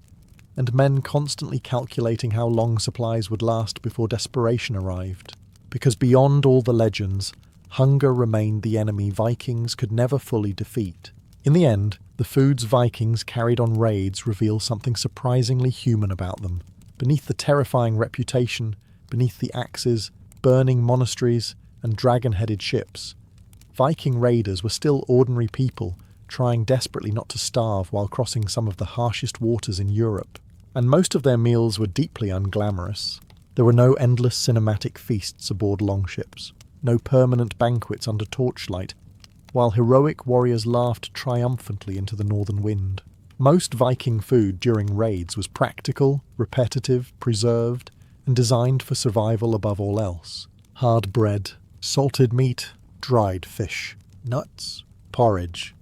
and men constantly calculating how long supplies would last before desperation arrived. Because beyond all the legends, hunger remained the enemy Vikings could never fully defeat. In the end, the foods Vikings carried on raids reveal something surprisingly human about them. Beneath the terrifying reputation, beneath the axes, burning monasteries, and dragon-headed ships, Viking raiders were still ordinary people, trying desperately not to starve while crossing some of the harshest waters in Europe. And most of their meals were deeply unglamorous. There were no endless cinematic feasts aboard longships, no permanent banquets under torchlight, while heroic warriors laughed triumphantly into the northern wind. Most Viking food during raids was practical, repetitive, preserved, and designed for survival above all else. Hard bread, salted meat, dried fish, nuts, porridge,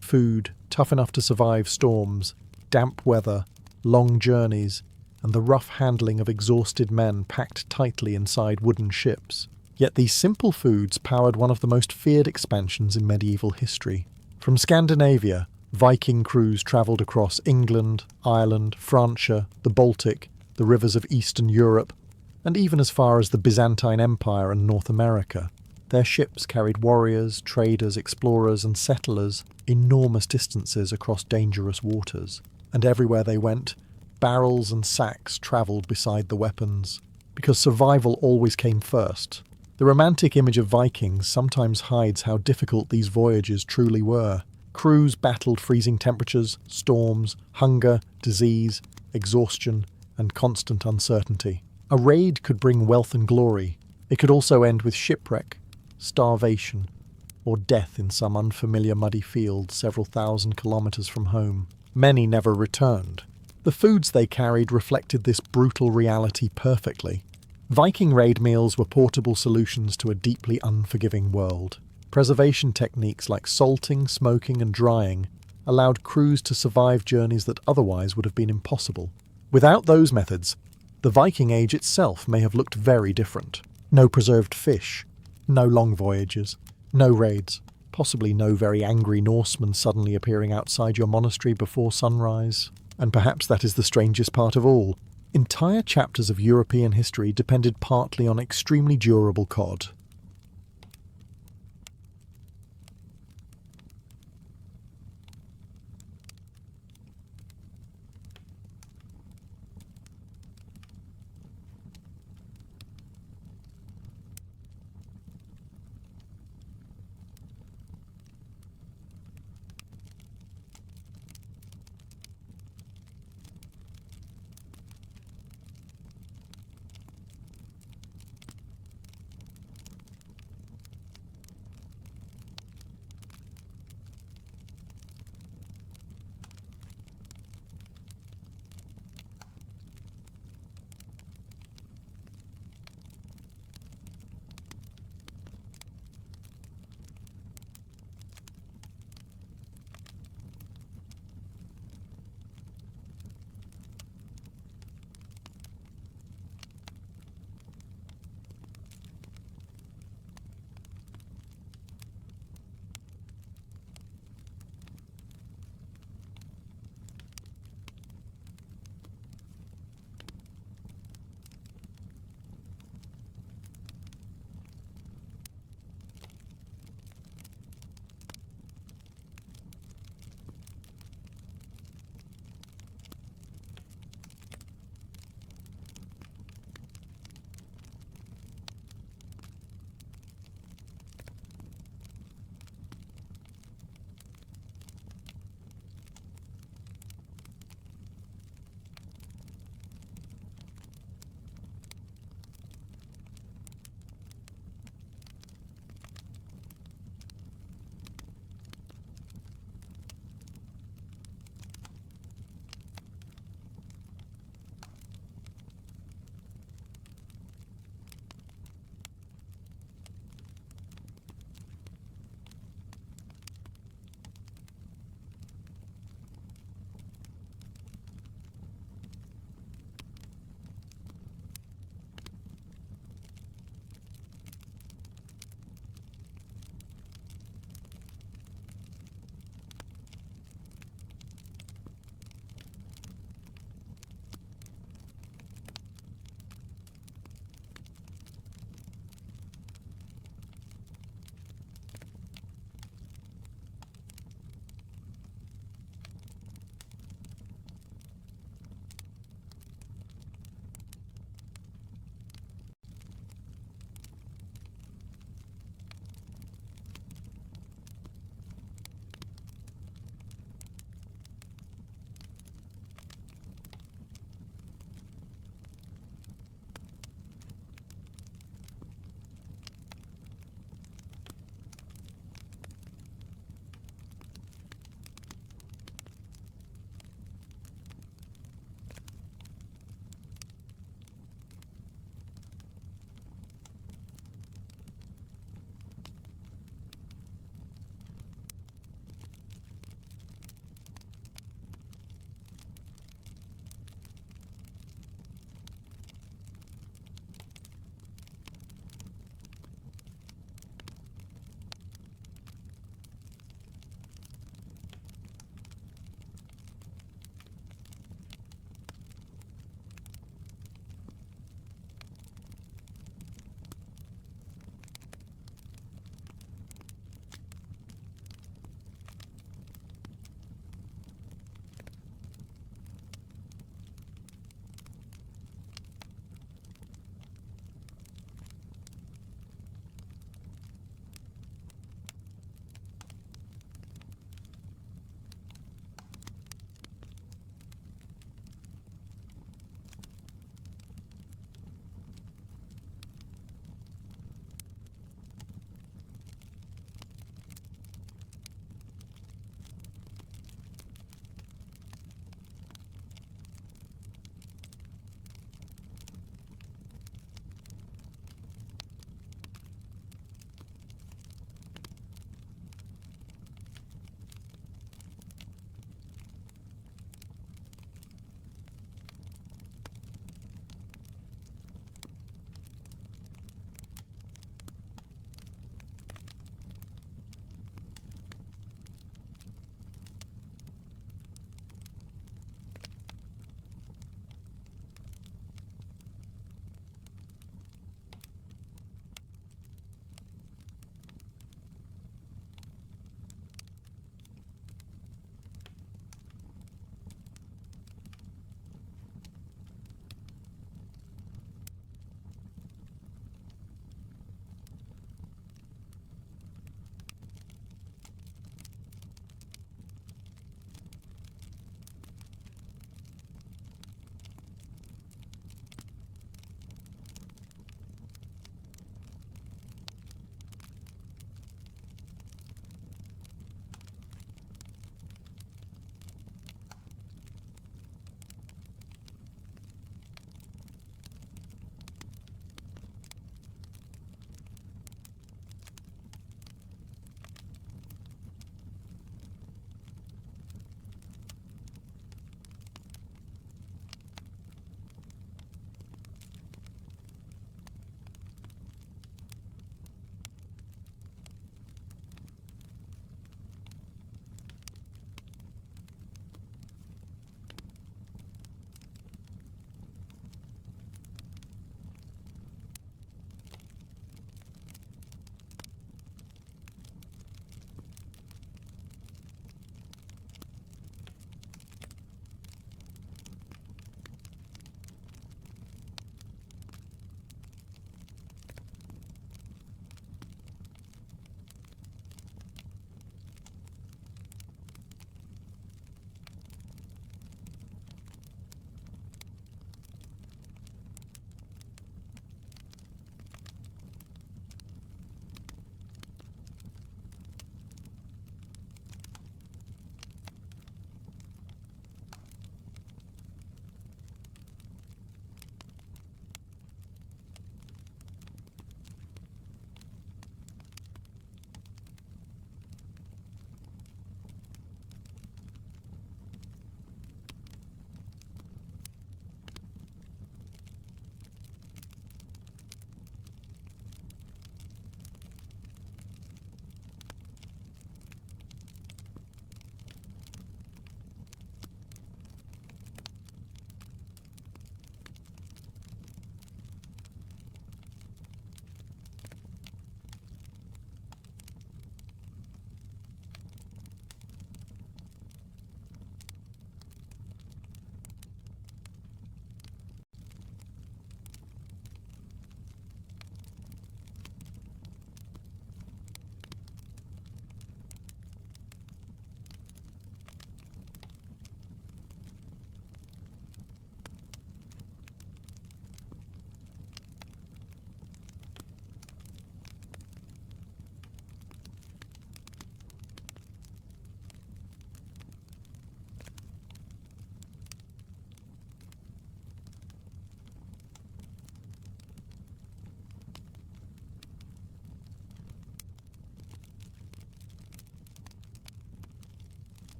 food tough enough to survive storms, damp weather, long journeys, and the rough handling of exhausted men packed tightly inside wooden ships. Yet these simple foods powered one of the most feared expansions in medieval history. From Scandinavia, Viking crews travelled across England, Ireland, Francia, the Baltic, the rivers of Eastern Europe, and even as far as the Byzantine Empire and North America. Their ships carried warriors, traders, explorers, and settlers enormous distances across dangerous waters. And everywhere they went, barrels and sacks travelled beside the weapons, because survival always came first. The romantic image of Vikings sometimes hides how difficult these voyages truly were. Crews battled freezing temperatures, storms, hunger, disease, exhaustion, and constant uncertainty. A raid could bring wealth and glory. It could also end with shipwreck, starvation, or death in some unfamiliar muddy field several thousand kilometers from home. Many never returned. The foods they carried reflected this brutal reality perfectly. Viking raid meals were portable solutions to a deeply unforgiving world. Preservation techniques like salting, smoking, and drying allowed crews to survive journeys that otherwise would have been impossible. Without those methods, the Viking Age itself may have looked very different. No preserved fish, no long voyages, no raids, possibly no very angry Norsemen suddenly appearing outside your monastery before sunrise. And perhaps that is the strangest part of all. Entire chapters of European history depended partly on extremely durable cod.